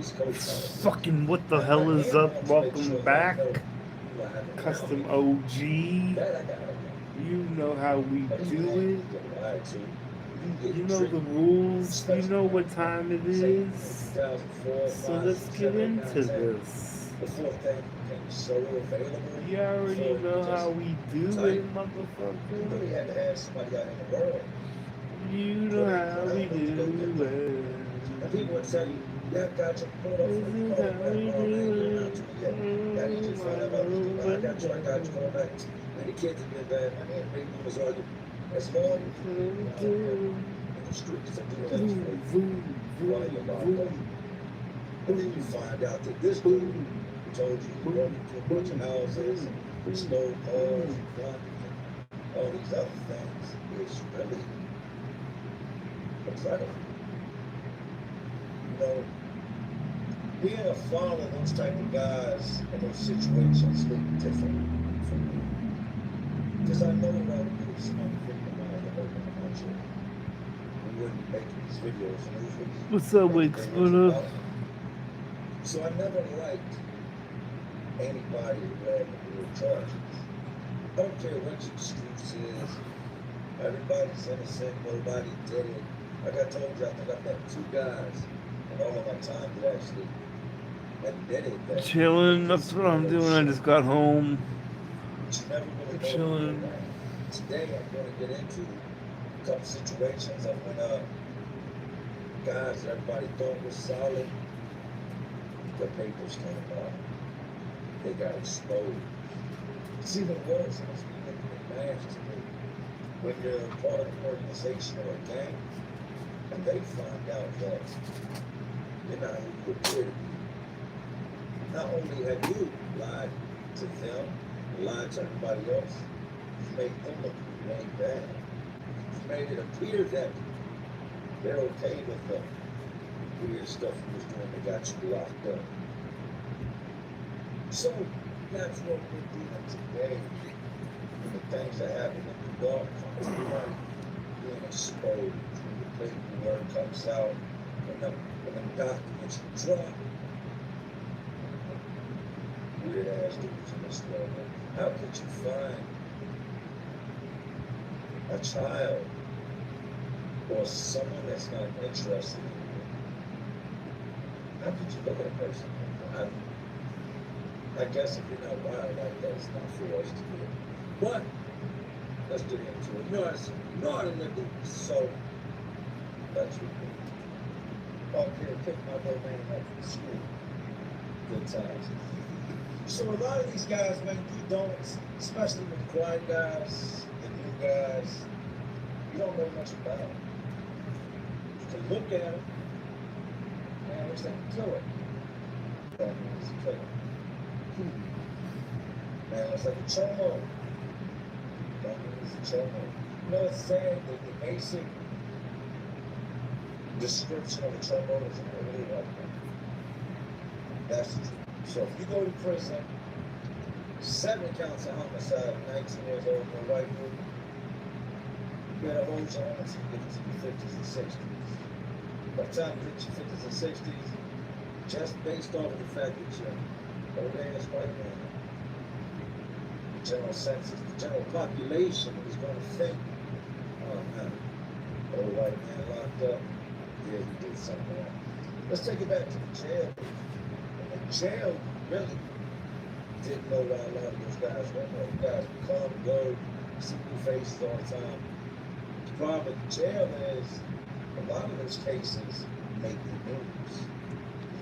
Fucking what the hell is up? Welcome back. Custom OG. You know how we do it. You know the rules. You know what time it is. So let's get into this. You already know how we do it, motherfucker. You know how we do it. And people would tell you, yeah, gotcha, pull it up for you, call it back, oh man, you're not doing it yet. Daddy just found out about you, I got you, call back. And the kids have been bad, I mean, baby was arguing. As long as you're in the streets and do things for you, while you're locked up. And then you find out that this dude who told you you broke into a bunch of houses and stole cars and guns and all these other things is really incredible. You know, being a father, those type of guys in those situations look different for me. Because I know that I would be somebody victimized and open about you. We wouldn't be making these videos and these videos. What's up, Wicks? What up? So I never liked anybody who had real charges. I don't care what your excuse is. Everybody's innocent. Nobody did it. Like I told you, I think I've met 2 guys in all of my time that actually admitted that. Chilling. That's what I'm doing. I just got home. But you never really know Chilling. who you're around. Today I'm going to get into a couple situations of when guys that everybody thought was solid, the papers came out. They got exposed. It's even worse than it's looking at masks. When you're part of an organization or a gang, and they find out that you're not who you appear to be. Not only have you lied to them, lied to everybody else, you've made them look way bad. You've made it appear that they're okay with the weird stuff you was doing that got you locked up. So that's what we're doing today. And the things that happen in New York, everybody being exposed, when the paperwork comes out, when the documents drop. Weird ass dudes in this world. How could you find a child or someone that's not interested in you? How could you look at a person like that? I guess if you're not wild like that, it's not for us to do. But let's get into it. You know how to live it. So that's what we do. Up here, pick my little man up from school. Good times. So a lot of these guys, man, you don't, especially with the quiet guys, the new guys, you don't know much about them. You can look at them, man, looks like a killer. That means a killer. Man, looks like a chomo. That means a chomo. You know what's saying? The basic description of a chomo is really like that. That's the truth. So if you go to prison, 7 counts of homicide, 19 years old, no white group, you better hold your own until you get into your 50s and 60s. By the time you hit your 50s and 60s, just based off of the fact that you're old ass white man, the general census, the general population is going to think, oh man, old white man locked up, yeah, he did something wrong. Let's take it back to the jail. Jail really didn't know why a lot of those guys went there. You guys would come, go, see new faces all the time. The problem with jail is a lot of those cases make the news.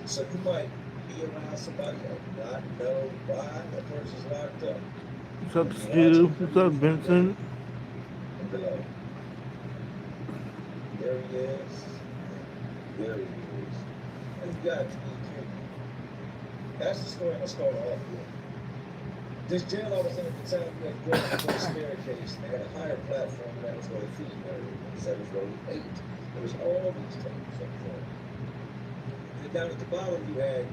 So you might be around somebody and not know why that person's locked up. What's up, Stu? What's up, Vincent? And be like, there he is. There he is. And you got to be careful. That's the story I'm going to start off with. This jail I was in at the time, we had a staircase, and they had a higher platform, and that was where the feet were. It said it was row 8. There was all these tables up there. And down at the bottom, you had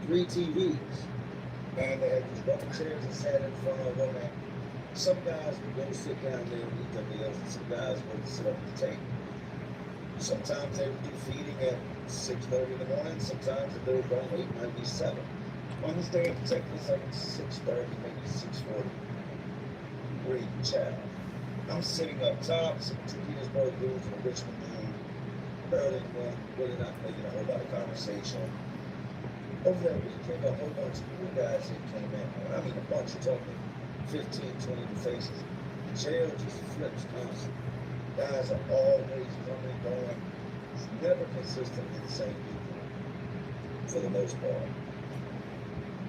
3 TVs. And they had these rubber chairs that sat in front of them. And some guys would go sit down there and eat their meals, and some guys would sit up at the table. Sometimes they would do feeding at 6:30 in the morning. Sometimes if they were going 8, might be 7. On this day in particular, it's like 6:30, maybe 6:40. Great child. I'm sitting up top, some two Petersburg dudes and a Richmond dude. Early in the morning, really not making a whole lot of conversation. Over that weekend, a whole bunch of new guys that came in. And I mean a bunch, you're talking 15, 20 new faces. The jail just flips constantly. Guys are always coming and going. It's never consistently the same people, for the most part.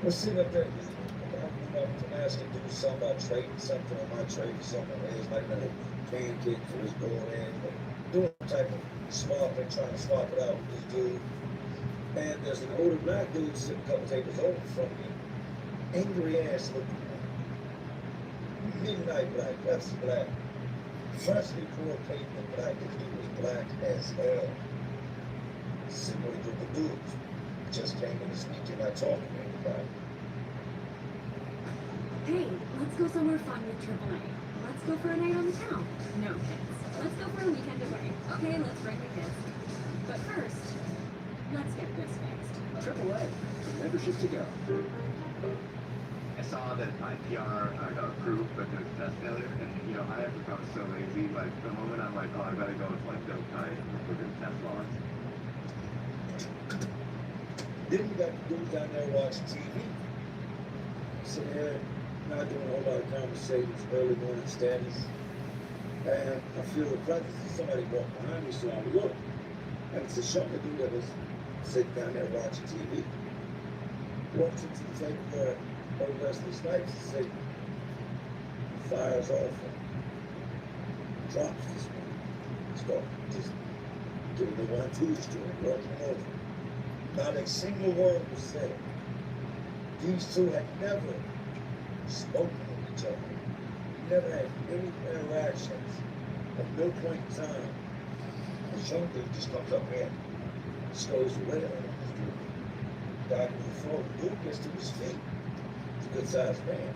We're sitting up there opening up to ask him to do something about trading something on my trade for someone else, like a pancake for his going in, but doing some type of swapping, trying to swap it out with this dude. And there's an older black dude sitting a couple tables over from me, angry ass looking at me. Midnight black, that's black. Freshly poured pavement black, and he was black as hell. Sitting with a group of dudes. Just came in to speak and I talked to anybody. Hey, let's go somewhere fun with AAA. Let's go for a night on the town. No kids. Let's go for a weekend away. Okay, let's bring the kids. But first, let's get this fixed. AAA, membership to go. I saw that my PR got approved, but there was a test failure, and I have become so lazy. Like the moment I'm like, oh, I gotta go with like dope tight and look at test logs. Then you got the dudes down there watching TV. Sitting here, not doing a whole lot of conversations, early morning studies. And I feel the presence of somebody walk behind me, so I look. And it's a younger dude that was sitting down there watching TV. Walks into the table where old Wesley Snipes and said, fires off and drops this one. Start just giving the 1-2s to him, working him over. Not a single word was said. These two had never spoken with each other. Never had any interactions. At no point in time, this young dude just comes up here, just goes away on this dude. Guy to the floor, the dude gets to his feet. He's a good sized man.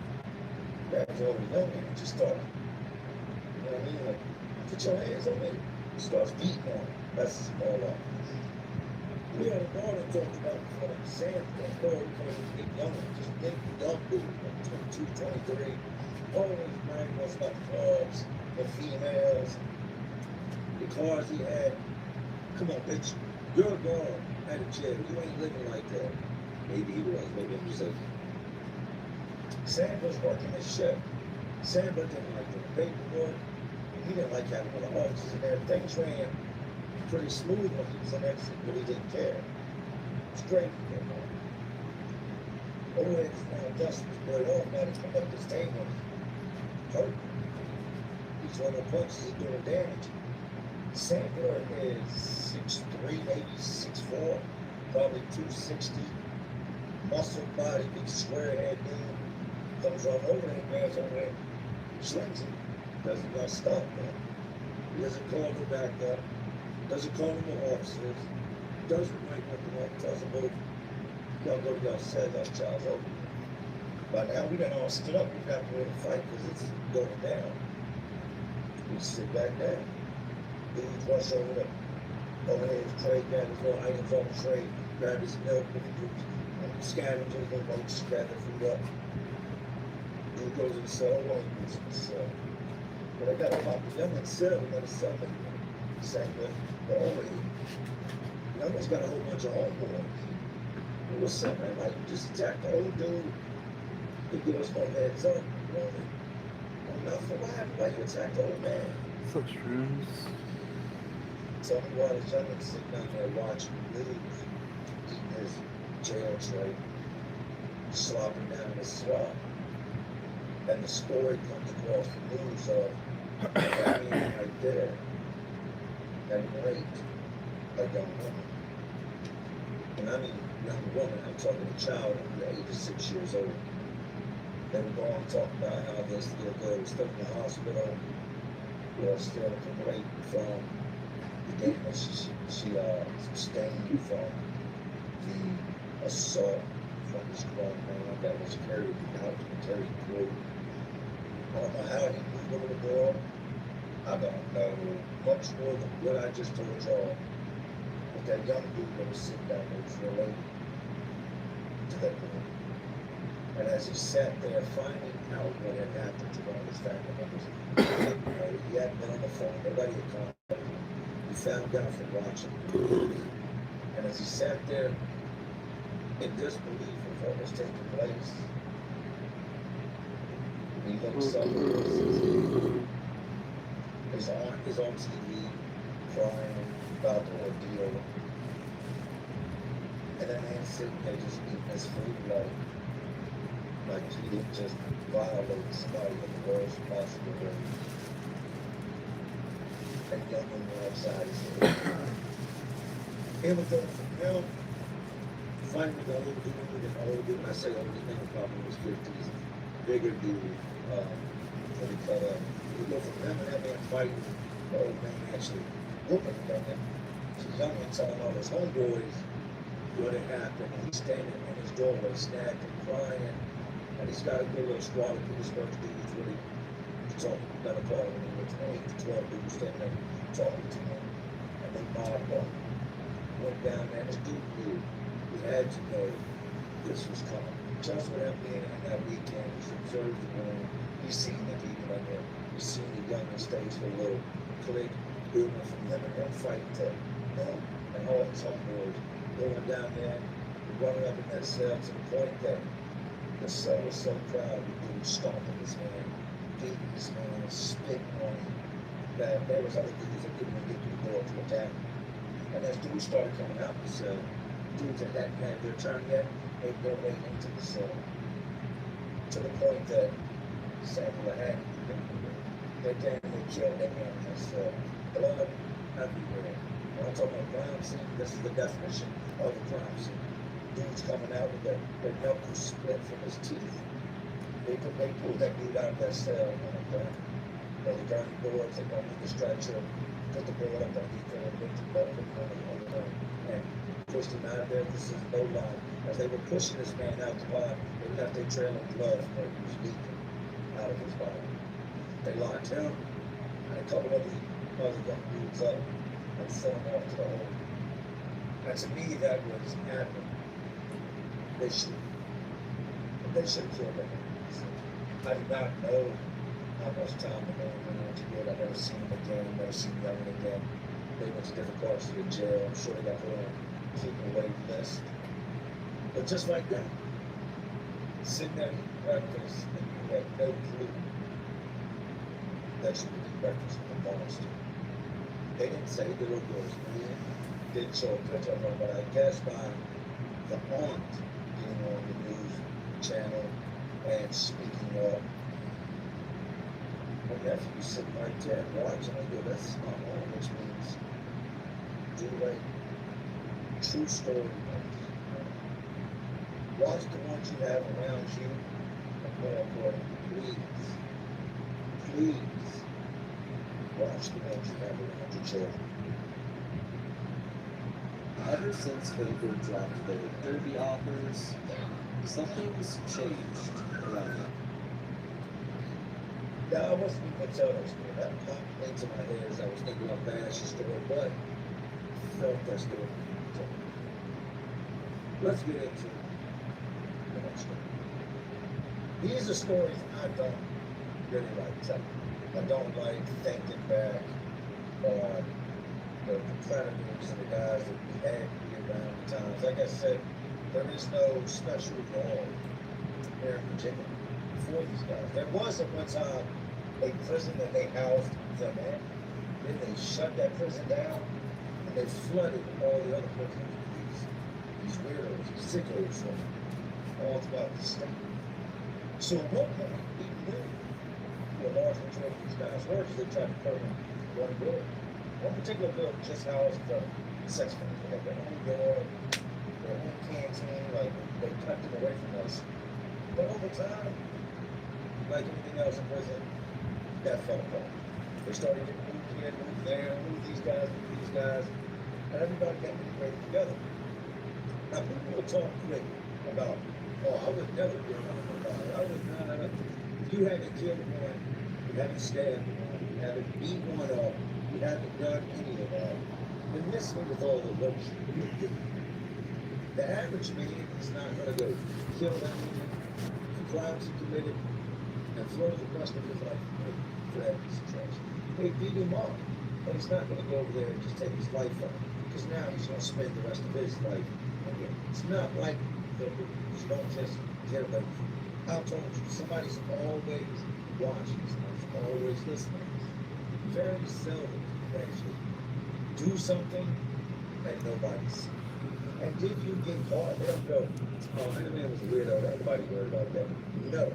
Grabs over the young man and just starts, you know what I mean? Like, put your hands on me. He starts beating on him. That's all up. We had a bar that talked about before the sand that bar became a big young, just big young dude, like 22, 23. Always bragging about the clubs, the females, the cars he had. Come on, bitch. You're a girl at a jail. You ain't living like that. Maybe he was, maybe he was. Sam was working his shift. Sandra didn't like the paperwork. He didn't like having all the officers in there. Things ran pretty smooth when he was an exit, but he didn't care. It's great to get on. Always now dust was blurred off, now he's come up this table. Hurt. Each one of the punches is doing damage. Sandler is 6'3", maybe 6'4", probably 260. Muscle body, big square head dude. Comes right over him, grabs over him, slings him. Doesn't got stop, man. He doesn't call him back up. Doesn't call them the officers, doesn't write nothing up, tells them, well, y'all go to y'all cell, that child's over. By now, we done all stood up, we're not going to fight because it's going down. We sit back down. Dudes rush over his tray, grab his little items on the tray, grab his milk, scavengers, they won't scatter food up. Dude goes in the cell, well, he goes in the cell. But I got to pop the young and cell, we got to sell them. Same with the old lady. Young's got a whole bunch of homeboys. It was something like you just attacked the old dude. He give us more heads up. You know, enough for why you attacked the old man. Such rooms. Tell me why this young's sitting down there watching the news, eating his jail tray, slopping down his swamp. And the story comes across the news of that man right there. And raped a young woman. And I mean young woman, I'm talking a child under the age of 6 years old. They would go on and talk about how this little girl was stuck in the hospital, was still from rape from the damage she sustained from the assault from this grown man that was carried out and carried through. I don't know how he moved over the girl. I don't know much more than what I just told y'all. But that young dude that was sitting down there was related to that boy. And as he sat there finding out what had happened to one of his family members, he hadn't been on the phone, nobody had contacted him. He found out from watching the news. And as he sat there in disbelief of what was taking place, he looks up his on TV, crying about the ordeal. And that man sitting there just eating his food like he didn't just violate somebody in the worst possible way. And young man outside his head. It was going from him, finally the old dude, I say old dude, man probably in his 50s, bigger dude, when he cut up. We go from him and that man fighting, the old man actually whooping the young man. So the young man telling all his homeboys what had happened, and he's standing in his doorway, snapping, crying, and he's got a good little squad of Pittsburgh dudes really talking about a part of him, with 8 to 12 dudes standing there talking to him, and they mobbed up, went down there, and this dude knew, he had to know this was coming. Just with him being in that weekend, he's observed the room, he's seen the people in there, he's seen the young stage for a little click, moving from him and them fighting to him and all his homeboys going down there, running up in that cell to the point that the cell was so proud of the dude stomping this man, beating this man, spitting on him, that there was other dudes that couldn't even get through the door to attack him. And as dudes started coming out of the cell, dudes that hadn't had their turn yet, made their way into the cell. To the point that Samuel had they came and killed that man in that cell. Blood everywhere. When I'm talking about crime scene, this is the definition of a crime scene. Dude's coming out with their knuckles split from his teeth. They pulled that dude out of that cell on a gun. They burned the doors, they burned the stretcher, put the board up underneath him, and linked him up on the gun, and pushed him out of there. This is no lie. As they were pushing this man out the body, they left a trail of blood from where he was leaking out of his body. They locked him and a couple of the other young dudes up and sent them off to the hole. And to me, that was happening. They should have killed that man. I do not know how much time the man went on to get. I've never seen him again, never seen Young again. They went to different parts of the jail. I'm sure they got put on keeping away list. But just like that, sitting there eating breakfast and you have no clue that you would eat breakfast with a monster. They didn't say the little girl's name, didn't show a picture of her, but I guess by the aunt being on the news channel and speaking up, my nephew sitting right there watching, I go, that's my aunt, which means do right. True story. Watch the ones you have around you, and more important, please, watch the ones you have around your children. Ever since Oprah dropped their Derby offers, something's changed around them. Now, I wasn't even going to tell that story. That popped into my head as I was thinking of Bash's story, but I felt that story. So, let's get into the next story. These are stories I don't really like telling. I don't like thinking back on the predators and the guys that we had around the times. Like I said, there is no special law here in Virginia for these guys. There was at one time a prison that they housed them in. Then they shut that prison down and they flooded all the other prisons with these weirdos, these sickos from all throughout the state. So at one point, we knew who a large majority of these guys were because they tried to put them in one building. One particular building just housed the sex offenders. They had their own door, their own canteen, like they kept it away from us. But over time, like anything else in prison, that fell apart. They started getting moved here, moved there, moved these guys, and everybody got integrated together. Now people will talk quick about, oh, I would never do another nobody. I would not. If you haven't killed one, you haven't stabbed one, you haven't beat one up, you haven't done any of that, then miss me with all the luxury you're giving. The average man is not going to go kill that man, the crimes he committed, and throw the rest of his life away for that piece of trash. They beat him up, but he's not going to go over there and just take his life from him, because now he's going to spend the rest of his life. Again, it's not like the movies. Don't just get away from it. I told you, somebody's always watching, somebody's always listening. Very seldom you actually do something and nobody sees. And if you get caught, they don't go, oh, that man was a weirdo, everybody worried about that. No.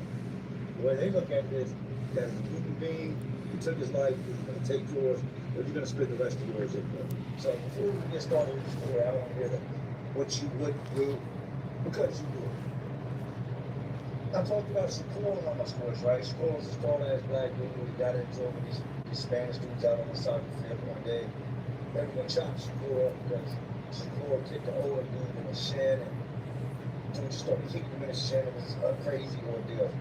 The way they look at it is, that as a human being, you took his life, you're going to take yours, or you're going to spend the rest of yours in there. So before we get started with the story, I want to hear that what you wouldn't do, because you would. I talked about Shakur on my stories, right? Shakur was a strong-ass black dude. He got into it with these Spanish dudes out on the soccer field one day. Everyone chopped Shakur up because Shakur kicked the older dude in the shin, and dude just started kicking him in the shin. It was a crazy ordeal.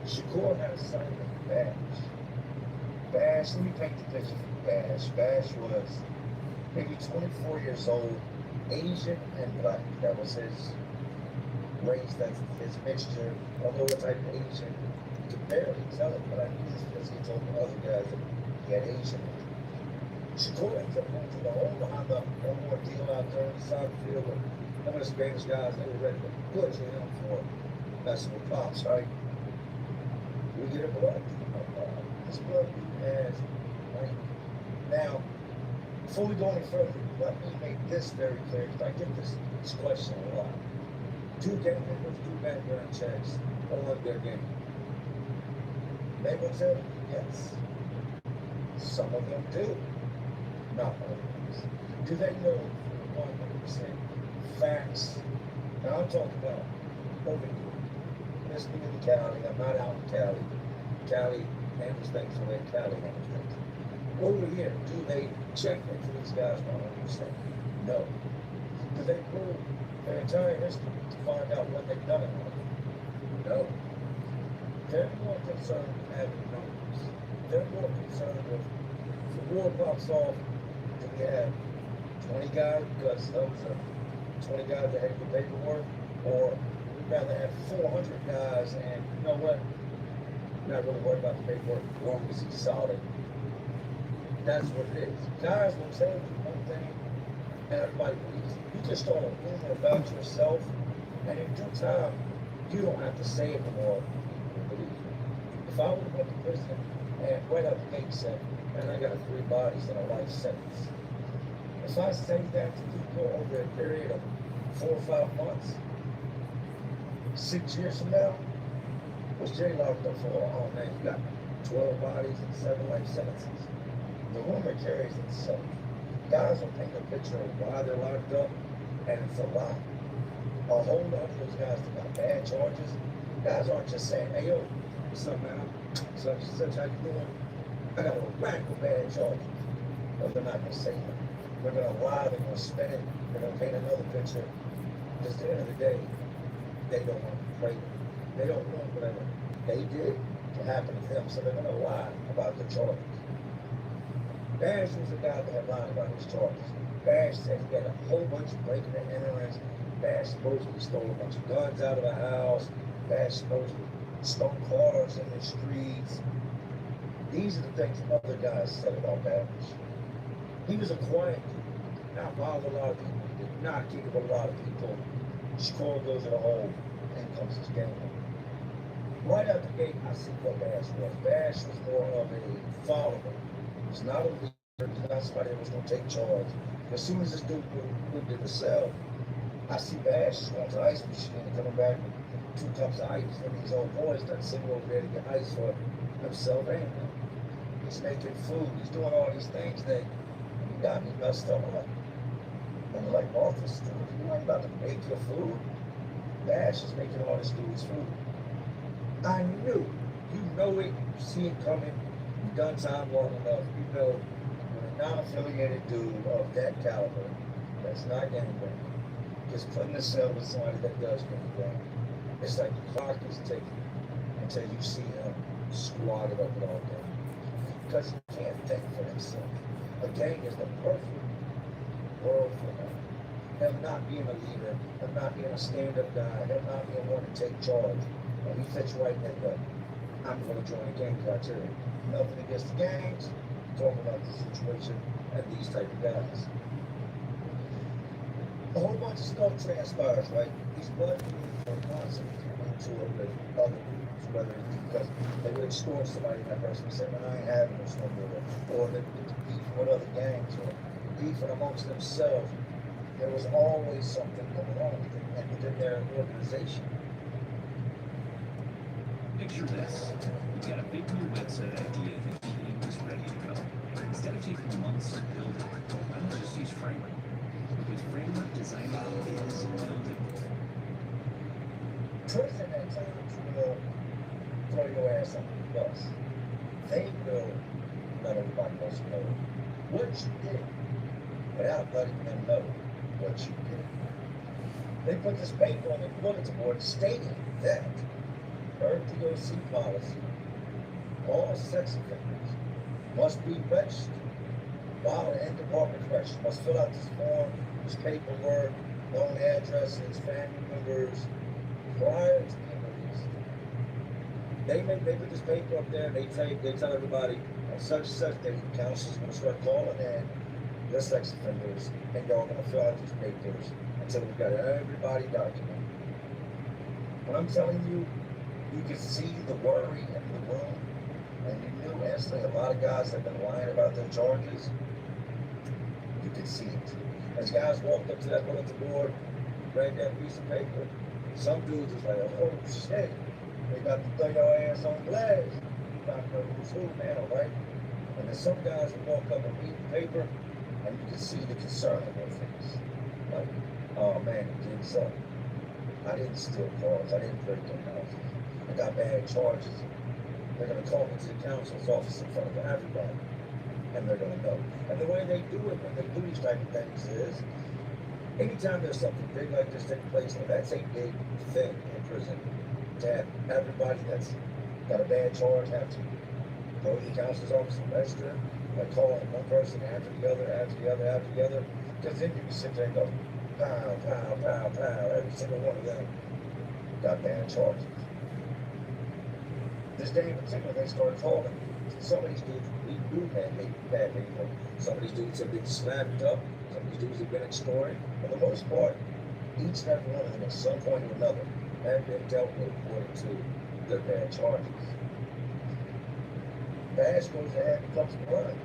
Shakur had a son named Bash. Bash, let me paint the picture for Bash. Bash was maybe 24 years old, Asian and black. That was his race, that's his mixture. Although what type of Asian, you could barely tell it, but I knew this because he told the other guys that he had Asian. Shakur ended up going to the hole behind the ordeal out there on the soccer field with one of the Spanish guys. They were ready to butcher him for messing with Pops, right? We get a blood. This blood has, right? Now, before we go any further, let me make this very clear, because I get this question a lot. Two gang members do background checks on their game. They will tell you, yes. Some of them do. Not always. Do they know 100% facts? Now I'm talking about over here. This being in Cali, I'm not out in Cali. Cali handles things the way Cali handles things. Over here, do they check into these guys 100%? No. Do they prove their entire history to find out what they've done in life? No. They're more concerned with having numbers. They're more concerned with, if the war pops off, do we have 20 guys, because those are 20 guys that have the paperwork, or we'd rather have 400 guys, and you know what? Not really worried about the paperwork as long as he's solid. That's what it is. Guys will tell you one thing, and everybody believes it. You just start rumor about yourself, and in due time, you don't have to say it anymore. You believe it. If I would have went to prison and right out the gate said, man, I got 3 bodies and a life sentence. If I say that to people over a period of 4 or 5 months, 6 years from now, what's Jay locked up for? Oh man, you got 12 bodies and 7 life sentences. The rumor carries itself. Guys will paint a picture of why they're locked up, and it's a lie. A whole lot of those guys that got bad charges, guys aren't just saying, hey yo, what's up man? Such and such, how you doing? I got a rack of bad charges. No, they're not gonna say that. They're gonna lie, they're gonna spin it, they're gonna paint another picture. Because at the end of the day, they don't want to play. They don't want whatever they did to happen to them, so they're gonna lie about the charges. Bash was a guy that had lied about his charges. Bash said he had a whole bunch of breaking and enterings. Bash supposedly stole a bunch of guns out of the house. Bash supposedly stole cars in the streets. These are the things other guys said about Bash. He was a quiet dude, not bothered a lot of people, did not kick up a lot of people. Shakur goes in a hole, and comes his game. Right out the gate, I see what Bash was. Bash was more of a follower. He's not a leader. He's not somebody that was going to take charge. As soon as this dude moved in the cell, I see Bash going to the ice machine and coming back with 2 cups of ice. And these old boys done sitting over there to get ice for himself and him. He's making food. He's doing all these things that got me messed up. And you're like, Martha Stewart, you ain't about to make your food. Bash is making all this dude's food. I knew. You know it. You see it coming. You've done time long enough. You know when a non-affiliated dude of that caliber that's not gangbang is put in a cell with somebody that does gangbang. It's like the clock is ticking until you see him squatted up and all day. because he can't think for himself. A gang is the perfect world for him. Him not being a leader, him not being a stand-up guy, him not being one to take charge. And he fits right in the I'm going to join a gang criteria. Nothing against the gangs, talking about the situation and these type of guys. A whole bunch of stuff transpires, right? These blood groups are constantly coming to it with other groups, whether it's because they would extort somebody and that person would say, man, I ain't having this no more, or they would get to beefing with other gangs, or beefing amongst themselves. There was always something going on within their organization. Picture this. You've got a big new website idea that you was ready to go. Instead of taking months to build it, why not just use Framework? With Framework, designing is building. Prison at times will throw your ass under the bus. They will let everybody else know what you did without letting them know what you did. They put this paper on the bulletin board stating that RTOC policy, all sex offenders must be registered while in Department of Corrections, must fill out this form, this paperwork, known addresses, family members, prior to being released. They put this paper up there, they tell everybody on such date, counselors going to start calling in the sex offenders, and y'all going to fill out these papers until we've got everybody documented. When I'm telling you, you can see the worry in the room, and you knew instantly a lot of guys have been lying about their charges. You could see it. As guys walked up to that bulletin board, read that piece of paper, some dudes was like, oh shit, they got to throw your ass on glass. You not know who's who, man, all right? And then some guys would walk up and read the paper, and you could see the concern in their face. Like, oh man, it did so. I didn't steal cars, I didn't break their houses. I got bad charges. They're going to call me to the counsel's office in front of everybody, and they're going to know. And the way they do it when they do these type of things is, anytime there's something big like this taking place, and that's a big thing in prison, to have everybody that's got a bad charge have to go to the counsel's office and register, like calling one person after the other, after the other, after the other, because then you can sit there and go, pow, pow, pow, pow, every single one of them got bad charges. This day in particular, they started calling. Some of these dudes do bad people. Some of these dudes have been slapped up. Some of these dudes have been extorted. For the most part, each and every one of them at some point or another have been dealt with according to their bad charges. Bash goes ahead and comes blood.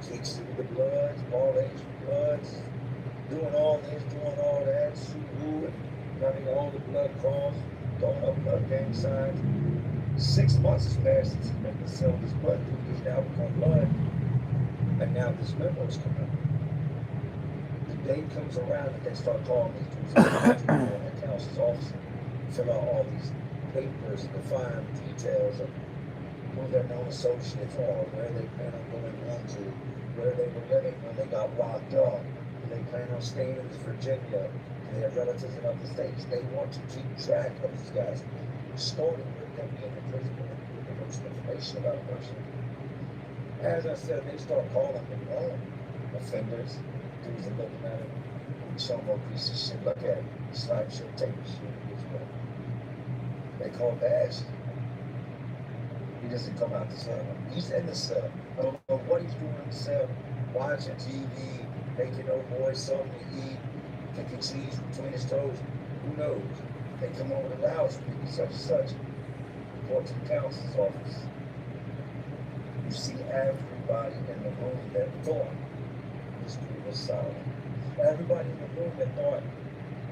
Kicks through the bloods, parlays with bloods, doing all this, doing all that, shooting, running all the blood calls, throwing up blood gang signs. 6 months has passed since he's been to sell this blood. He's now become blood. And now this memo's come out. The day comes around and they start calling these dudes in the counsel's office, fill out all these papers, define details of who their known associates are, where they plan on going on to, where they were living when they got locked up. Do they plan on staying in Virginia? Do they have relatives in other states? They want to keep track of these guys, starting with them being in prison with the most information about a person. As I said, they start calling them known offenders. Dudes are looking at them. Some more piece of shit. Look at it. Slide shit, take the shit. They call Bash. He doesn't come out the cell. He's in the cell. I don't know what he's doing in the cell. Watching TV, making old boy something to eat, picking cheese between his toes. Who knows? They come over the loudspeaker, such and such. Report to the counsel's office. You see everybody in the room that thought this dude was solid. Everybody in the room that thought,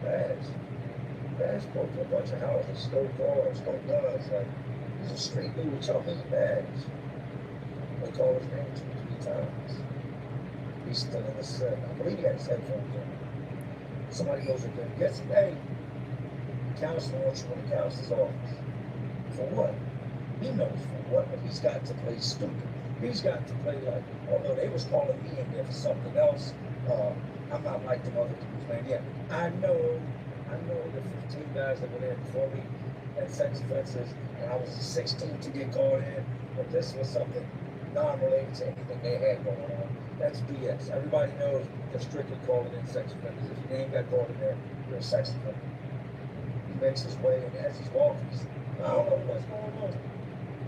Bash broke a bunch of houses, stole cars, stole guns. Like, he's a street dude. What y'all mean, Bash? They call his name 2 or 3 times. He's still in the cell. I believe he had his headphones on. Somebody goes in there, gets him, hey, the counselor wants you in the counselor's office. For what? He knows for what, but he's got to play stupid. He's got to play like, although they was calling me in there for something else, I'm not like them other dudes, man. Yeah, I know the 15 guys that were there before me had sex offenses, and I was the 16th to get called in, but this was something non-related to anything they had going on. That's BS. Everybody knows they're strictly calling in sex offenders. If your name got called in there, you're a sex offender. He makes his way, and as he's walking, he's, I don't know what's going on.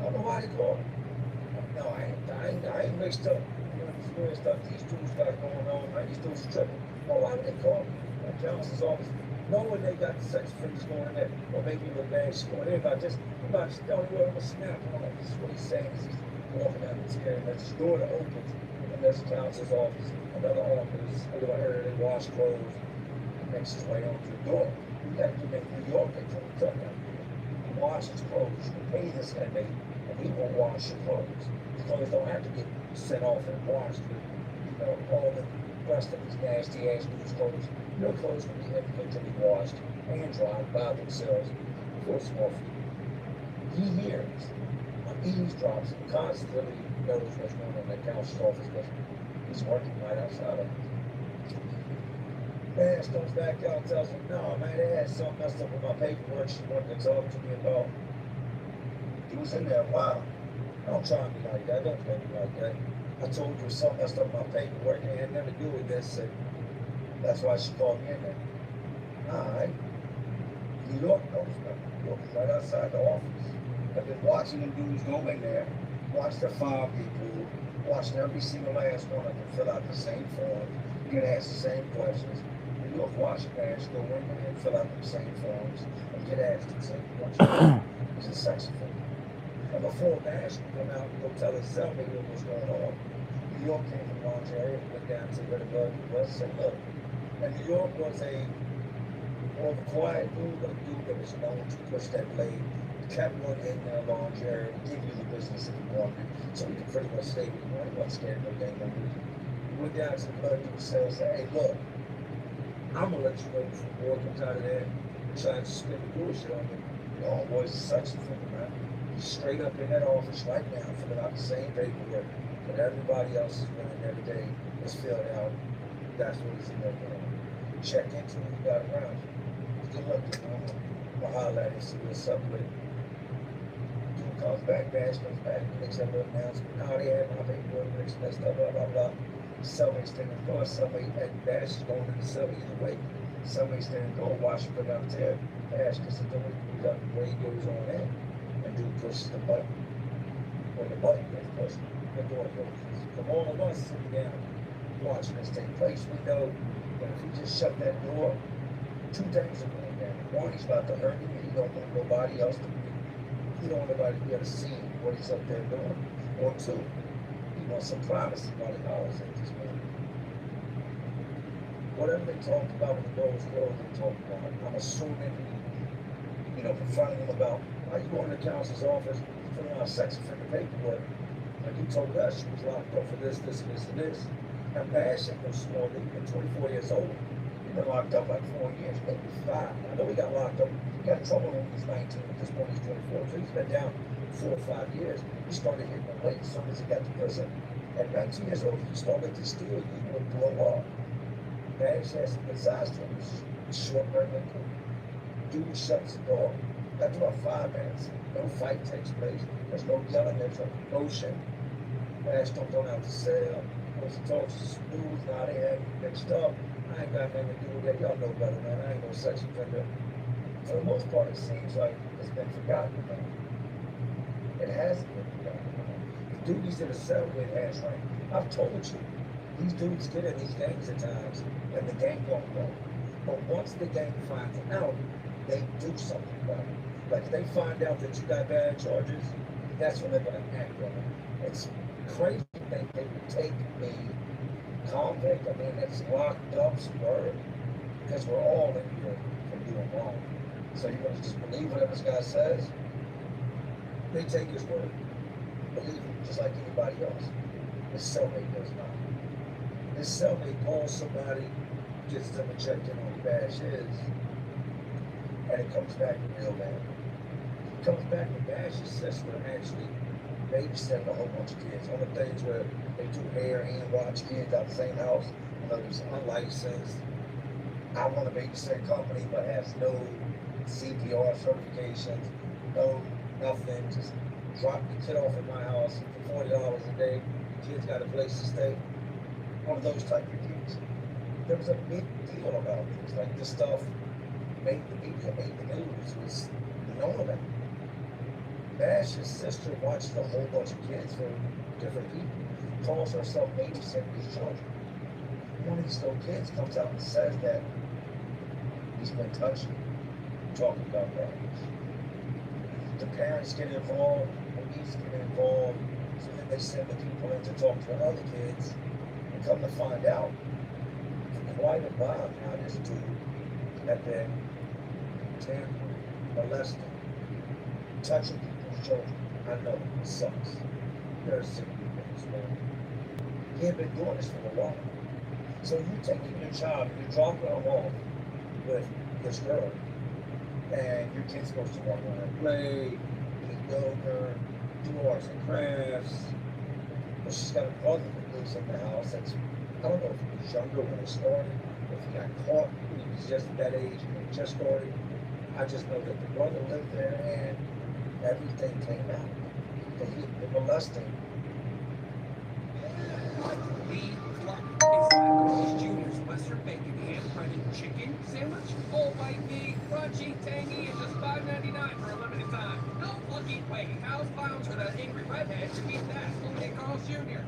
I don't know why they called him. No, I ain't mixed up. You know, this weird stuff these dudes got going on. Right? These dudes are tripping. Well, why would they call me? My counsel's office, knowing they got the sex offenders going in there, or make me look bad. She's going in about this. I'm just telling you, I'm a snap. This is what he's saying. Is he's walking down the stair, and there's this door that opens, and there's the counsel's office, another office, a little area they wash clothes, and makes his way onto the door. You got to do that in New York, they told me to now. He washes clothes. You pay this inmate, and he will wash your clothes. His clothes don't have to get sent off and washed with, you know, all the rest of these nasty ass dudes' clothes. Your clothes can be individually washed and dried by themselves for a small fee. He hears, eavesdrops, and constantly knows what's going on in that counsel's office because he's working right outside of it. Bash comes back out and tells him, no, man, they had something messed up with my paperwork she wanted to talk to me about. He was in there a while. Don't try me like that. Don't play me like that. I told you something messed up with my paperwork and it had nothing to do with this. And that's why she called me in there. All right. New York knows nothing. New York is right outside the office. I've been watching them dudes go in there, watch their file get pulled, watching every single last one of them fill out the same form, get asked the same questions. New York watching guys go in there and fill out the same forms and get asked the same questions. He's a sex offender. And before Nash can come out and go tell his cellmate what was going on, New York came from the laundry area and went down to where the bug was and said, look. And New York was a more of a quiet dude, but a dude that was known to push that blade. He kept one in the laundry area and give you the business if you wanted. So he could pretty much stay with you. He wasn't scared of no dang numbers. He went down to the blood dude cell and said, hey, look, I'm gonna let you know before the boy comes out of there and try to spin the bullshit on me. Your homeboy's a sex offender, man. He's straight up in that office right now, filling out the same paperwork that everybody else is running every day is filled out. That's what he's in there doing. Check into it, you got around you. Good luck to him. I'll holler at him, see what's up with it. Dude comes back, Bash comes back, makes that little announcement. Now they have my paperwork, mixed up, blah, blah, blah. Somebody's standing in the door, somebody at Bash is going to the cell either way. Somebody's standing in the door, watching put out there. Bash gets the door, he up, where he goes on in. And dude pushes the button. When the button gets pushed, the door closes. From all of us sitting down watching this take place, we know that if he just shut that door, two things are going down. One, he's about to hurt him, and he don't want nobody else to be. He don't want nobody to be able to see what he's up there doing. Or two, he wants some privacy while he hollers at this man. Whatever they talked about when the door was closed, they talked about. I'm assuming, you know, confronting him about why you going to the counsel's office, filling out sex offender paperwork. Like you told us she was locked up for this, this, and this, and this. Now Bash ain't no small nigga, he's 24 years old. He's been locked up like 4 years, maybe 5. I know he got locked up. He got in trouble when he was 19. At this point, he's 24. So he's been down 4 or 5 years. He started hitting the weight as soon as he got to prison. At 19 years old, if you started to steal, you would blow up. Bash has some good size to him. He's short, regular. Dude shuts the door. After about 5 minutes, no fight takes place. There's no yelling, there's no motion. Bash don't go out to cell. Goes and talks to some dudes. Now they have mixed up. I ain't got nothing to do with that. Y'all know better, man. I ain't no sex offender. For the most part, it seems like it's been forgotten about. It hasn't been forgotten about. The dude he's in a cell with has right. I've told you, these dudes get in these gangs at times, and the gang won't know. But once the gang finds out, they do something about it. Like if they find out that you got bad charges, that's when they're gonna act on it. It's crazy to think they would take a convict, I mean, that's locked up's word, because we're all in here from doing wrong. So you're gonna just believe whatever this guy says? They take his word. Believe him, just like anybody else. This cellmate does not. This cellmate calls somebody, gets them a check in on who Bash is, and it comes back real bad. It comes back with Bash's sister actually babysitting a whole bunch of kids. One of the things where they do hair and watch kids out the same house. In other words, unlicensed. I want a babysit company but has no CPR certifications, no nothing, just drop the kid off at my house for $40 a day. Kid's got a place to stay. One of those type of kids. There was a big deal about this. Like this stuff made the media, made the news, was known about. Bash's sister watched a whole bunch of kids from different people, calls herself babysitting these children. One of these little kids comes out and says that he's been touching, talking about that. The parents get involved, police get involved, so then they send the people in to talk to other kids, and come to find out, for quite a while now, this dude had been tampering, molesting, touching people's children. I know, it sucks. There's sick people in this world. He had been doing this for a while. So you're taking your child, you're dropping her off with this girl, and your kid's supposed to walk around and play, eat yoga, do arts and crafts. But she's got a brother that lives in the house that's, I don't know if he was younger when it started, if he got caught when he was just at that age when it just started. I just know that the brother lived there and everything came out. That he had been molesting. Lee Clark is Carl's Jr.'s Western Bacon hand-breaded chicken sandwich. All white meat, crunchy, tangy, and just $5.99 for a limited time. No plucky wagging house clowns or that angry redhead to beat that. Only at Carl's Jr.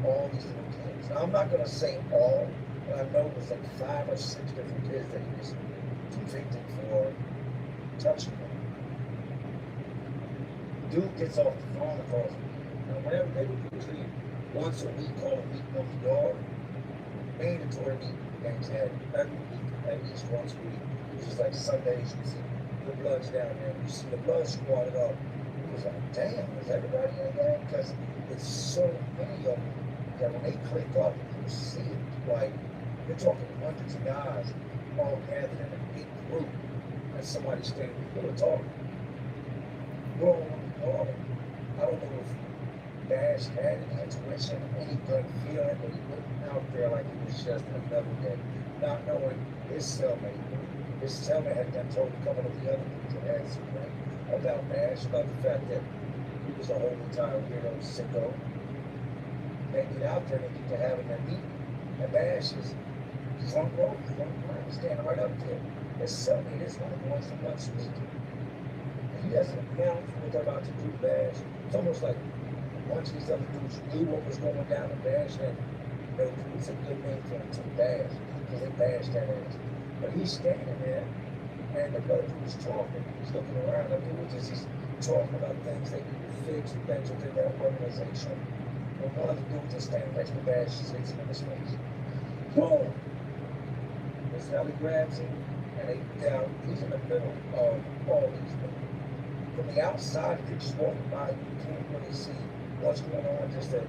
All these little kids. Now, I'm not going to say all, but I know it was like 5 or 6 different kids that he was convicted for touching them. Dude gets off the phone and calls me. Now, whenever they would usually once a week call a meeting on the yard, mandatory meeting games had every week, at least once a week. It was just like Sundays, you see the Bloods down there, you see the Bloods squatted up. It was like, damn, is everybody in there? Because it's so many of them that when they click up, you see it. Like, you're talking hundreds of guys all gathered in a big group, and somebody standing in the middle talking. We're all on the yard. I don't know if Bash had any intuition, any gut feeling, but he went out there like he was just another day, not knowing his cellmate. His cellmate had been told a couple of the other people that had something about Bash, about the fact that he was a whole entire weirdo sicko. They get out there and they get to having their meeting. And Bash is front row, standing right up there. His cellmate is one of the ones that wants speaking. He doesn't announce what they're about to do to Bash. It's almost like a bunch of these other dudes knew what was going down to Bash, and no dude's a good name for him to Bash, because they bashed that ass. But he's standing there, and the brother dude's talking. He's looking around at dudes as he's talking about things they need to fix, things within their organization. And one of the dudes is standing next to Bash, just hits him in his face. Boom! Miss Valley grabs him, and they down. He's in the middle of all these people. From the outside, if you're just walking by, you can't really see what's going on, just that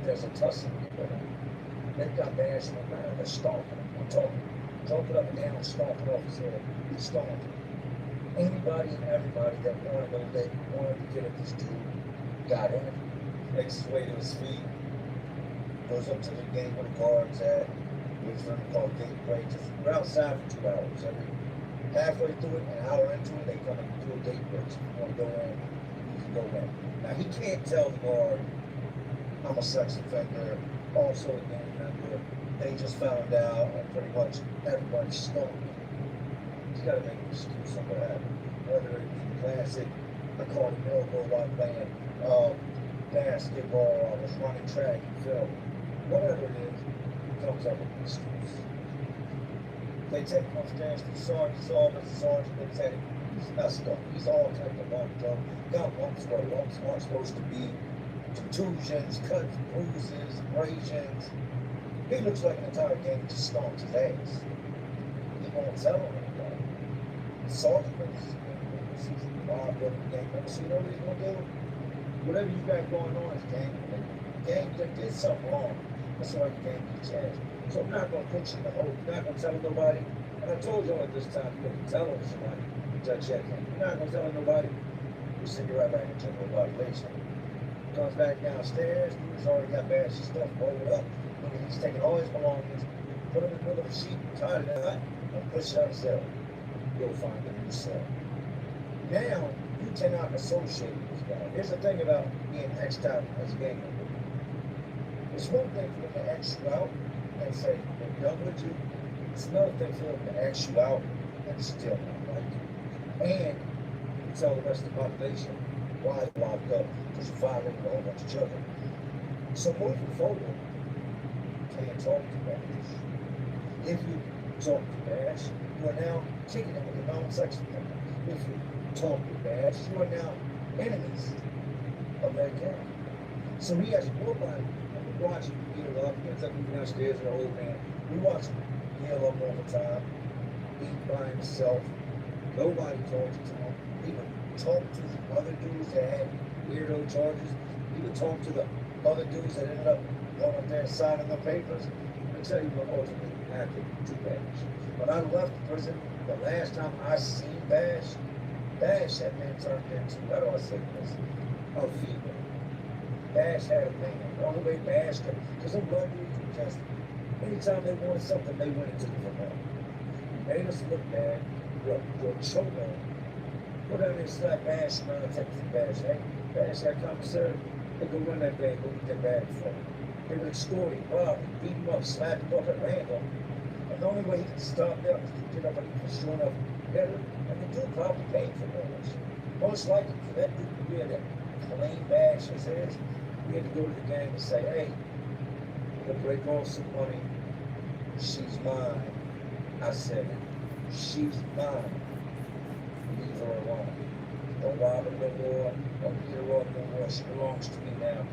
there's a tussle going on. They've got Bash in the ground, they're stomping him. I'm talking, jumping up and down, stomping off his head, stomping. Anybody and everybody that wanted to get at this dude got in. Makes his way to his feet, goes up to the gate where the guard's at, waits for him to call gate break. We're outside for 2 hours. Halfway through it, an hour into it, they come and do a gate break. So if you want to go in, you can go in. Now, he can't tell the guard, I'm a sex offender, also a gang member. They just found out, and pretty much everybody's stoned. He's got to make an excuse on what happened. Whether it be classic, I called a Millville while playing basketball, I was running track and field. Whatever it is, he comes up with an excuse. They take him upstairs to the sergeant's office. The sergeant looks at him. He's messed up. He's all type of bumped up. Got lumps where lumps aren't supposed to be. Contusions, cuts, bruises, abrasions. He looks like an entire gang just stomped his ass. He won't tell him anybody. The sergeant knows he's involved with the gang member. So you know what he's going to do? Whatever you got going on is gang. The gang did something wrong. That's why the gang gets charged. So I'm not going to put you in the hole. You're not going to tell nobody. And I told y'all at this time, you're going to tell somebody to check in. You're not going to tell nobody. We send you right back into the violation. Comes back downstairs, dude's already got Bash's stuff rolled up. And he's taking all his belongings, put them in the middle of the sheet, tied it out, and push it out the cell. Go find a new cell. Now, you cannot associate with this guy. Here's the thing about being X'd out as a gang member. It's one thing for them to X you out and say they're done with you. It's another thing for them to X you out and still not like you. And you tell the rest of the population why they're locked up because you're violating a whole bunch of children. So moving forward, you can't talk to Bash. If you talk to Bash, you are now kicking it with a non-sexual thing. If you talk to Bash, you are now enemies of that gang. So he has nobody watching him heal up. He ends up moving downstairs with an old man. We watch him heal up all the time, eat by himself. Nobody talks to him. He would talk to the other dudes that had weirdo charges. He would talk to the other dudes that ended up going up there and signing the papers. I'll tell you what ultimately happened to Bash. When I left prison, the last time I seen Bash had been turned into, how do I say this? A female. Bash had a man. The only way Bash could, because them blood dudes were just, anytime they wanted something, they went into the front. Made us look bad. Your chokehold. Go down there and slap Bash around and take it from Bash. Hey, Bash got commissary. They go run that bag, go get that bag for him. They would extort him, rob him, beat him up, slap him up at random. And the only way he could stop them is to get up and sure enough better. And the dude probably paid for those. Most likely for that dude to be able to claim Bash as his, we had to go to the gang and say, hey, we'll break off some money. She's mine. I said it. She's mine. Leave her alone. Don't rob her no more. Don't beat her up no more. She belongs to me now.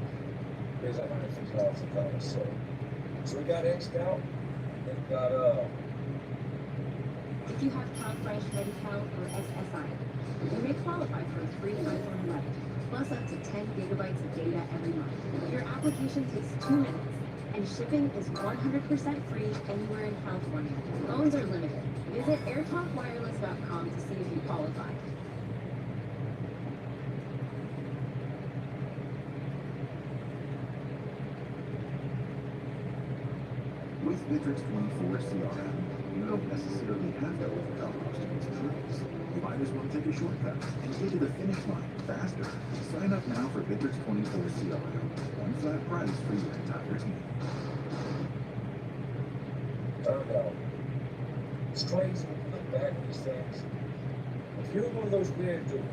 Here's $150,000 so we got X'd out. Then we got If you have CloudFresh, ReadyCal, or SSI, you may qualify for a free iPhone 11, plus up to 10 gigabytes of data every month. Your application takes 2 minutes, and shipping is 100% free anywhere in California. Phones are limited. Visit airtalkwireless.com to see if you qualify. With Bittrex 24 CRM, you don't necessarily have to overcome obstacles and hurdles. You might as well take a shortcut and get to the finish line faster. Sign up now for Bittrex 24 CRM. One flat price for your entire team. turned out. It's crazy when you look back at these things. If you're one of those weird dudes,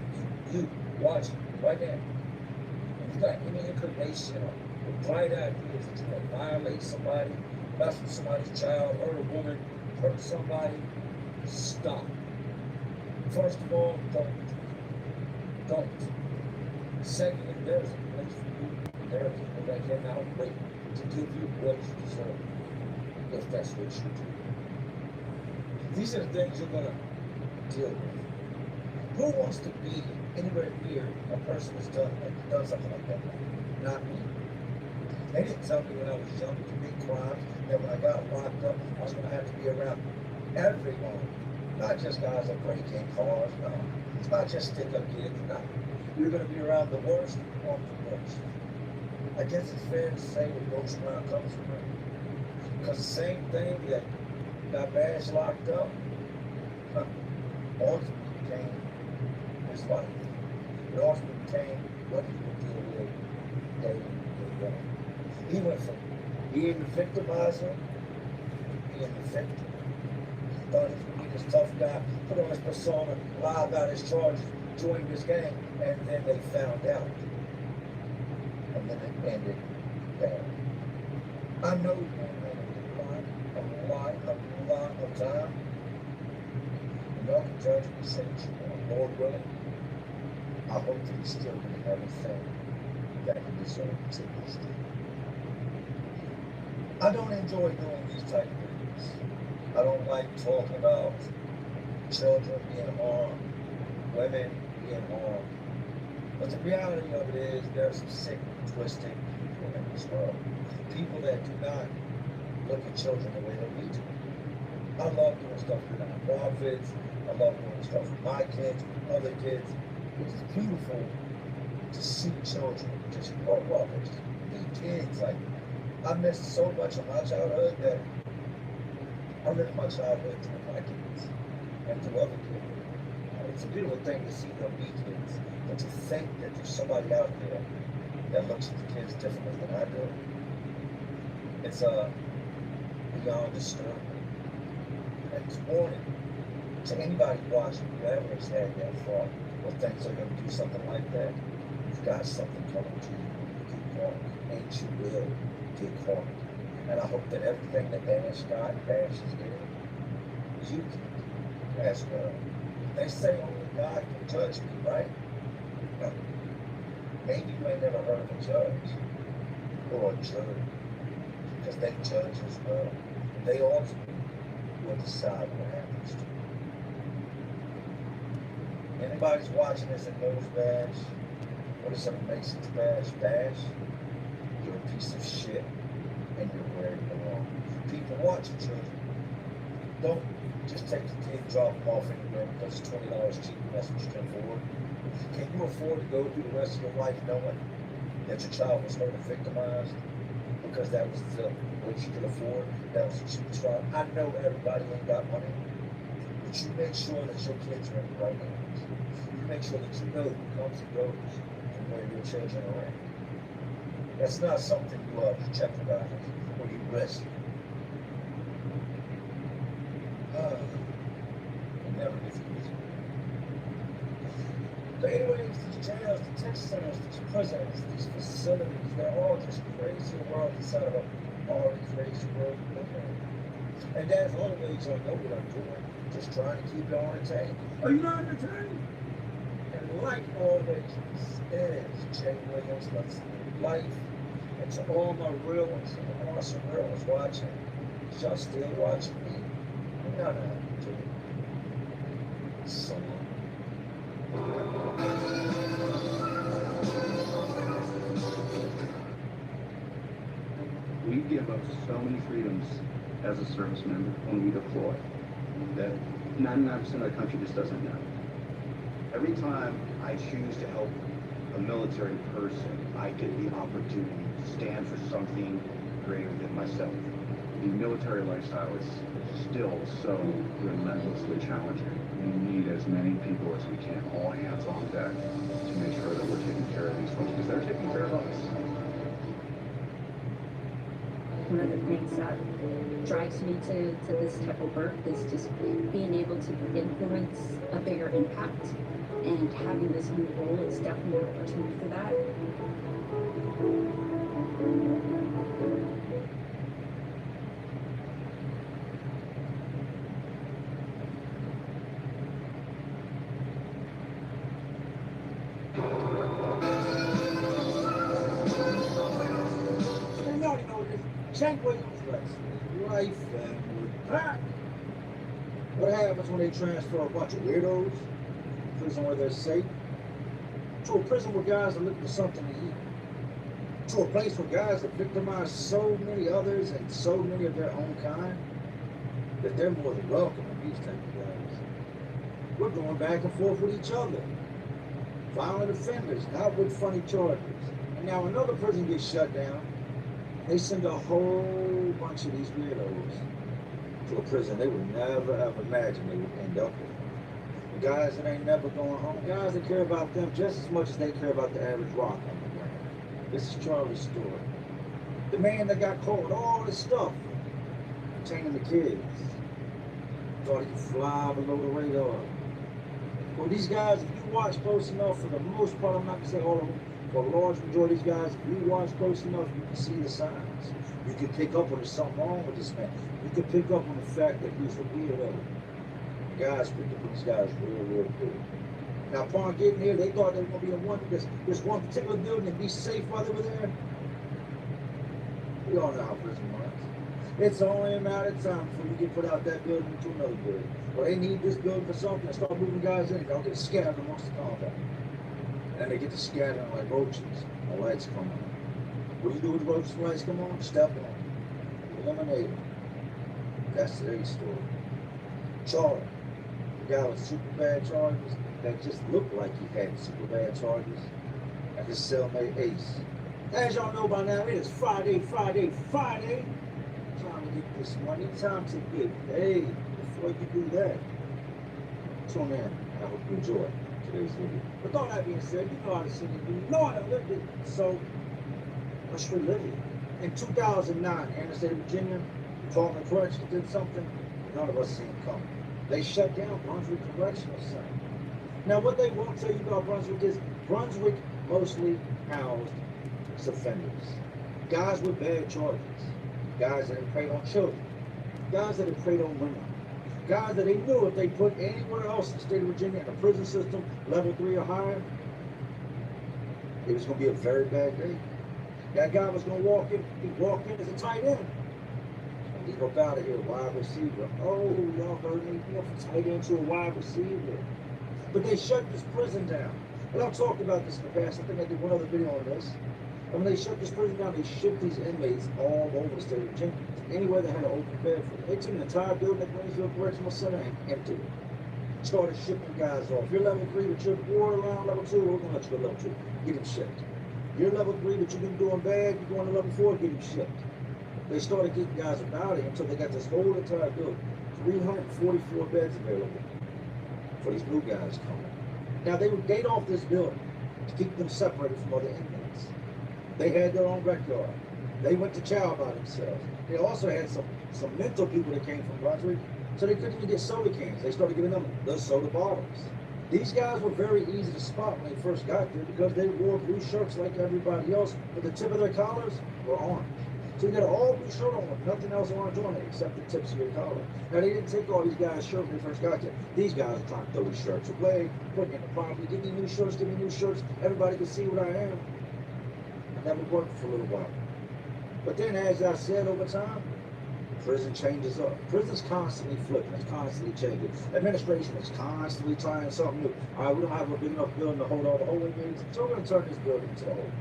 you watch right now, if you got any inclination or bright ideas that you're gonna violate somebody, mess with somebody's child, hurt a woman, hurt somebody, stop. First of all, don't. Secondly, there's a place for you. There are people that cannot wait to give you what you deserve, if that's what you do. These are the things you're gonna deal with. Who wants to be anywhere near a person who's done something like that? Not me. They didn't tell me when I was young to commit crimes, that when I got locked up, I was gonna have to be around everyone. Not just guys that break in cars, no. It's not just stick-up kids, no. You're gonna be around the worst of the worst. I guess it's fair to say what goes around comes around. Because the same thing that got Bash locked up, ultimately became his life. It ultimately became what he would deal with day in, day out. He went from being the victimizer to being the victim. He thought he was going to be this tough guy, put on his persona, lie about his charges, join this gang, and then they found out. And then it ended there. I know you're going to a lot of time. And y'all can judge me, say what you want. Lord willing, I hope that he's still going to everything that he deserves at this day. I don't enjoy doing these type of videos. I don't like talking about children being harmed, women being harmed. But the reality of it is there's some sick, twisted people in this world. People that do not look at children the way that we do. I love doing stuff for nonprofits. I love doing stuff for my kids, other kids. It's beautiful to see children just grow up and just be kids. Like, I missed so much of my childhood that I lived my childhood through my kids and through other kids. It's a beautiful thing to see them be kids, but to think that there's somebody out there that looks at the kids differently than I do, it's beyond disturbing. And it's warning to anybody watching, whoever has had that thought or thinks they're going to do something like that. You've got something coming to you. Keep going, and you will get caught. And I hope that everything that Dash got, Dash is getting, you can as well. They say only God can judge me, right? No. Maybe you ain't never heard of a judge or a jury, because they judge as well. They ultimately will decide what happens to you. Anybody's watching this and knows Bash, what is a Mason's Bash? Bash, you're a piece of shit and you're where you belong. People watch your children. Don't just take the kid, drop them off anywhere because it's $20 cheaper. That's what you can afford. Can you afford to go through the rest of your life knowing that your child was hurt and victimized because that was what you could afford? That was the cheapest route. I know everybody ain't got money, but you make sure that your kids are in the right hands. You make sure that you know who comes and goes and where your children are at. That's not something you jeopardize or you risk. It never gets easier. But anyways, these jails, the tech centers, these prisons, these facilities, they're all just crazy world inside of a already crazy world we live in. And that's all the ways I know what I'm doing. Just trying to keep you entertained. Are you not entertained? And like always, this is Jay Williams, Let's Live Life. And to all my real ones and awesome real ones watching, y'all still watching me. You know how to do it. So long. We give up so many freedoms as a service member when we deploy that 99% of the country just doesn't know. Every time I choose to help a military person, I get the opportunity to stand for something greater than myself. The military lifestyle is still so relentlessly challenging. We need as many people as we can, all hands on deck, to make sure that we're taking care of these folks, because they're taking care of us. One of the things that drives me to this type of work is just being able to influence a bigger impact, and having this new role is definitely an opportunity for that. You already know this. Jay Williams, Let's Life, and we're back. What happens when they transfer a bunch of weirdos to prison where they're safe? To a prison where guys are looking for something to eat. To a place where guys have victimized so many others and so many of their own kind that they're more than welcome in these type of guys. We're going back and forth with each other. Violent offenders, not with funny charges. And now another prison gets shut down. They send a whole bunch of these weirdos to a prison they would never ever imagine they would end up with. The guys that ain't never going home, guys that care about them just as much as they care about the average rock on the ground. This is Charlie's story. The man that got caught with all this stuff pertaining to kids. Thought he could fly below the radar. Well, these guys, if you watch close enough, for the most part, I'm not gonna say all of them, but a large majority of these guys, if you watch close enough, you can see the signs. You can pick up when there's something wrong with this man. You can pick up on the fact that he's a weirdo. Guys picked up on these guys real good. Now, upon getting here, they thought they were gonna be in this one particular building and be safe while they were there. We all know how prison works. It's only a matter of time before you get put out that building into another building. Well, they need this building for something, and start moving guys in, they'll get scattered amongst the compound. And then they get to scattering like roaches. The lights come on. What do you do with the roaches when the lights come on? Step on them. Eliminate them. That's today's story. Charlie, the guy with super bad charges, that just looked like he had super bad charges, and his cellmate Ace. As y'all know by now, it is Friday. Time to get this money, time to get paid. Before you do that, tune in. I hope you enjoy today's video. With all that being said, you know how to sing it, you know how to live it. So, let's relive it. In 2009, Anastasia, Virginia, Department of Corrections did something none of us seen coming. They shut down Brunswick Correctional Center. Now, what they won't tell you about Brunswick is Brunswick mostly housed offenders, guys with bad charges, guys that had preyed on children, guys that had preyed on women, guys that they knew if they put anywhere else in the state of Virginia in a prison system, level 3 or higher, it was going to be a very bad day. That guy was going to walk in, he'd walk in as a tight end. And he'd go out of here, wide receiver. Oh, y'all heard me, he went from tight end to a wide receiver. But they shut this prison down. And I've talked about this in the past. I think I did one other video on this. And when they shut this prison down, they shipped these inmates all over the state of Virginia. Anywhere they had an open bed for them. They took an entire building at Greenfield Correctional Center and emptied it. Started shipping guys off. You're level 3, but you're borderline level 2, we're going to let you go level 2. Get them shipped. You're level 3, but you've been doing bad, you're going to level 4, get them shipped. They started getting guys about it until they got this whole entire building. 344 beds available for these new guys coming. Now, they would gate off this building to keep them separated from other inmates. They had their own rec yard. They went to chow by themselves. They also had some mental people that came from Brunswick, so they couldn't even get soda cans. They started giving them the soda bottles. These guys were very easy to spot when they first got there because they wore blue shirts like everybody else, but the tip of their collars were orange. So you got an all blue shirt on with nothing else orange on it except the tips of your collar. Now, they didn't take all these guys' shirts when they first got there. These guys were trying to throw these shirts away, putting in the property, give me new shirts, everybody can see what I am. And that would work for a little while. But then, as I said, over time, prison changes up. Prison's constantly flipping, it's constantly changing. Administration is constantly trying something new. All right, we don't have a big enough building to hold all the whole inmates, so we're going to turn this building into a whole.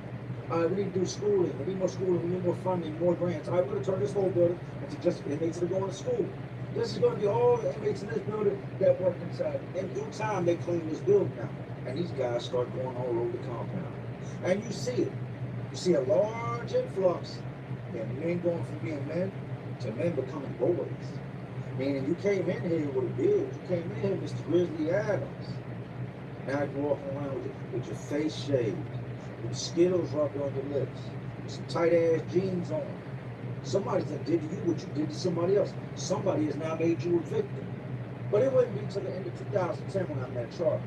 All right, we need to do schooling. We need more schooling. We need more funding, more grants. All right, we're going to turn this whole building into just inmates that are going to school. This is going to be all the inmates in this building that work inside. In due time, they clean this building out. And these guys start going all over the compound. And you see it. You see a large influx in men going from being men to men becoming boys. Meaning you came in here with a beard. You came in here, Mr. Grizzly Adams. Now you're walking around with your face shaved, with Skittles rubbed on your lips, with some tight-ass jeans on. Somebody did to you what you did to somebody else. Somebody has now made you a victim. But it wouldn't be until the end of 2010 when I met Charlie.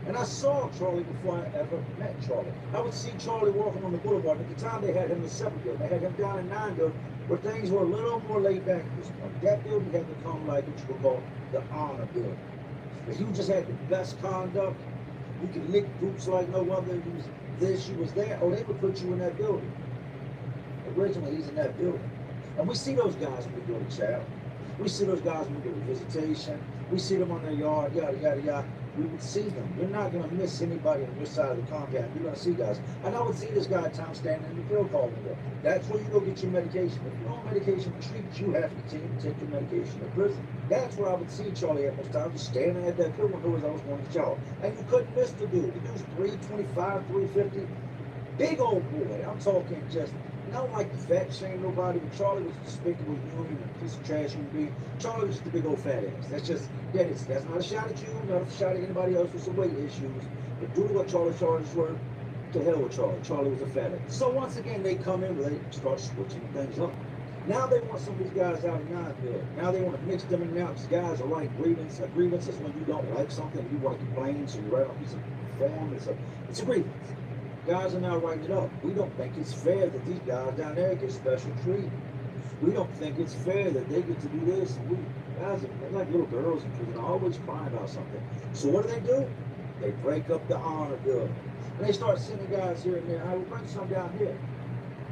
And I saw Charlie before I ever met Charlie. I would see Charlie walking on the boulevard. At the time, they had him in separate building. They had him down in 9 building, where things were a little more laid back at this point. That building had become like what you would call the honor building. If you just had the best conduct, you could lick groups like no other. You was this, you was that. Oh, they would put you in that building. Originally, he's in that building. And we see those guys when we go to chow. We see those guys when we go to visitation. We see them on their yard, yada, yada, yada. We would see them. You're not going to miss anybody on your side of the compound. You're going to see guys. And I would see this guy at times standing in the field calling there. That's where you go get your medication. If you're on medication for treatment, you have to continue to take your medication in prison. That's where I would see Charlie at most times, just standing at that field window as I was going to chow. And you couldn't miss the dude. The dude's 325, 350. Big old boy. I'm talking just, I don't like to fat shame nobody, but Charlie was a despicable human and a piece of trash human being. Charlie was just a big old fat ass. That's just, that's not a shot at you, not a shot at anybody else with some weight issues. But due to what Charlie's charges were, to hell with Charlie. Charlie was a fat ass. So once again, they come in where they start switching things up. Now they want some of these guys out of Nineville. Now they want to mix them in now because guys are like grievance. A grievance is when you don't like something, you want to complain, so you write on a piece of form. It's a grievance. Guys are now writing it up. We don't think it's fair that these guys down there get special treatment. We don't think it's fair that they get to do this. Guys are like little girls in prison, always crying about something. So what do? They break up the honor building. And they start sending guys here and there. I will bring some down here.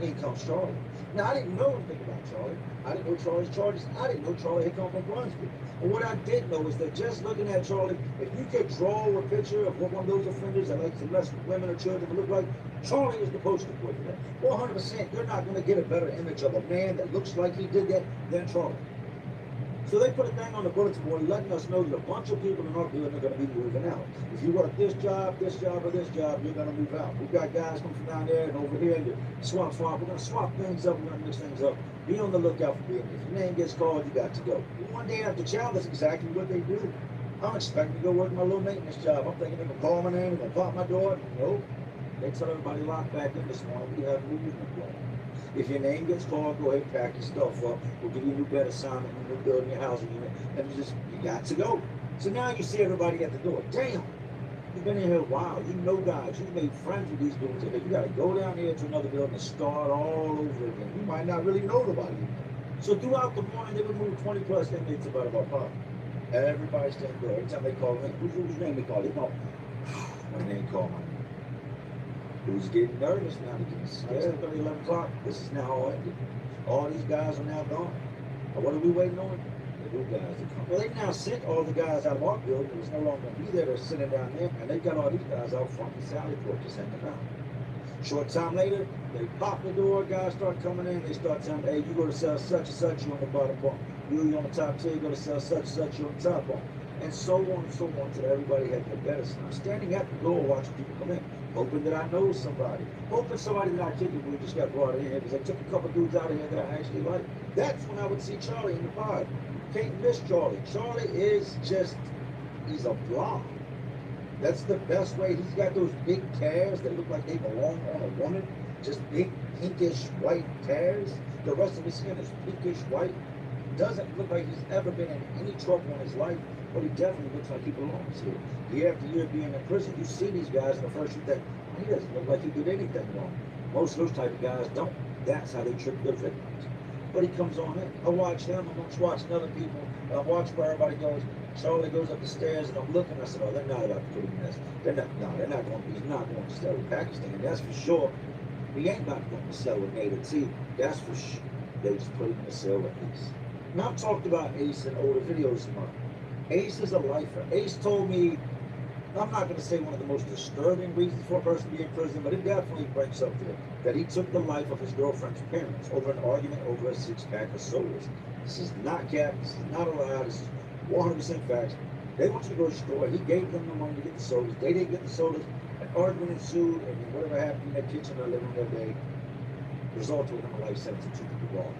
In comes Charlie. Now, I didn't know anything about Charlie. I didn't know Charlie's charges. I didn't know Charlie had come from Brunswick. And what I did know is that just looking at Charlie, if you could draw a picture of what one of those offenders that likes to mess with women or children look like, Charlie is the poster boy for that. 100%, you're not going to get a better image of a man that looks like he did that than Charlie. So they put a thing on the bulletin board letting us know that a bunch of people in our building are going to be moving out. If you work this job, or this job, you're going to move out. We've got guys coming from down there and over here in the swap. We're going to swap things up. We're going to mix things up. Be on the lookout for being. If your name gets called, you got to go. One day after child, that's exactly what they do. I'm expecting to go work my little maintenance job. I'm thinking they're going to call my name, they're going to pop my door. Nope. They tell everybody lock back in this morning. We have movement going. If your name gets called, go ahead and pack your stuff up. We'll give you a new bed assignment, a new building, your housing unit, and you got to go. So now you see everybody at the door. Damn, you've been in here a while. You know guys. You've made friends with these dudes. You got to go down here to another building and start all over again. You might not really know nobody. So throughout the morning, they would move 20 plus inmates about our park. Everybody's standing there. Every time they call in, whose name they call? They call, my name called my name. Who's getting nervous now? They're getting scared. 11 o'clock. This is now all ended. All these guys are now gone. Now what are we waiting on? The new guys to come. Well, they now sent all the guys out of our building. It was no longer going to be there. They're sitting down there, and they got all these guys out front of the Sally Port just hanging out. Short time later, they pop the door. Guys start coming in. They start telling them, hey, you go to sell such and such, you on the bottom bunk. You on the top tier, you go to sell such and such, you on the top bunk. And so on and so on until everybody had their better. So I'm standing at the door watching people come in, hoping that I know somebody, hoping somebody that I typically just got brought in here because they took a couple dudes out of here that I actually like. That's when I would see Charlie in the pod. Can't miss Charlie. Charlie is just, he's a blob. That's the best way. He's got those big calves that look like they belong on a woman. Just big pinkish white calves. The rest of his skin is pinkish white. Doesn't look like he's ever been in any trouble in his life, but he definitely looks like he belongs here. Year after year being in prison, you see these guys in the first you think, he doesn't look like he did anything wrong. Most of those type of guys don't. That's how they trick their victims. But he comes on in. I watch him, I'm watching other people, and I'm watching where everybody goes. Charlie goes up the stairs, and I'm looking, I said, oh, they're not about to put him in this. They're not going to, he's not going to stay with Pakistan, that's for sure. He ain't about to go in the cell with Native T, that's for sure. They just put him in the cell with Ace. Now, I've talked about Ace in older videos of mine. Ace is a lifer. Ace told me, I'm not going to say one of the most disturbing reasons for a person to be in prison, but it definitely brings up there that he took the life of his girlfriend's parents over an argument over a 6-pack of sodas. This is not cap, this is not a lie, this is 100% facts. They went to the grocery store, he gave them the money to get the sodas, they didn't get the sodas, an argument ensued, and whatever happened in that kitchen or living room that day resulted in a life sentence to 2 people gone.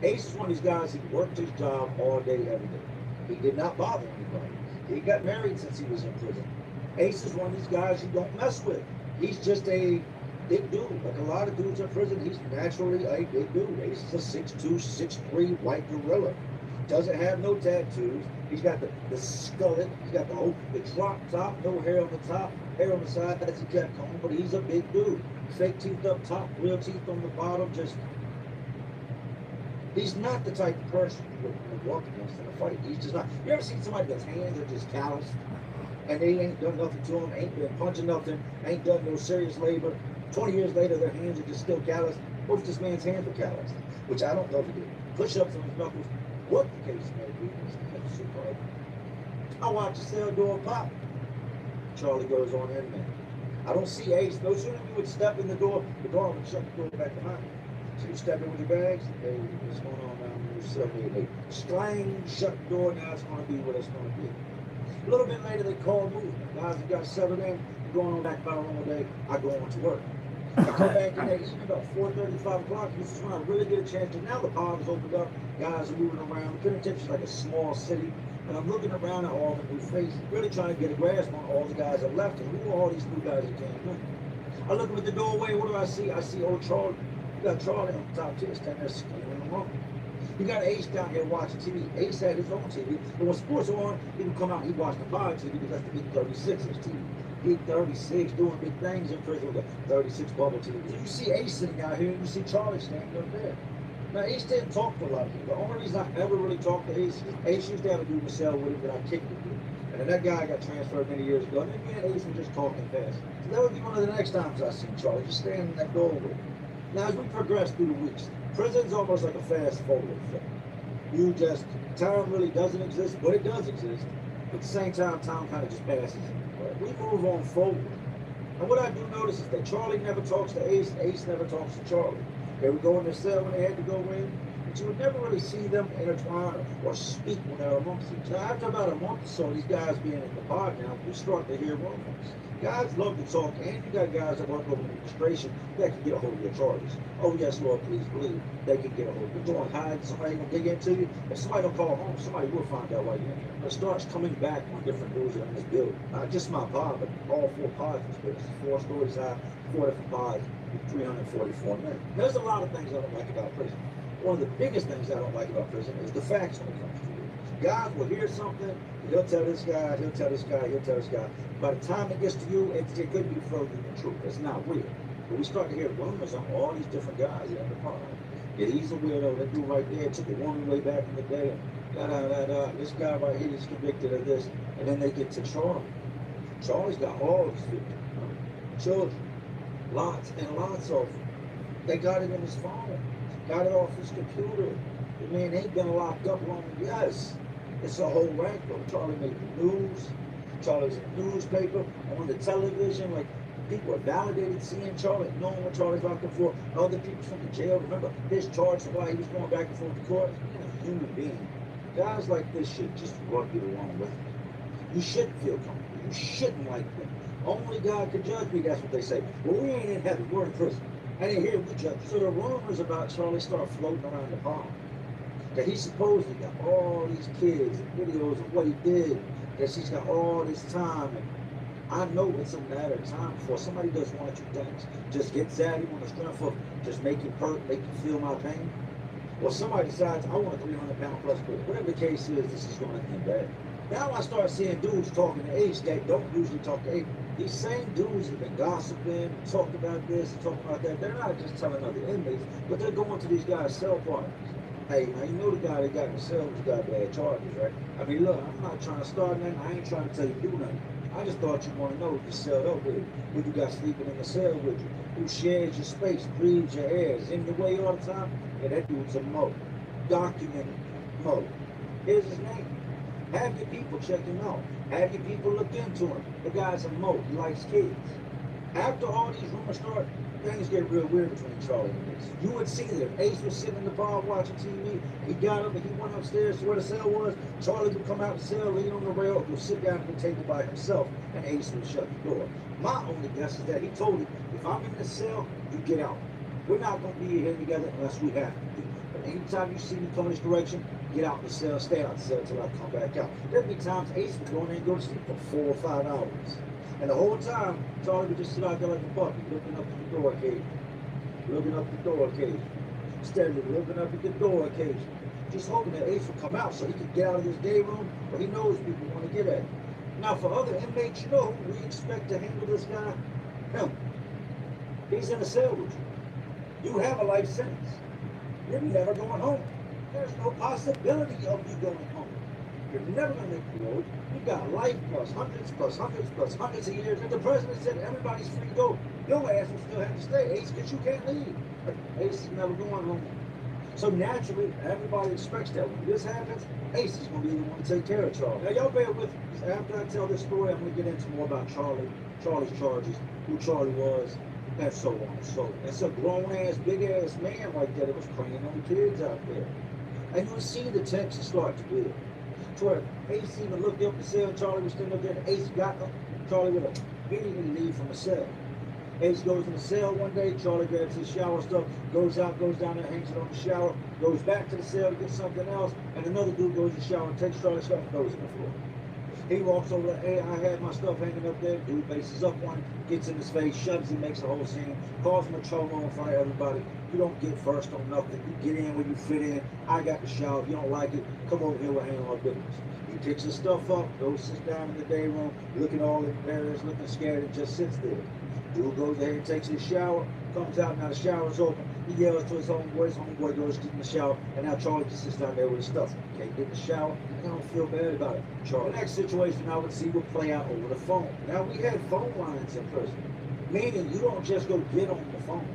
Ace is one of these guys, he worked his job all day, every day. He did not bother anybody. He got married since he was in prison. Ace is one of these guys you don't mess with. He's just a big dude. Like a lot of dudes in prison, he's naturally a big dude. Ace is a 6'2", 6'3", white gorilla. Doesn't have no tattoos. He's got the skullet. He's got the drop top, no hair on the top, hair on the side. That's a cat comb, but he's a big dude. Fake teeth up top, real teeth on the bottom. Just, he's not the type of person you would walk against in a fight. He's just not. You ever seen somebody that's hands are just calloused? And they ain't done nothing to them, ain't been punching nothing, ain't done no serious labor. 20 years later, their hands are just still calloused. Most of this man's hands are calloused, which I don't know if he did. Push-ups on his knuckles, what the case may be. I watch the cell door pop. Charlie goes on in there. I don't see Ace. No sooner you would step in the door would shut the door back behind you. So you step in with your bags, hey, what's going on down in your cell? They slang, shut the door, now it's going to be what it's going to be. A little bit later, they call movement. Guys that got settled in, going on back about a normal day, I go on to work. I come back in there evening about 4:30, 5 o'clock. This is when I really get a chance to, now the pod is opened up, guys are moving around. The penitentiary is like a small city, and I'm looking around at all the new faces, really trying to get a grasp on all the guys that left, and who are all these new guys that came in. I look at the doorway, what do I see? I see old Charlie. You got Charlie on the top tier, standing there skinning in the room. You got Ace down here watching TV. Ace had his own TV. But when sports are on, he would come out and he'd watch the pod TV because that's the big 36-inch TV. Big 36, doing big things in prison with the 36 bubble TV. You see Ace sitting out here and you see Charlie standing up there. Now, Ace didn't talk to a lot of people. The only reason I ever really talked to Ace is Ace used to have a dude in the cell with him that I kicked it with. And then that guy got transferred many years ago. And then me and Ace were just talking fast. So that would be one of the next times I seen Charlie, just standing in that doorway. Now, as we progress through the weeks, prison's almost like a fast forward effect. You just, time really doesn't exist, but it does exist. But at the same time, time kind of just passes. Right? We move on forward. And what I do notice is that Charlie never talks to Ace, Ace never talks to Charlie. They would go in their cell when they had to go in, and but you would never really see them intertwine or speak when they're amongst each other. After about a month or so, these guys being in the pod now, we start to hear rumors. Guys love to talk, and you got guys that work over administration that can get a hold of your charges. Oh yes, Lord, please believe they can get a hold of you. You're going to hide, somebody gonna dig into you. If somebody don't call home, somebody will find out why you're in here. It starts coming back on different news in this building. Not just my pod, but all 4 pods in this building. 4 stories high, 4 different pods, 344 men. There's a lot of things I don't like about prison. One of the biggest things I don't like about prison is the facts when it comes to it. Guys will hear something, he'll tell this guy, he'll tell this guy, he'll tell this guy. By the time it gets to you, it could be further than the truth. It's not real. But we start to hear rumors on all these different guys in the pod. Yeah, he's a weirdo. That dude right there took a woman way back in the day. And this guy right here is convicted of this. And then they get to Charlie. Charlie's got all his victims, children, lots and lots of them. They got it in his phone, got it off his computer. The man ain't been locked up long. Yes, it's a whole rankle. Charlie made the news. Charlie's in the newspaper, on the television. Like, people are validated seeing Charlie, knowing what Charlie's locked up for. Other people from the jail, remember his charge for why he was going back and forth to court. He's a human being. Guys like this should just rub you along with them. You shouldn't feel comfortable. You shouldn't like them. Only God could judge me, that's what they say. Well, we ain't in heaven, we're in prison. And in here we judge. So the rumors about Charlie start floating around the pond. That he supposedly got all these kids and videos of what he did. That she's got all this time. And I know it's a matter of time before somebody does one or two things. Just get zaddy on the strength of just make you hurt, make you feel my pain. Or somebody decides, I want a 300-pound plus girl. Whatever the case is, this is going to end bad. Now I start seeing dudes talking to Ace that don't usually talk to Ace. These same dudes have been gossiping, talking about this, and talking about that. They're not just telling other inmates, but they're going to these guys' cell parties. Hey, now you know the guy that got in the cell who's got bad charges, right? I mean, look, I'm not trying to start nothing. I ain't trying to tell you to do nothing. I just thought you want to know who you celled up with, who you got sleeping in the cell with you, who shares your space, breathes your air, is in your way all the time. Yeah, that dude's a Mo. Documented Mo. Here's his name. Have your people check him out. Have your people look into him. The guy's a Mo. He likes kids. After all these rumors start, things get real weird between Charlie and Ace. You would see that if Ace was sitting in the bar watching TV, he got up and he went upstairs to where the cell was. Charlie would come out the cell, lean on the rail, go sit down at the table by himself, and Ace would shut the door. My only guess is that he told him, if I'm in the cell, you get out. We're not going to be here together unless we have to. But anytime you see me come this direction, get out the cell, stay out the cell until I come back out. There'd be times Ace would go in there and go to sleep for 4 or 5 hours. And the whole time, Charlie would just sit out there like a puppy, looking up at the door occasionally. Looking up at the door occasionally. Steadily looking up at the door occasionally. Just hoping that Ace would come out so he could get out of his day room, but he knows people want to get at him. Now for other inmates, you know who we expect to handle this guy? Him. He's in a cell with you. You have a life sentence. You're never going home. There's no possibility of you going home. You're never going to make the road. You got life plus hundreds of years. And the president said everybody's free to go. Your ass will still have to stay, Ace, because you can't leave. Ace is never going home. So naturally, everybody expects that when this happens, Ace is going to be the one to take care of Charlie. Now, y'all bear with me. After I tell this story, I'm going to get into more about Charlie, Charlie's charges, who Charlie was, and so on and so on. It's a grown-ass, big-ass man like that. It was preying on kids out there. And you would see the tension start to build. To where Ace even looked up the cell, Charlie was still up there, and Ace got up. Charlie would immediately leave from the cell. Ace goes in the cell one day, Charlie grabs his shower stuff, goes out, goes down there, hangs it on the shower, goes back to the cell to get something else, and another dude goes in the shower, takes Charlie's stuff, and throws it on the floor. He walks over there, hey, I had my stuff hanging up there, dude bases up one, gets in his face, shoves him, makes the whole scene, calls him a cholo in front of everybody. You don't get first on nothing. You get in where you fit in. I got the shower. If you don't like it, come over here, we'll handle our business. He picks his stuff up, goes, sits down in the day room, looking all embarrassed, looking scared, and just sits there. Dude goes ahead and takes his shower, comes out, now the shower's open. He yells to his homeboy goes to get in the shower, and now Charlie just sits down there with his stuff. Can't get in the shower, I don't feel bad about it. Charlie, the next situation I would see would play out over the phone. Now, we had phone lines in prison, meaning you don't just go get on the phone.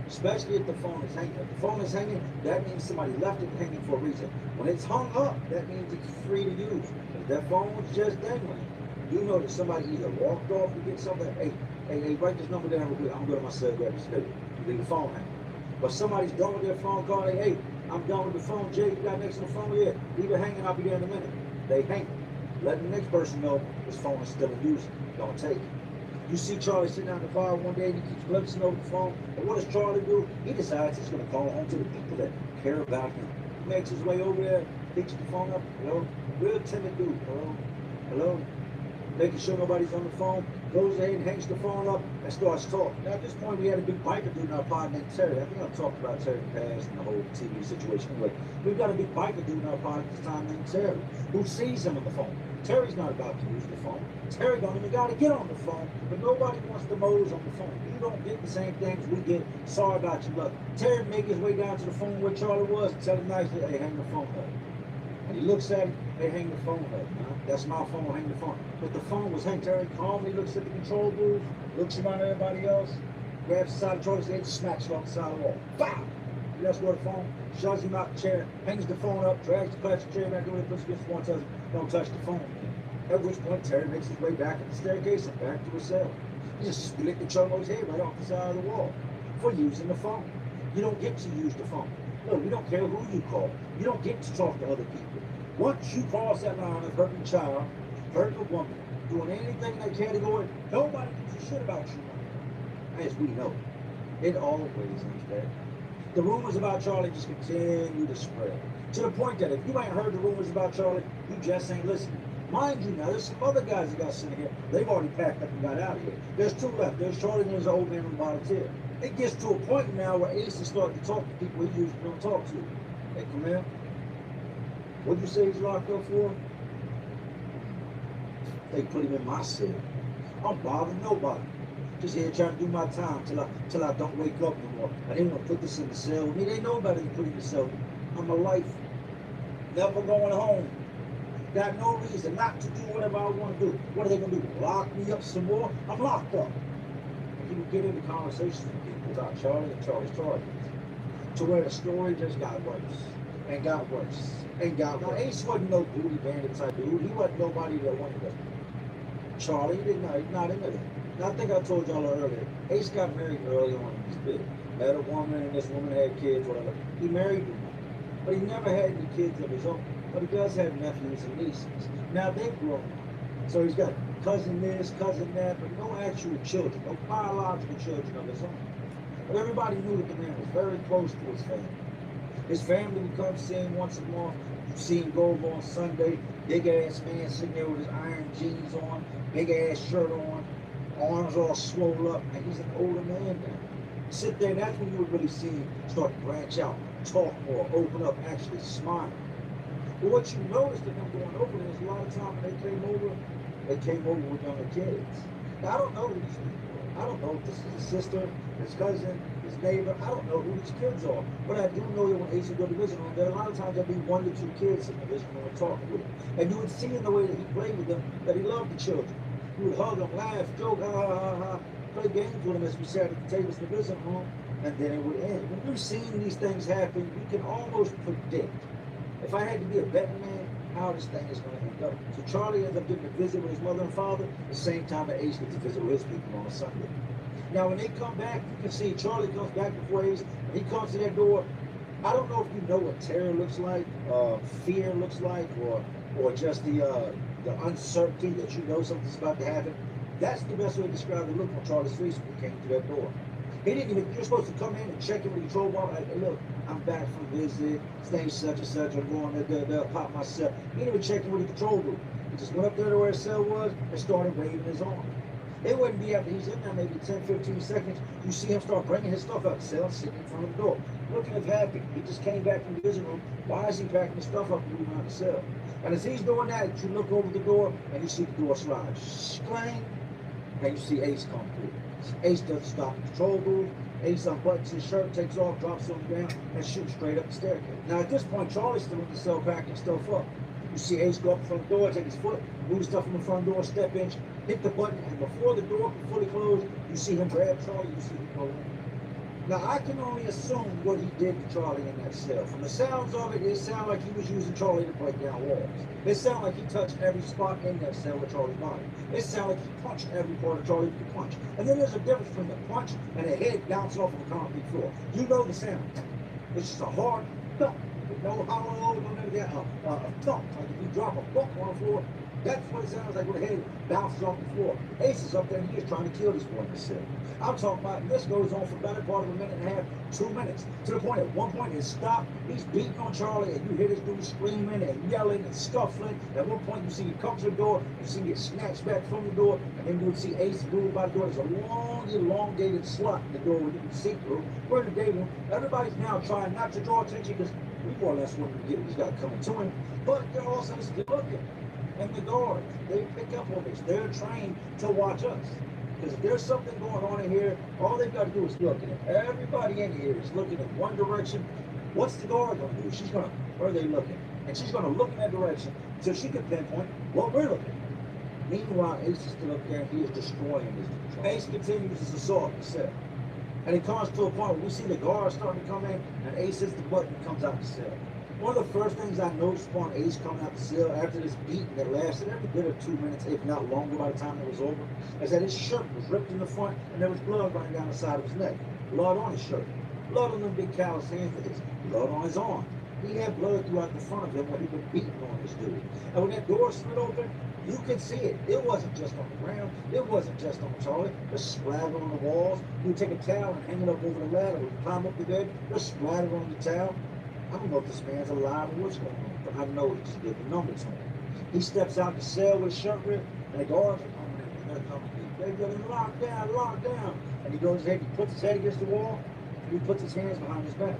Especially if the phone is hanging. If the phone is hanging, that means somebody left it hanging for a reason. When it's hung up, that means it's free to use. If that phone was just dangling, you know that somebody either walked off to get something. Hey, write this number down real quick. I'm going to my cell, grab this video. You leave the phone hanging. But somebody's done with their phone call. Hey, I'm done with the phone. Jay, you got next to the phone? Yeah. Leave it hanging. I'll be there in a minute. They hang. Letting the next person know his phone is still in use. Don't take it. You see Charlie sitting down in the bar one day and he keeps glimpsing over the phone. And what does Charlie do? He decides he's going to call home to the people that care about him. He makes his way over there, picks the phone up. Hello? Real timid dude. Hello? Hello? Making sure nobody's on the phone. Goes ahead and hangs the phone up and starts talking. Now, at this point, we had a big biker dude in our pod named Terry. I think I've talked about Terry in the past and the whole TV situation. Anyway, we've got a big biker dude in our pod at this time named Terry, who sees him on the phone. Terry's not about to use the phone. Terry don't even got to get on the phone, but nobody wants to mose on the phone. You don't get the same things we get. Sorry about you, luck. Terry make his way down to the phone where Charlie was and tell him nicely, hey, hang the phone up. And he looks at him, hey, hang the phone up. Huh? That's my phone, hang the phone. But the phone was hanging. Terry calmly looks at the control booth, looks around at everybody else, grabs the side of Charlie's head, smacks it on the side of the wall. Bow! That's where the phone shoves him out the chair, hangs the phone up, drags the plastic chair back over, puts it against the wall, tells him, don't touch the phone. At which point, Terry makes his way back up the staircase and back to his cell. He just split the Cholo's head right off the side of the wall for using the phone. You don't get to use the phone. No, we don't care who you call. You don't get to talk to other people. Once you cross that line of hurting a child, hurting a woman, doing anything in that category, nobody gives a shit about you. As we know, it always ends bad. The rumors about Charlie just continue to spread. To the point that if you ain't heard the rumors about Charlie, you just ain't listening. Mind you now, there's some other guys that got sitting here. They've already packed up and got out of here. There's two left. There's Charlie and there's an old man who volunteered. It gets to a point now where Ace is starting to talk to people he usually don't talk to. Hey, come here. What'd you say he's locked up for? They put him in my cell. I'm bothering nobody. Just here trying to do my time till I don't wake up no more. I didn't want to put this in the cell. Me, they know better than put it in the cell. I'm a life. Never going home. Got no reason not to do whatever I want to do. What are they going to do? Lock me up some more? I'm locked up. And he would get into conversations with people about Charlie and Charlie's charges. To where the story just got worse. And got worse. And got worse. Now, Ace wasn't no booty bandit type dude. He wasn't nobody that wanted to. Charlie, he's not into that. Now, I think I told y'all earlier, Ace got married early on in his bid. Met a woman, and this woman had kids, whatever. He married her. But he never had any kids of his own. But he does have nephews and nieces. Now they've grown up. So he's got cousin this, cousin that, but no actual children, no biological children of his own. But everybody knew that the man was very close to his family. His family would come see him once a month. You see him go over on Sunday, big ass man sitting there with his iron jeans on, big ass shirt on, arms all swole up, and he's an older man now. Sit there, and that's when you would really see him start to branch out, talk more, open up, actually smile. But what you noticed in them going over there is a lot of time when they came over with younger kids. Now, I don't know who these people are. I don't know if this is his sister, his cousin, his neighbor. I don't know who these kids are. But I do know that when Ace would go to visit them, there are a lot of times there'd be 1 to 2 kids in the visit room and talking with him. And you would see in the way that he played with them that he loved the children. He would hug them, laugh, joke, ha ha ha ha, play games with them as we sat at the tables in the visit room, and then it would end. When you've seen these things happen, you can almost predict. If I had to be a betting man, how this thing is going to end up. So Charlie ends up getting a visit with his mother and father at the same time that Ace gets to visit with his people on a Sunday. Now, when they come back, you can see Charlie comes back before Ace, and he comes to that door. I don't know if you know what terror looks like, fear looks like, or just the uncertainty that you know something's about to happen. That's the best way to describe the look on Charlie's face when he came through that door. He didn't even, you're supposed to come in and check in with the control bar. Like, hey, look, I'm back from visit. His name's such and such. I'm going to pop myself. He didn't even check in with the control room. He just went up there to where his cell was and started waving his arm. It wouldn't be after he's in there maybe 10, 15 seconds. You see him start bringing his stuff out the cell, sitting in front of the door. Looking as happy. He just came back from the visit room. Why is he packing his stuff up and moving out the cell? And as he's doing that, you look over the door and you see the door slide. Clang! And you see Ace come through. Ace doesn't stop the control booth. Ace unbuttons his shirt, takes off, drops on the ground, and shoots straight up the staircase. Now at this point, Charlie's still in the cell packing stuff up. You see Ace go up in front of the door, take his foot, move the stuff from the front door, step in, hit the button, and before the door can fully close, you see him grab Charlie, you see him go in. Now I can only assume what he did to Charlie in that cell. From the sounds of it, it sounded like he was using Charlie to break down walls. It sounded like he touched every spot in that cell with Charlie's body. It sounded like he punched every part of Charlie he could punch. And then there's a difference between a punch and a head bouncing off of a concrete floor. You know the sound. It's just a hard thump. No hollow, no none of that. A thump. Like if you drop a book on the floor, that's what it sounds like when the head bounces off the floor. Ace is up there and he is trying to kill this boy in the cell. I'm talking about this goes on for the better part of a minute and a half, 2 minutes. To the point at one point it stopped. He's beating on Charlie and you hear this dude screaming and yelling and scuffling. At one point you see him come to the door, you see him get snatched back from the door, and then you would see Ace move by the door. There's a long, elongated slot in the door where you can see through. We're in the day room. Everybody's now trying not to draw attention because we more or less want to get these guys coming to him. But they're also still looking. And the guards, they pick up on this. They're trained to watch us. Because if there's something going on in here, all they've got to do is look. And if everybody in here is looking in one direction, what's the guard going to do? She's going to, where are they looking? And she's going to look in that direction until she can pinpoint what we're looking at. Meanwhile, Ace is still up there and he is destroying this. Ace continues his assault in the cell. And it comes to a point where we see the guards starting to come in and Ace hits the button and comes out the cell. One of the first things I noticed upon Ace coming out the cell after this beating that lasted every bit of 2 minutes, if not longer by the time it was over, is that his shirt was ripped in the front and there was blood running down the side of his neck. Blood on his shirt. Blood on them big callous hands of his. Blood on his arm. He had blood throughout the front of him when he was beating on this dude. And when that door slid open, you could see it. It wasn't just on the ground. It wasn't just on Charlie. There's splatter on the walls. You would take a towel and hang it up over the ladder. When you climb up the bed, there's splatter on the towel. I don't know if this man's alive or what's going on, but I know he just gave the number to him. He steps out the cell with his shirt ripped, and the guards are coming in. They're coming in. They're getting locked down. And he goes ahead, he puts his head against the wall, and he puts his hands behind his back.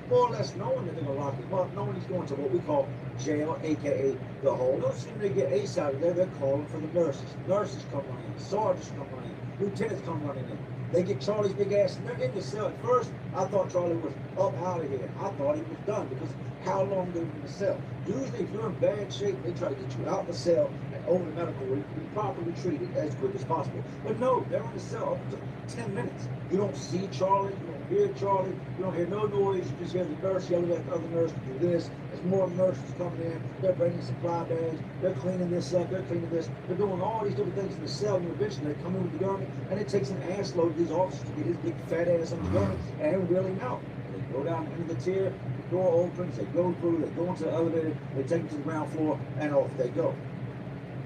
More or less knowing that they're going to lock him up, knowing he's going to what we call jail, a.k.a. the hole. No sooner they get Ace out of there, they're calling for the nurses. Nurses come running in. Sergeants come running in. Lieutenants come running in. They get Charlie's big ass, and they're in the cell. At first, I thought Charlie was up out of here. I thought he was done because how long they were in the cell. Usually, if you're in bad shape, they try to get you out of the cell and over to medical where you can be properly treated as quick as possible. But no, they're in the cell up to 10 minutes. You don't see Charlie, you don't hear Charlie, you don't hear no noise, you just hear the nurse yelling at the other nurse to do this. There's more nurses coming in, they're bringing supply bags, they're cleaning this up, they're cleaning this, they're doing all these different things in the cell, and eventually they come in with the gurney, and it takes an ass load of these officers to get his big fat ass on the gurney, and really out. They go down into the tier, the door opens, they go through, they go into the elevator, they take them to the ground floor, and off they go.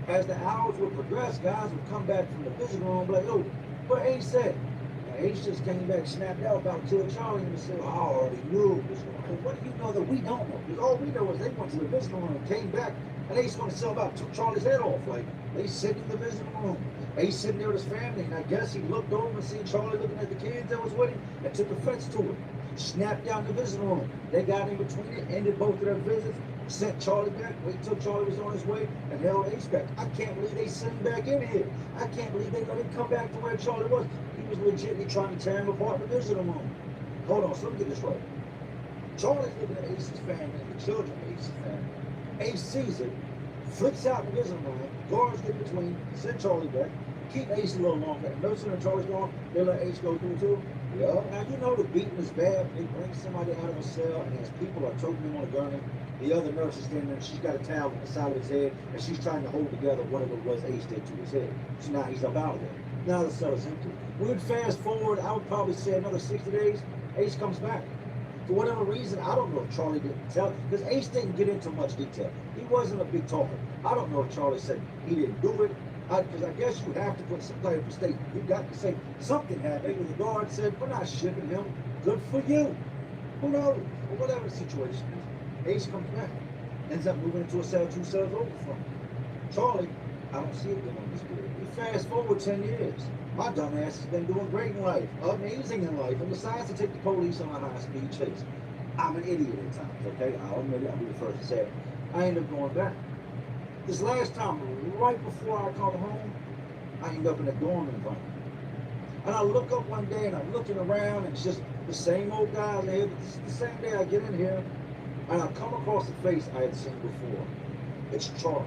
As the hours would progress, guys would come back from the visiting room and be like, yo, what Ace said? And Ace just came back, snapped out about killing Charlie, and said, I already knew this was going on. What do you know that we don't know? Because all we know is they went to the visiting room and came back, and Ace going to sell about took Charlie's head off. Like, they sitting in the visiting room. Ace sitting there with his family, and I guess he looked over and seen Charlie looking at the kids that was with him and took offense to it. Snapped down the visiting room. They got in between it, ended both of their visits, sent Charlie back, waited till Charlie was on his way, and held Ace back. I can't believe they sent him back in here. I can't believe they let him come back to where Charlie was. He was legitimately trying to tear him apart in the visiting room. Hold on, so let me get this right. Charlie's looking at Ace's family, the children of Ace's family. Ace sees it, flips out the visiting room, guards get between, send Charlie back, keep Ace a little longer. No sooner than Charlie's gone, they let Ace go through too. Yeah. Now you know the beating is bad. They bring somebody out of a cell, and as people are choking him on a gurney, the other nurse is standing there, and she's got a towel on the side of his head, and she's trying to hold together whatever it was Ace did to his head. So now he's up out of there. Now the cell is empty. We would fast forward, I would probably say another 60 days, Ace comes back. For whatever reason, I don't know if Charlie didn't tell, because Ace didn't get into much detail. He wasn't a big talker. I don't know if Charlie said he didn't do it, because I guess you have to put some type of statement. You got to say something happened. Maybe the guard said, we're not shipping him. Good for you. Who knows? Or whatever the situation is. Ace comes back. Ends up moving into a cell 2 cells over from him. Charlie, I don't see it getting on this period. We fast forward 10 years. My dumb ass has been doing great in life, amazing in life, and decides to take the police on a high-speed chase. I'm an idiot at times, okay? I'll admit it. I'll be the first to say it. I end up going back. This last time, right before I come home, I end up in a dorm environment. And I look up one day and I'm looking around and it's just the same old guys in here. But this is the same day I get in here and I come across the face I had seen before. It's Charlie.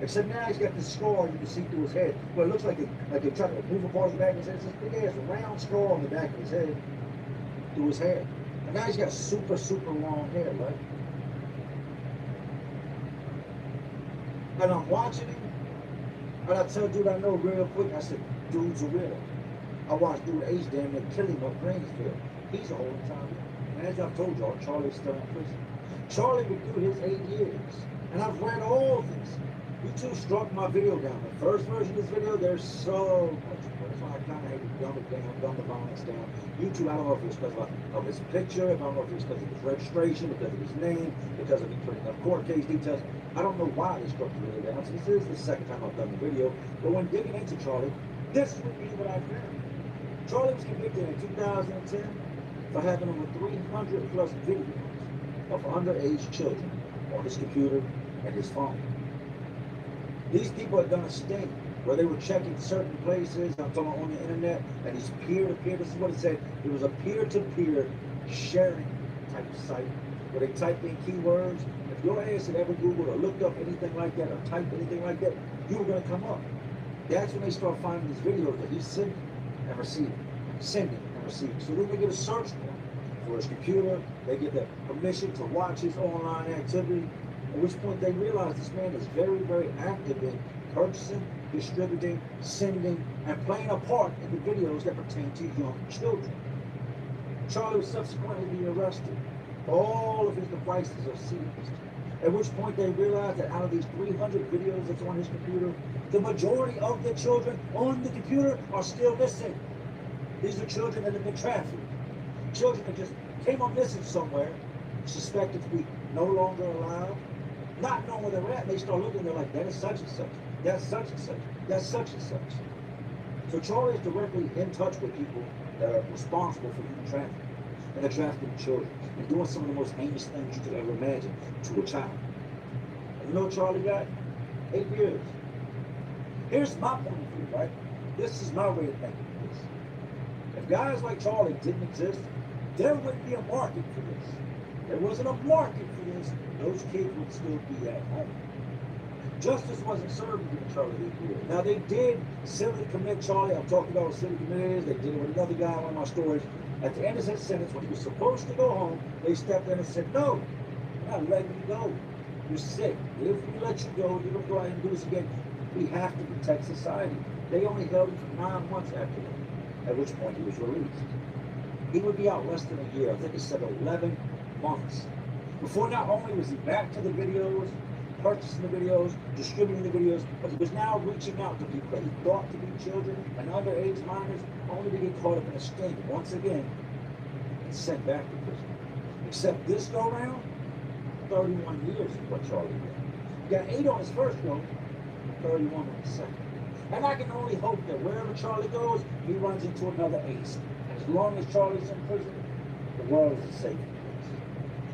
Except now he's got this scar you can see through his head. Well, it looks like they tried to move apart the back of his head. It's this big ass round scar on the back of his head through his hair. And now he's got super, super long hair, right? And I'm watching him, and I tell dude I know real quick, I said, dude's a weirdo. I watched dude Ace damn near kill him up Greensfield. He's a whole time. And as I've told y'all, Charlie's still in prison. Charlie would do his 8 years. And I've read all this. YouTube struck my video down. The first version of this video, there's so much more. That's why I kind of had to dumb it down, dumb the violence down. YouTube, I don't know if it was because of his picture, I don't know if it was because of his registration, because of his name, because of him putting up court case details. I don't know why they struck the video down. So this is the second time I've done the video. But when digging into Charlie, this would be what I found. Charlie was convicted in 2010 for having over 300 plus videos of underage children on his computer and his phone. These people had done a sting where they were checking certain places, I'm talking about on the internet, and these peer-to-peer, this is what it said, it was a peer-to-peer sharing type of site where they typed in keywords. If your ass had ever Googled or looked up anything like that or typed anything like that, you were going to come up. That's when they start finding these videos that he's sending and receiving, sending and receiving. So then they get a search warrant for his computer, they get the permission to watch his online activity, at which point they realize this man is very, very active in purchasing, distributing, sending, and playing a part in the videos that pertain to young children. Charlie was subsequently be arrested. All of his devices are seized. At which point they realized that out of these 300 videos that's on his computer, the majority of the children on the computer are still missing. These are children that have been trafficked. Children that just came up missing somewhere, suspected to be no longer alive, not knowing where they're at. They start looking, they're like, that is such and such, that's such and such, that's such and such. So Charlie is directly in touch with people that are responsible for human trafficking and the trafficking of children and doing some of the most heinous things you could ever imagine to a child. And you know what Charlie got? 8 years. Here's my point of view, right? This is my way of thinking of this. If guys like Charlie didn't exist, there wouldn't be a market for this. There wasn't a market for this, those kids would still be at home. Justice wasn't served with Charlie 8 years. Now they did civilly commit Charlie. I've talked about what civilly commit is. They did it with another guy in one of my stories. At the end of his sentence, when he was supposed to go home, they stepped in and said, no, we're not letting you go. You're sick. If we let you go, you're going to go out and do this again. We have to protect society. They only held him for 9 months after that, at which point he was released. He would be out less than a year. I think he said 11 months. Before, not only was he back to the videos, purchasing the videos, distributing the videos, but he was now reaching out to people that he thought to be children and underage minors, only to get caught up in a sting once again and sent back to prison. Except this go round, 31 years is what Charlie did. He got 8 on his first go, 31 on his second. And I can only hope that wherever Charlie goes, he runs into another ace. And as long as Charlie's in prison, the world is a safe place.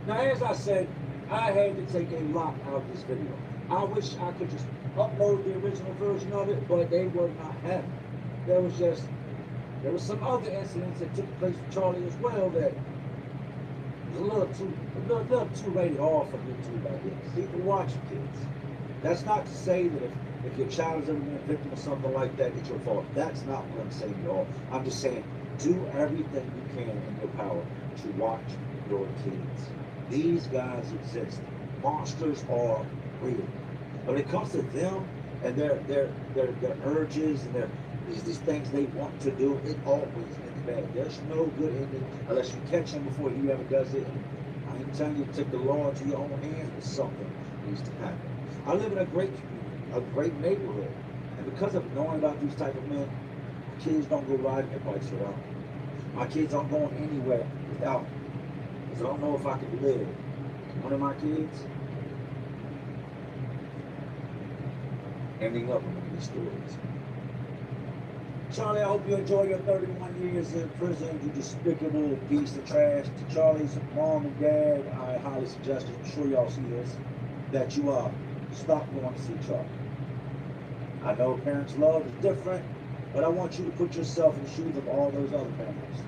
Now, as I said, I had to take a lot out of this video. I wish I could just upload the original version of it, but they were not having it. There was some other incidents that took place with Charlie as well that was a little too rated R for YouTube, I guess. People watching kids. That's not to say that if your child has ever been a victim of something like that, it's your fault. That's not what I'm saying at all. I'm just saying, do everything you can in your power to watch your kids. These guys exist. Monsters are real. When it comes to them and their urges and these things they want to do, it always ends bad. There's no good ending unless you catch him before he ever does it. And I ain't telling you to take the law into your own hands, but something needs to happen. I live in a great community, a great neighborhood, and because of knowing about these type of men, kids don't go riding their bikes without me. My kids aren't going anywhere without me. I don't know if I could live. One of my kids ending up in one of these stories. Charlie, I hope you enjoy your 31 years in prison, you despicable piece of trash. To Charlie's mom and dad, I highly suggest, I'm sure y'all see this, that you stop going to see Charlie. I know parents' love is different, but I want you to put yourself in the shoes of all those other parents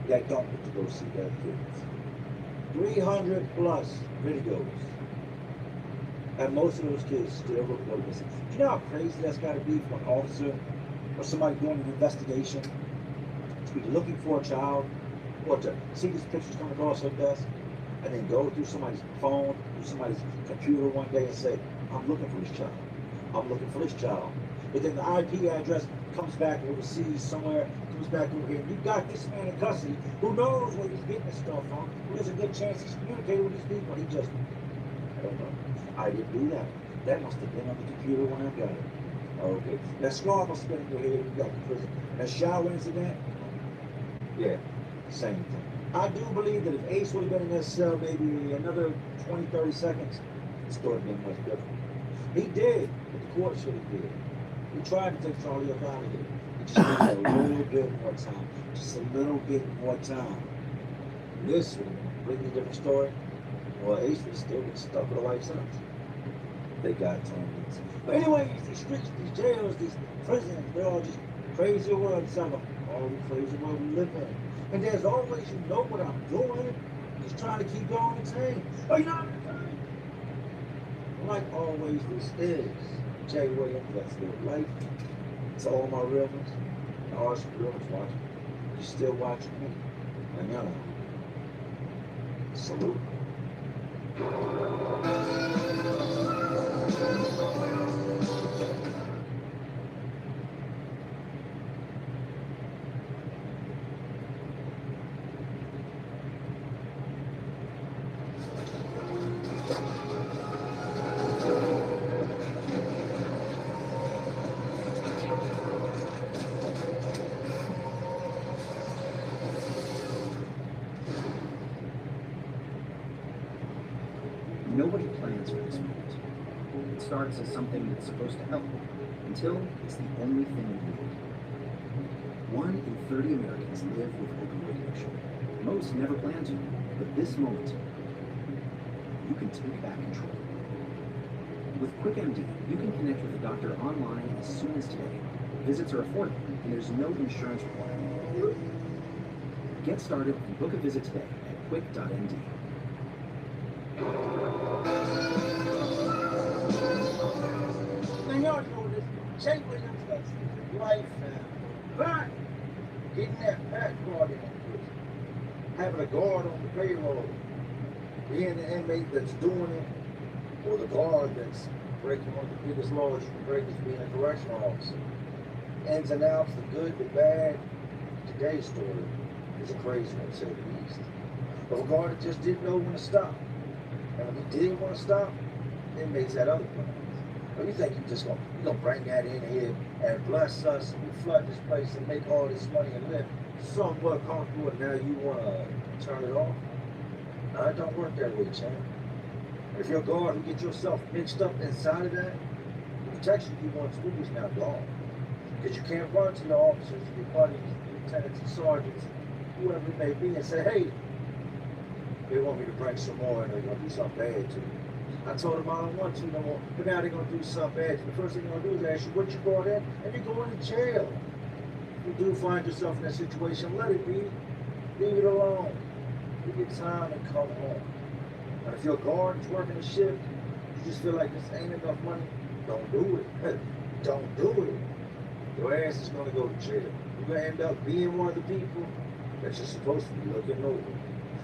that don't get to go see their kids. 300 plus videos. And most of those kids still report missing. Do you know how crazy that's got to be for an officer or somebody doing an investigation to be looking for a child or to see these pictures come across their desk and then go through somebody's phone, through somebody's computer one day and say, I'm looking for this child. I'm looking for this child. but then the IP address comes back overseas somewhere, comes back over here. You got this man in custody who knows where he's getting this stuff from, who has a good chance he's communicating with these people. He just, I don't know. I didn't do that. That must have been on the computer when I got it. Okay. That scar must have been in your head when you got to prison. That shower incident, yeah, same thing. I do believe that if Ace would have been in that cell maybe another 20, 30 seconds, the story would have been much different. He did, but the court should have did. He tried to take Charlie up out of here. He just needed a little bit more time. Just a little bit more time. This would have been a completely different story. Well, Ace would still get stuck with a life sentence. They got tournaments. But anyway, these streets, these jails, these prisons, they're all just crazy world. Some of all the crazy world we live in. And there's always, you know what I'm doing. Just trying to keep you entertained. Oh, you know what I'm saying? Like always, this is Jay Williams. Let's Live Life. To all my real ones. And all some real ones watching. You're still watching me. And y'all. Salute. Nobody plans for this moment. It starts as something that's supposed to help, until it's the only thing in the world. 1 in 30 Americans live with open radiation. Most never plan to, but this moment, you can take back control. With QuickMD, you can connect with a doctor online as soon as today. Visits are affordable, and there's no insurance required. Get started and book a visit today at quick.md. Man, y'all know this. Jay Williams, Let's Live Life now. But getting that back guard in prison, having a guard on the payroll, being the inmate that's doing it, or the guard that's breaking one of the biggest laws you can break is being a correctional officer. Ins and outs, the good, the bad. Today's story is a crazy one, to say the least. But a guard that just didn't know when to stop. And when he did want to stop, inmates had other plans. But you think you're gonna bring that in here and bless us and we flood this place and make all this money and live somewhat comfortable, and now you wanna turn it off? No, it don't work that way, champ. If you're a guard who gets yourself mixed up inside of that, the protection you once knew is now gone. Because you can't run to your officers, your buddies, your lieutenants and sergeants, whoever it may be, and say, hey, they want me to bring some more and they're gonna do something bad to me. I told them I don't want to no more, but now they're gonna do something bad to me. The first thing they're gonna do is ask you what you brought in, and you're going to jail. If you do find yourself in that situation, let it be. Leave it alone. Give your time and come home. And if your guard is working a shift, you just feel like this ain't enough money, don't do it. Don't do it. Your ass is gonna go to jail. You're gonna end up being one of the people that you're supposed to be looking over.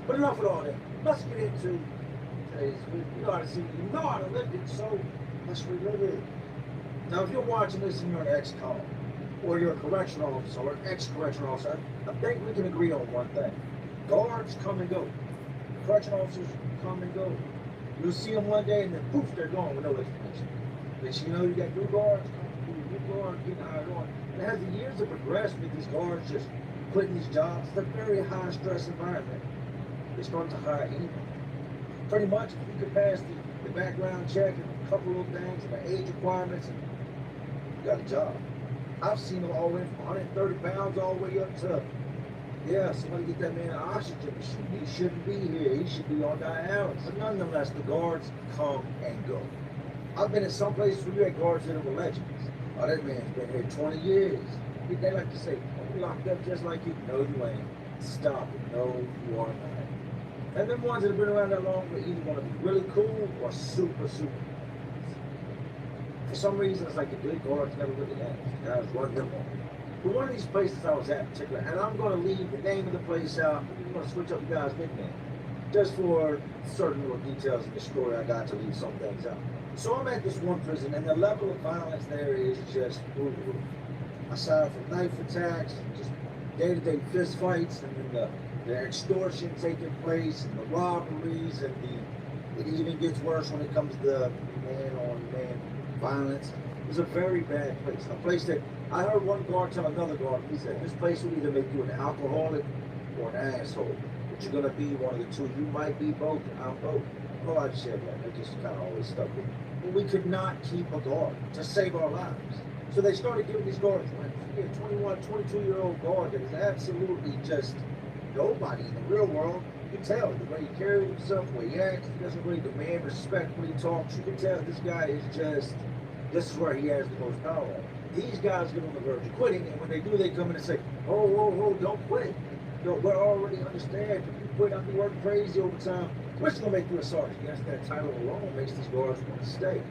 But enough of all that. Let's get into today's video. You know how to see, you know how to live it, so let's relive it. Now, if you're watching this and you're an ex-con, or you're a correctional officer, or an ex-correctional officer, I think we can agree on one thing. Guards come and go. Correctional officers come and go. You'll see them one day and then poof, they're gone with no explanation. But you know you got new guards coming, new guards getting hired on. And as the years have progressed with these guards just quitting these jobs, it's a very high stress environment. They start to hire anyone. Pretty much, if you could pass the background check and a couple of things and the age requirements, and you got a job. I've seen them all the way from 130 pounds all the way up to, yeah, somebody get that man an oxygen machine. He shouldn't be here. He should be on dialysis. But nonetheless, the guards come and go. I've been in some places where you had guards that were legends. Oh, that man's been here 20 years. They like to say, oh, we locked up just like you. No, you ain't. Stop it. No, you are not. And them ones that have been around that long are either going to be really cool or super, super nice. For some reason, it's like the good guards never really had. The guys run them on. But one of these places I was at in particular, and I'm going to leave the name of the place out, I'm going to switch up the guy's nickname. Just for certain little details in the story, I got to leave some things out. So I'm at this one prison, and the level of violence there is just through the roof. Aside from knife attacks, just day-to-day fist fights, and then the extortion taking place, and the robberies, and it even gets worse when it comes to man-on-man violence. It's a very bad place. A place that I heard one guard tell another guard, he said, this place will either make you an alcoholic or an asshole. But you're gonna be one of the two. You might be both. I'm both. Well, I said that. It just kind of always stuck with me. But we could not keep a guard to save our lives. So they started giving these guards, a 21, 22-year-old guard that is absolutely just nobody in the real world. You can tell the way he carries himself, the way he acts, he doesn't really demand respect when he talks. You can tell this guy is just, this is where he has the most power. These guys get on the verge of quitting, and when they do, they come in and say, oh, whoa, whoa, don't quit. We're already understand. If you quit, I'm working crazy overtime. We're just going to make you a sergeant. Yes, that title alone makes these guards want to stay.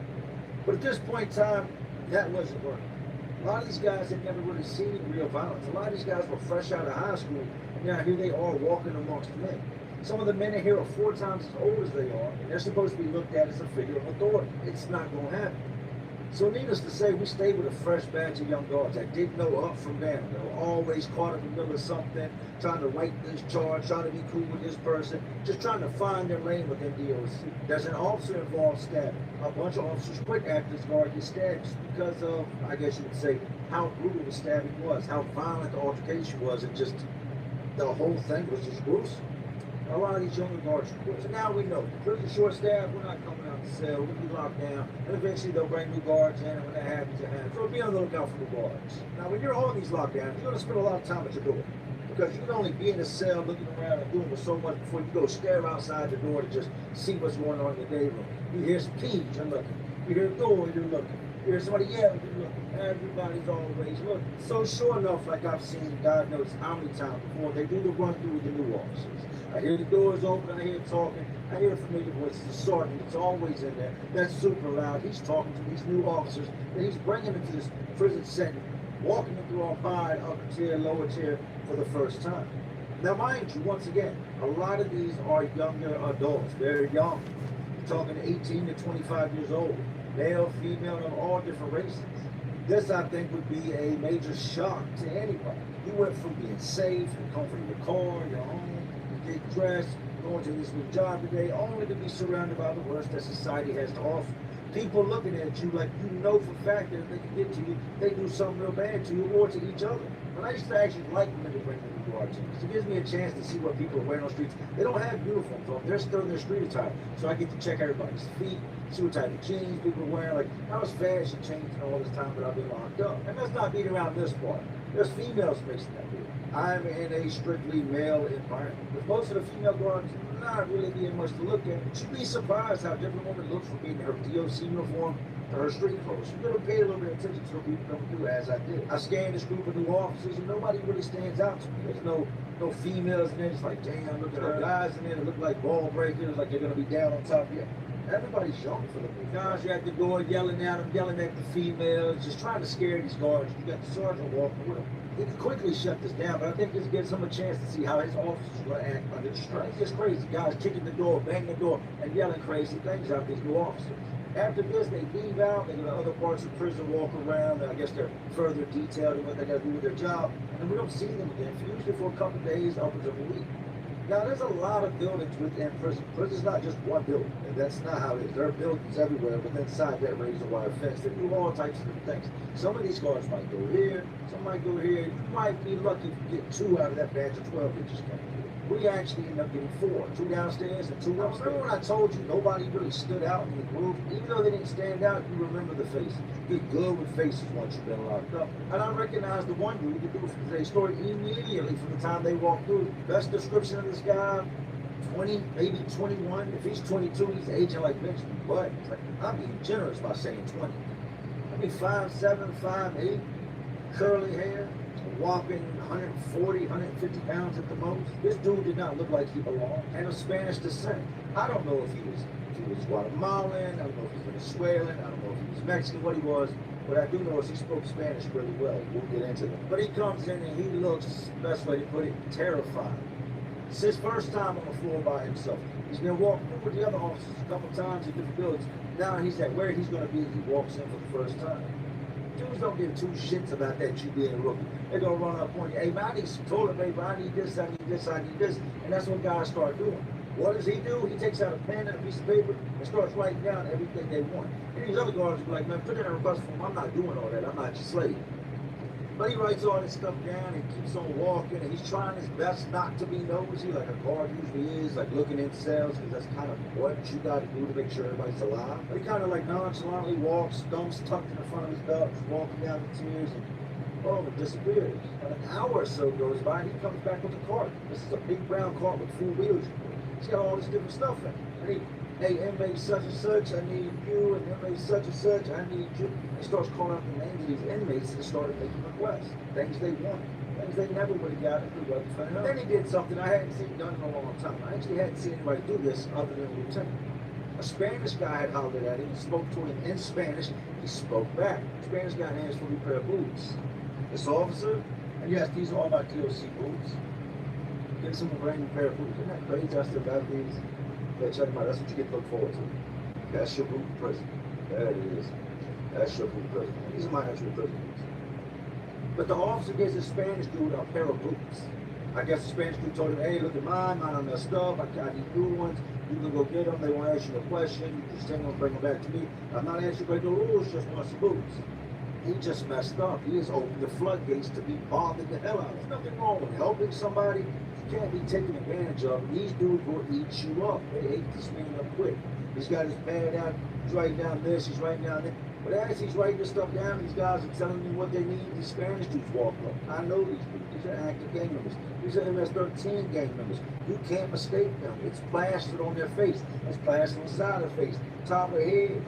But at this point in time, that wasn't working. A lot of these guys had never really seen real violence. A lot of these guys were fresh out of high school, and now here they are walking amongst men. Some of the men in here are 4 times as old as they are, and they're supposed to be looked at as a figure of authority. It's not going to happen. So needless to say, we stayed with a fresh batch of young guards that didn't know up from down. They were always caught in the middle of something, trying to write this charge, trying to be cool with this person, just trying to find their lane within DOC. There's an officer involved stabbing. A bunch of officers quit after this guard gets stabbed just because of, I guess you would say, how brutal the stabbing was, how violent the altercation was, and just the whole thing was just gruesome. A lot of these younger guards quit. So now we know, the prison short staff, we're not coming out the cell, we'll be locked down, and eventually they'll bring new guards in, and when that happens, it happens. So be on the lookout for the guards. Now, when you're on these lockdowns, you're going to spend a lot of time at your door. Because you can only be in a cell looking around and doing so much before you go stare outside the door to just see what's going on in the day room. You hear some keys, you're looking. You hear a door, you're looking. You hear somebody yelling, you're looking. Everybody's always looking. So sure enough, like I've seen, God knows how many times before, they do the run through with the new officers. I hear the doors open, I hear talking, I hear familiar voices. The sergeant is always in there. That's super loud. He's talking to these new officers that he's bringing into this prison setting, walking them through our fine upper tier, lower tier for the first time. Now, mind you, once again, a lot of these are younger adults, very young. We're talking 18 to 25 years old, male, female, of all different races. This, I think, would be a major shock to anybody. You went from being safe, the comfort of your car, your home, you get dressed, going to this new job today, only to be surrounded by the worst that society has to offer. People looking at you like you know for a fact that if they can get to you, they do something real bad to you or to each other. And I used to actually like when they bring the new guard teams. It gives me a chance to see what people are wearing on the streets. They don't have uniforms on. They're still in their street attire. So I get to check everybody's feet, see what type of jeans people are wearing. Like, how is fashion changing all this time that I've been locked up? And let's not beat around this part. There's females mixing that with. I'm in a strictly male environment. With most of the female guards not really being much to look at, but you'd be surprised how different woman looks from being in her DOC uniform to her street clothes. You better pay a little bit of attention to what people come through, as I did. I scanned this group of new officers, and nobody really stands out to me. There's no females in there. It's like, damn, look at her. Guys in there that look like ball breakers, like they're gonna be down on top of you. Everybody's young for the guys. You at the door yelling at them, yelling at the females, just trying to scare these guards. You got the sergeant walking with them. He can quickly shut this down, but I think this gives him a chance to see how his officers are going to act under stress. It's just crazy. Guys kicking the door, banging the door, and yelling crazy things out these new officers. After this, they leave out, they go to other parts of the prison, walk around, and I guess they're further detailed in what they got to do with their job, and we don't see them again, usually for a couple of days, upwards of a week. Now, there's a lot of buildings within prison. Prison's not just one building, and that's not how it is. There are buildings everywhere, but inside that razor wire fence, they do all types of different things. Some of these guards might go here, some might go here. You might be lucky to get 2 out of that batch of 12 that just came through. We actually ended up getting 4, 2 downstairs and 2 upstairs. Remember when I told you nobody really stood out in the group? Even though they didn't stand out, you remember the faces. You get good with faces once you've been locked up. And I recognized the one dude, the dude from today's story, immediately from the time they walked through. Best description of this guy, 20, maybe 21. If he's 22, he's aging like Benjamin Button. I'm being generous by saying 20. I mean, 5'7", 5'8", curly hair, a whopping 140, 150 pounds at the most. This dude did not look like he belonged. And of Spanish descent. I don't know if he was Guatemalan, I don't know if he was Venezuelan, I don't know if he was Mexican, what he was. What I do know is he spoke Spanish really well. We'll get into that. But he comes in and he looks, best way to put it, terrified. It's his first time on the floor by himself. He's been walking through with the other officers a couple times in different buildings. Now he's at where he's going to be. He walks in for the first time. Dudes don't give two shits about that you being a rookie. They're going to run up on you. Hey, man, I need some toilet paper. I need this, I need this, I need this. And that's what guys start doing. What does he do? He takes out a pen and a piece of paper and starts writing down everything they want. And these other guards are like, man, put in a request form. I'm not doing all that. I'm not your slave. But he writes all this stuff down and keeps on walking, and he's trying his best not to be nosy like a guard usually is, like looking in cells, because that's kind of what you got to do to make sure everybody's alive. But he kind of like nonchalantly walks, thumbs tucked in the front of his belt, just walking down the tiers, and boom, it disappears. And an hour or so goes by, and he comes back with a cart. This is a big brown cart with 4 wheels. He's got all this different stuff in it. And he, hey, inmate such and such, I need you, and inmate such and such, I need you. And he starts calling out the names of these inmates and started making requests, things they wanted, things they never would have got if it wasn't for him. Then he did something I hadn't seen done in a long time. I actually hadn't seen anybody do this other than the lieutenant. A Spanish guy had hollered at him, he spoke to him in Spanish, he spoke back. The Spanish guy hands for a pair of boots. This officer, and yes, these are all my DOC boots. Get some brand new pair of boots. Isn't that crazy? I still got these. Yeah, check them out. That's what you get to look forward to. That's your boot in prison. There it is. That's your boot in prison. These are my actual prison boots. But the officer gives this Spanish dude a pair of boots. I guess the Spanish dude told him, hey, look at mine are messed up. I need new ones. You can go get them. They won't ask you a question. You just send them and bring them back to me. I'm not asking you to break the rules, just want some boots. He just messed up. He has opened the floodgates to be bothered the hell out of. There's nothing wrong with helping somebody. You can't be taken advantage of. These dudes will eat you up. They hate this man up quick. He's got his pad out. He's writing down this. He's writing down that. But as he's writing this stuff down, these guys are telling me what they need. These Spanish dudes walk up. I know these dudes. These are active gang members. These are MS-13 gang members. You can't mistake them. It's plastered on their face. It's plastered on the side of their face, top of their head.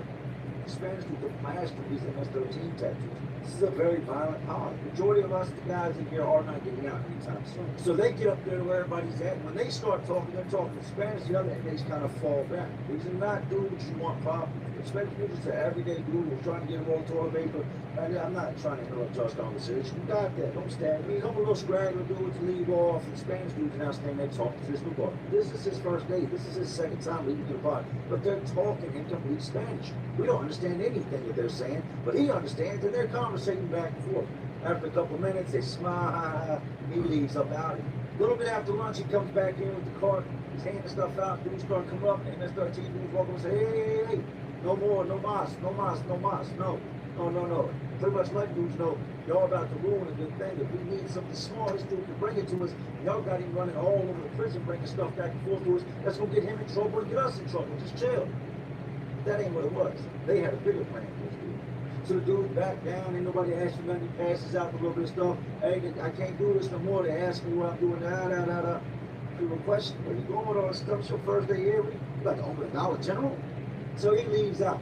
The Spanish dudes are plastered these MS-13 tattoos. This is a very violent power. The majority of us, the guys in here, are not getting out anytime soon. So they get up there to where everybody's at. When they start talking, they're talking Spanish. The other inmates kind of fall back. These are not dudes you want problems. Especially if you're just an everyday dude who's trying to get a roll of toilet paper. I'm not trying to interrupt y'all's conversation. You got that. Don't stand me. I'm a little straggler dude to leave off. And Spanish dudes now stand there talking to this report. This is his first day. This is his second time leaving the pod. But they're talking in complete Spanish. We don't understand anything that they're saying, but he understands, and they're conversating back and forth. After a couple of minutes, they smile, he leaves up out. A little bit after lunch, he comes back in with the cart. He's handing stuff out. Dudes start coming up, and MS-13 dudes walk up and say, hey, no more, no mas, no mas, no mas, no. Pretty much like dudes know, y'all about to ruin a good thing. If we need something small, this dude can bring it to us. Y'all got him running all over the prison, bringing stuff back and forth to us. That's gonna get him in trouble and get us in trouble. Just chill. That ain't what it was. They had a bigger plan for this dude. So the dude back down, ain't nobody asking him nothing. He passes out a little bit of stuff. Hey, I can't do this no more. They ask me what I'm doing. People question, where you going with all this stuff? It's your first day here. You about to open a Dollar General? So he leaves out.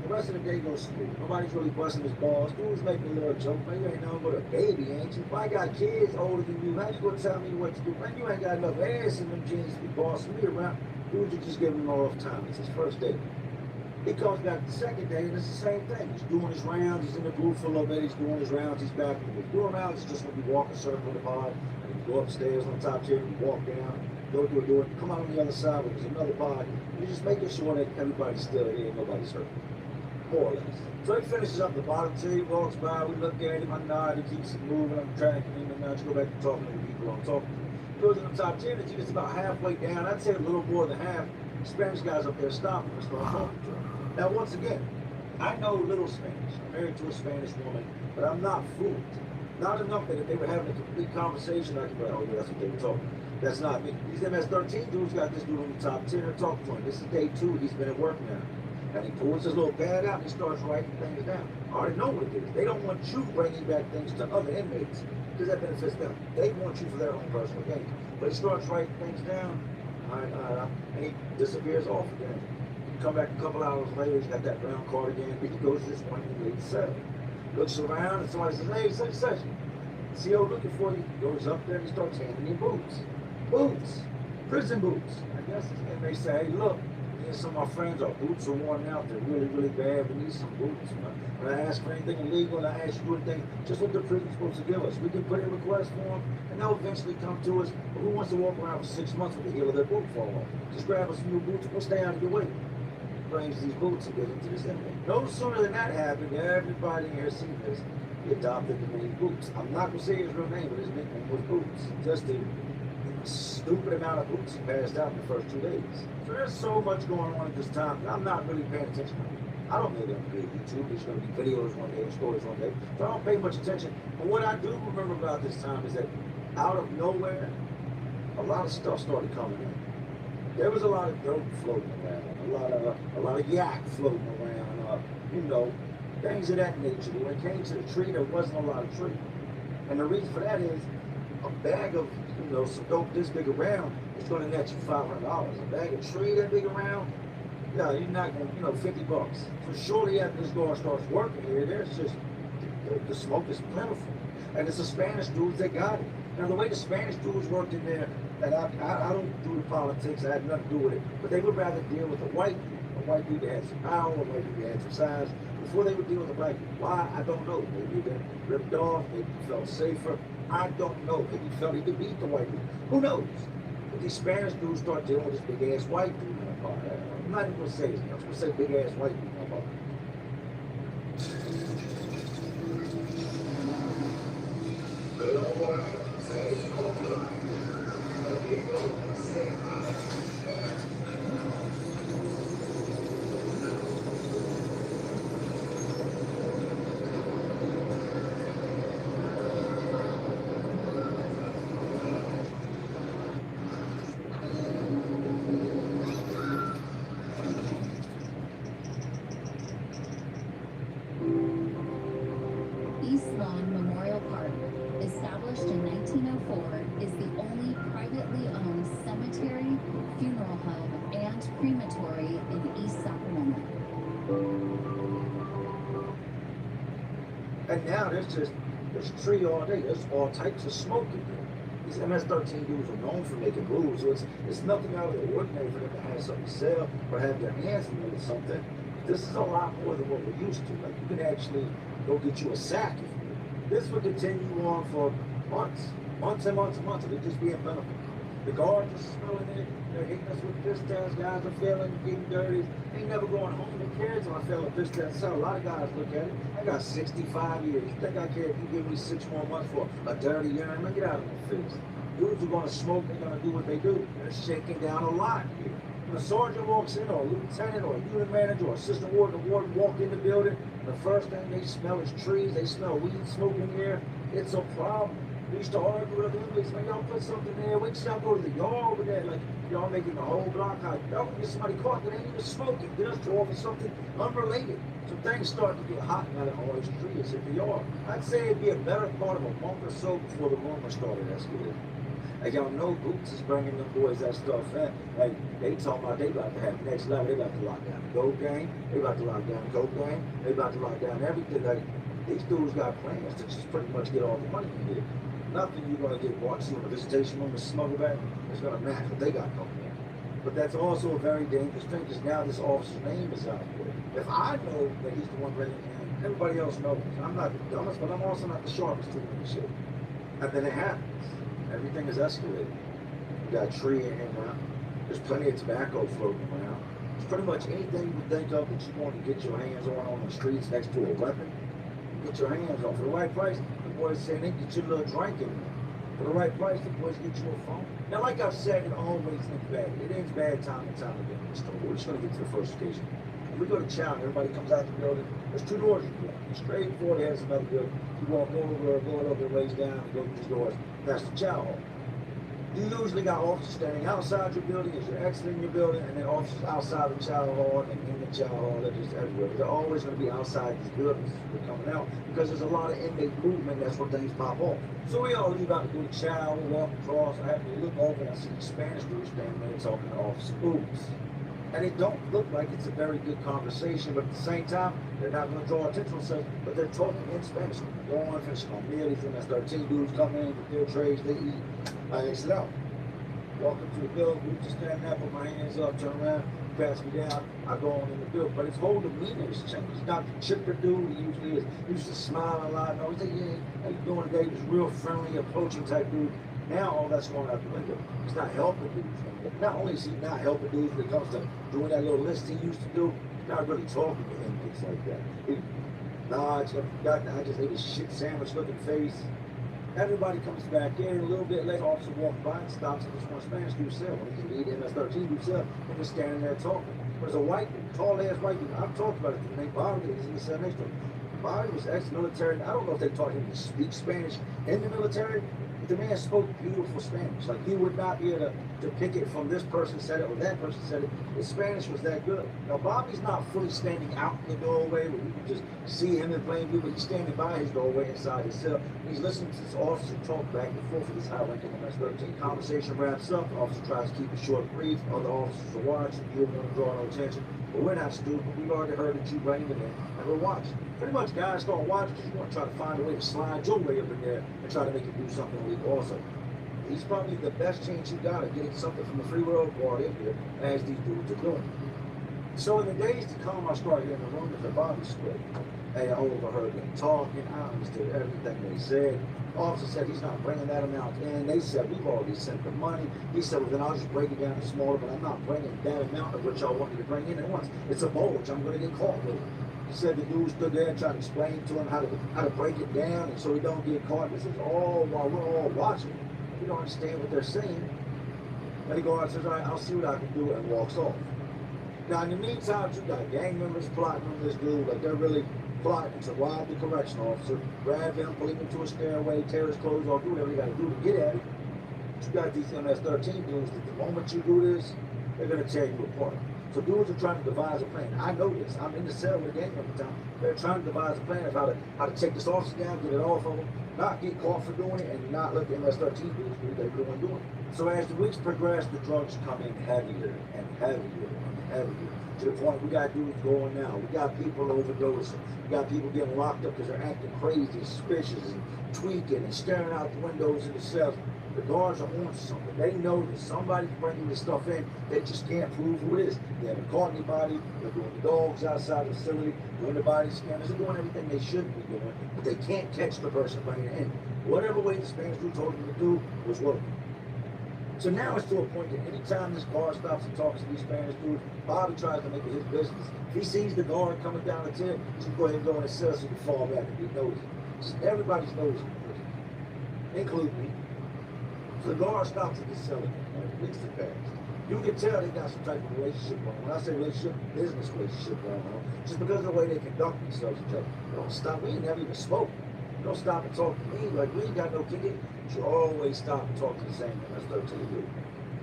The rest of the day goes smooth. Nobody's really busting his balls. Dude's making a little joke. Man, you ain't nothing but a baby, ain't you? If I got kids older than you, how you gonna tell me what to do? Man, you ain't got enough ass in them jeans to be bossing me around. Dudes are just giving him all off time. It's his first day. He comes back the second day, and it's the same thing. He's doing his rounds. He's in the booth for a little bit. He's doing his rounds. He's back. He's doing rounds. It's just when you walk a circle of the pod, and you go upstairs on the top tier, you walk down, go through a door, come out on the other side, where there's another pod. You're just making sure that everybody's still here and nobody's hurt. More or less. So he finishes up the bottom tier, he walks by, we look at him, I nod, he keeps moving, I'm tracking him, and now you go back to talking to the people I'm talking to. Goes in the top tier, and he gets about halfway down, I'd say a little more than half. The Spanish guys up there stop him and start talking to him. Now once again, I know little Spanish. I'm married to a Spanish woman, but I'm not fluent. Not enough that if they were having a complete conversation, I could be like, oh yeah, that's what they were talking. That's not me. These MS-13 dudes got this dude on the top 10 and talking to him. This is day 2, he's been at work now. And he pulls his little pad out and he starts writing things down. I already know what it is. They don't want you bringing back things to other inmates because that benefits them. They want you for their own personal gain. But he starts writing things down, and he disappears off again. You come back a couple hours later, he's got that brown card again. He goes to this one inmate cell. Looks around and somebody says, hey, such and such. CO looking for you. He goes up there and he starts handing him boots. Boots. Prison boots. I guess this inmate say, hey, look, and some of my friends, our boots are worn out. They're really, really bad. We need some boots. When I ask for anything illegal, and I ask you to do anything, just what the prison's supposed to give us. We can put in requests for them, and they'll eventually come to us. But who wants to walk around for 6 months with the heel of their boot fall off? Just grab us some new boots and we'll stay out of your way. Brings these boots and get into this inmate. No sooner than that happened, everybody in here seen this. He adopted the name Boots. I'm not gonna say his real name, but his nickname was Boots. Just the stupid amount of boots he passed out in the first 2 days. So there's so much going on at this time that I'm not really paying attention to. I don't know that on YouTube. There's gonna be videos one day and stories one day. So I don't pay much attention. But what I do remember about this time is that out of nowhere, a lot of stuff started coming in. There was a lot of dope floating around, a lot of yak floating around, things of that nature. When it came to the tree, there wasn't a lot of tree. And the reason for that is a bag of, some dope this big around is going to net you $500. A bag of tree that big around, yeah, you're not going to, $50. So shortly after this guard starts working here, there's just, the smoke is plentiful. And it's the Spanish dudes that got it. Now, the way the Spanish dudes worked in there, and I don't do the politics, I had nothing to do with it, but they would rather deal with a white dude that had some power, a white dude that had some size, before they would deal with a black dude. Why? I don't know. Maybe they ripped off, maybe he felt safer. I don't know. Maybe he felt he could beat the white dude. Who knows? But these Spanish dudes start dealing with this big ass white dude. I'm not even going to say his name. I'm just going to say big ass white dude. East Lawn Memorial Park, established in 1904, is the only privately owned cemetery, funeral home, and crematory in East Sacramento. And now there's tree all day. There's all types of smoke in there. These MS-13 dudes are known for making moves, so it's nothing out of the ordinary for them to have something to sell or have their hands in something. This is a lot more than what we're used to. Like, you can actually go get you a sack if you need. This would continue on for months and months and months of it just being plentiful. The guards are smelling it. They're hitting us with piss tests. Guys are failing, getting dirty. Ain't never going home to kids when I fail a piss test. So a lot of guys look at it. I got 65 years. You think I care if you give me 6 more months for a dirty urine? Man, get out of my face. Dudes are going to smoke. They're going to do what they do. They're shaking down a lot here. When a sergeant walks in, or a lieutenant, or a unit manager, or assistant warden, or warden walk in the building, the first thing they smell is trees. They smell weed smoke in here. It's a problem. We used to argue with other inmates, man, y'all put something there. Wait till y'all go to the yard over there. Like, y'all making the whole block out. Y'all can get somebody caught that ain't even smoking. Get us to offer something unrelated. So things start to get hot now that all these trees hit the yard. I'd say it'd be a better part of a month or so before the rumor started escalating. Like, y'all know Boots is bringing them boys that stuff in. Like, they talking about they about to have next level. They about to lock down the dope game. They about to lock down the coke game. They about to lock down everything. Like, these dudes got plans to just pretty much get all the money in here. Nothing you're going to get watching in the visitation room and smuggle back is going to match what they got coming in. But that's also a very dangerous thing, because now this officer's name is out there. If I know that he's the one bringing it in, everybody else knows. I'm not the dumbest, but I'm also not the sharpest tool in the shit. And then it happens. Everything is escalated. You got a tree in here now. There's plenty of tobacco floating around. It's pretty much anything you think of that you want to get your hands on the streets next to a weapon. Get your hands on. For the right price, the boys saying they get you a little drink in there. For the right price, the boys get you a phone. Now, like I've said, it always ends bad. It ends bad time and time again in the store. We're just going to get to the first occasion. When we go to chow and everybody comes out the building, there's 2 doors you go. Straight before there's another building. You walk over, go it over, lays down, and go to these doors. That's the chow hall. You usually got officers standing outside your building as you're exiting your building, and then officers outside the chow hall and in the chow hall. They're just everywhere. They're always going to be outside these buildings. They're coming out because there's a lot of inmate movement. That's where things pop off. So we all leave out to go to chow, we walk across. I have to look over and I see the Spanish dudes standing there talking to Officer Boots. And it don't look like it's a very good conversation, but at the same time, they're not going to draw attention to themselves, but they're talking in Spanish. They're going, finishing on meal. These MS-13 dudes come in with their trays, they eat. I exit out. Walk up to the building, we just stand there, put my hands up, turn around, pass me down, I go on in the building. But his whole demeanor has changed. He's not the chipper dude he usually is. He used to smile a lot. And I was like, yeah, how you doing today? He was real friendly, approaching type dude. Now all that's going out the window. He's not helping dudes. Not only is he not helping dudes when it comes to doing that little list he used to do, he's not really talking to him, things like that. He nods, I just ate a shit sandwich looking face. Everybody comes back in a little bit later. Officer walks by and stops and just wants Spanish dude cell. When he's lead MS-13 dude cell, and we're standing there talking. There's a white dude, tall ass white dude. I've talked about it. His name Bobby. He's in the cell next to him. Bobby was ex-military. I don't know if they taught him to speak Spanish in the military. The man spoke beautiful Spanish. Like, you would not be able to pick it from this person said it or that person said it. His Spanish was that good. Now, Bobby's not fully standing out in the doorway where you can just see him in plain view, but he's standing by his doorway inside his cell. He's listening to his officer talk back and forth with his high-ranking MS-13. Conversation wraps up. The officer tries to keep it short and brief. Other officers are watching. You don't want to draw no attention. But we're not stupid. We've already heard that you bring it in, and we're watching. Pretty much guys start watching because you want to try to find a way to slide your way up in there and try to make it do something illegal also. He's probably the best chance you got of getting something from the free world guard in here, as these dudes are doing. So in the days to come, I started hearing the rumors that Bobby split. Hey, I overheard them talking. I understood everything they said. The officer said he's not bringing that amount in. They said we've already sent the money. He said, well, then I'll just break it down to smaller, but I'm not bringing that amount of what y'all want me to bring in at once. It's a bulge. I'm going to get caught with it. He said the dude stood there and tried to explain to him how to break it down and so he don't get caught. This is all while we're all watching. We don't understand what they're saying. And the guard says, all right, I'll see what I can do, and walks off. Now, in the meantime, you got gang members plotting on this dude. Like, they're really plotting to rob the correctional officer, grab him, pull him into a stairway, tear his clothes off, do whatever you got to do to get at him. You got these MS-13 dudes that the moment you do this, they're going to tear you apart. So dudes are trying to devise a plan. I know this. I'm in the cell with the gang every time. They're trying to devise a plan of how to take this officer down, get it off of him, not get caught for doing it, and not let the MS-13 dudes do what they're doing it. So as the weeks progress, the drugs come in heavier and heavier and heavier. To the point we got dudes going now. We got people overdosing. We got people getting locked up because they're acting crazy, suspicious, and tweaking and staring out the windows in the cells. The guards are on something. They know that somebody's bringing this stuff in. They just can't prove who it is. They haven't caught anybody. They're doing the dogs outside the facility, doing the body scanners. They're doing everything they shouldn't be doing, but they can't catch the person bringing it in. Whatever way the Spanish dude told them to do was working. So now it's to a point that anytime this guard stops and talks to these Spanish dudes, Bobby tries to make it his business. If he sees the guard coming down the tip, he should go ahead and go in his cell so he can fall back and be nosy. Everybody's nosy, including me. So the guard stops at the cell again, right? Weeks have passed. You can tell they got some type of relationship going on. When I say relationship, business relationship going on. Just because of the way they conduct themselves with each other. They don't stop. We ain't never even spoke. You don't stop and talk to me. Like, we ain't got no kick it. You should always stop and talk to the same MS-13 dude.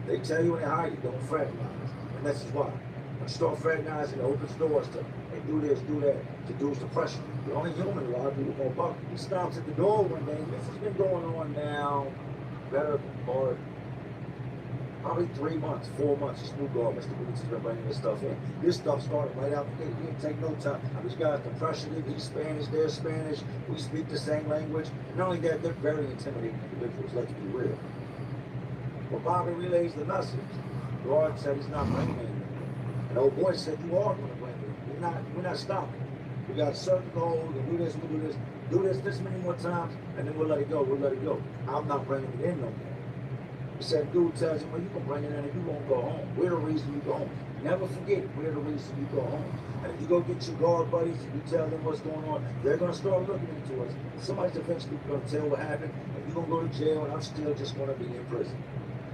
They tell you when they hire you, don't fraternize. And this is why. When you start fraternizing, it opens doors to, hey, do this, do that, to dudes to pressure. You're only human, a lot of people gonna buck. He stops at the door one day. This has been going on now, better or probably 3 months, 4 months. This new guard, Mr. Boots, has been bringing this stuff in. This stuff started right out the gate. He didn't take no time. These guys can pressure him. He's Spanish, they're Spanish. We speak the same language. Not only that, they're very intimidating individuals, let's be real. But Bobby relays the message. The guard said he's not bringing anything. And old boy said, you are going to bring it. We're not stopping. We got a certain goal, we'll do this, we'll do this many more times, and then we'll let it go, I'm not bringing it in no more. He said, dude tells him, well, you can bring it in and you won't go home. We're the reason you go home. Never forget, we're the reason you go home. And if you go get your guard buddies and you tell them what's going on, they're going to start looking into us. Somebody's eventually going to tell what happened, and you're going to go to jail, and I'm still just going to be in prison.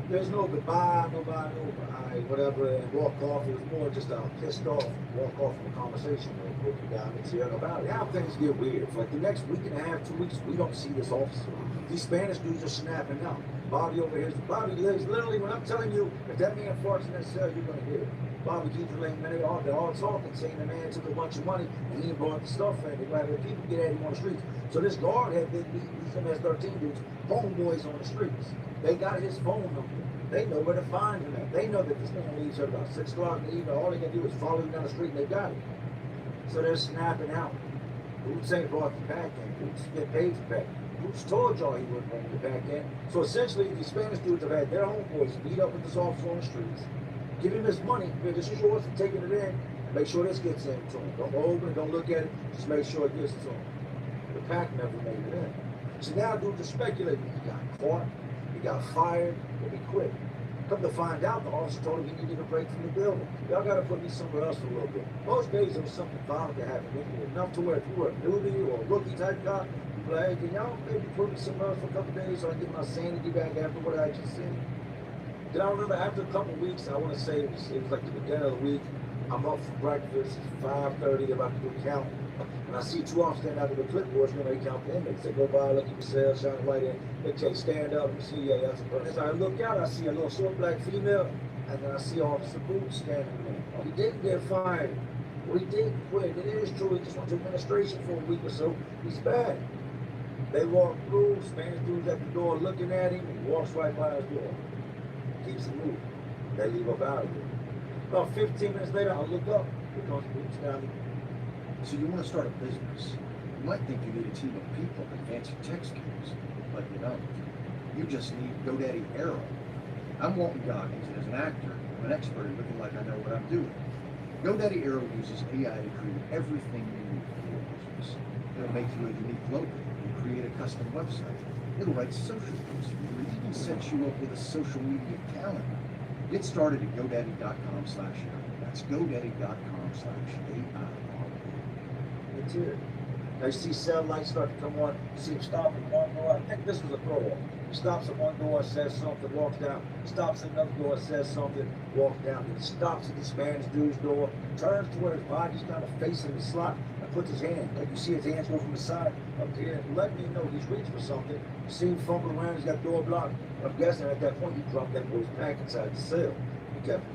There's no goodbye, no bye, whatever, and walk off. It was more just pissed off, walk off from the conversation with the guy that's here about it. Now things get weird. For like the next week and a half, 2 weeks, we don't see this officer. These Spanish dudes are snapping out. Bobby over here, Bobby lives literally, when I'm telling you, if that man farts in that cell, you're going to hear it. Bobby keeps relaying, man, they're all talking, saying the man took a bunch of money and he brought the stuff in. They're glad that people get at him on the streets. So this guard had been these MS-13 dudes, homeboys on the streets. They got his phone number. They know where to find him at. They know that this man leaves at about 6 o'clock in the evening. All they can do is follow him down the street and they got him. So they're snapping out. Boots ain't brought the pack in. Boots get paid for pack. Bruce told y'all he wouldn't bring it back in. So essentially, these Spanish dudes have had their homeboys meet up with this officer on the streets, give him his money. Here, this is yours for taking it in. Make sure this gets in to him. Don't open it, don't look at it. Just make sure it gets to him. The pack never made it in. So now dudes are speculating. He got caught, he got fired, or he quit. Come to find out, the officer told him he needed a break from the building. Y'all got to put me somewhere else for a little bit. Most days there was something violent that happened in here. Enough to where if you were a newbie or a rookie type guy, you'd be like, hey, can y'all maybe put me somewhere else for a couple days so I can get my sanity back after what I just seen? Then I remember after a couple weeks, I want to say it was like the beginning of the week, I'm up for breakfast, it's 5:30, about to do count. And I see two officers standing out with the clipboards when they count the inmates. They go by, look at yourself, shine the light in. They say, stand up, and see, yeah, that's a person. As I look out, I see a little short black female, and then I see Officer Boots standing there. Oh, he didn't get fired. Well, he did quit. It is true. He just went to administration for a week or so. He's back. They walk through, Spanish dude's at the door looking at him, he walks right by his door. Keeps it moving. They leave up out of here. About 15 minutes later, I look up. Here comes Boots down. So you want to start a business. You might think you need a team of people and fancy tech skills, but you don't. You just need GoDaddy Arrow. I'm Walton Goggins, and as an actor, I'm an expert at looking like I know what I'm doing. GoDaddy Arrow uses AI to create everything you need for your business. It'll make you a unique logo and create a custom website. It'll write social posts for you and even set you up with a social media calendar. Get started at GoDaddy.com/Arrow. That's GoDaddy.com/AIRO. It's here. Now you see cell lights start to come on. You see him stop at one door. I think this was a throw-off. He stops at one door, says something, walks down. Stops at another door, says something, walks down. Then he stops at the Spanish dude's door, turns to where his body's kind of facing the slot, and puts his hand. Like you see his hands go from the side up here, letting me know he's reaching for something. You see him fumbling around. He's got the door blocked. I'm guessing at that point he dropped that boy's pack inside the cell.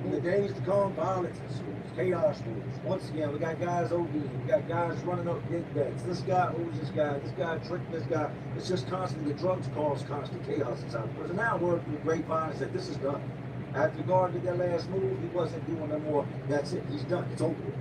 In the days to come, violence ensues, chaos rules. Once again, we got guys ODing, we got guys running up big bets. This guy owes this guy tricked this guy. It's just constantly, the drugs cause constant chaos inside the prison. Now word through the grapevine is that this is done. After the guard did that last move, he wasn't doing no more. That's it, he's done, it's over with.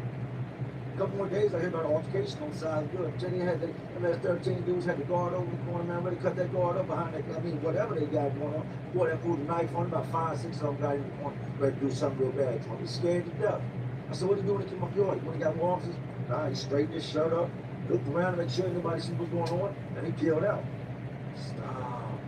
A couple more days, I hear about an altercation on the side of the building. Jenny had the MS-13 dudes had the guard over the corner, man, ready to cut that guard up behind that. I mean, whatever they got going on. Boy, that pulled a knife on him, about 5, 6 of them got in the corner, ready to do something real bad to him. He's scared to death. I said, what are you doing to keep him up your way? When he got more officers, nah, he straightened his shirt up, looked around to make sure nobody see what's going on, and he peeled out. Stop.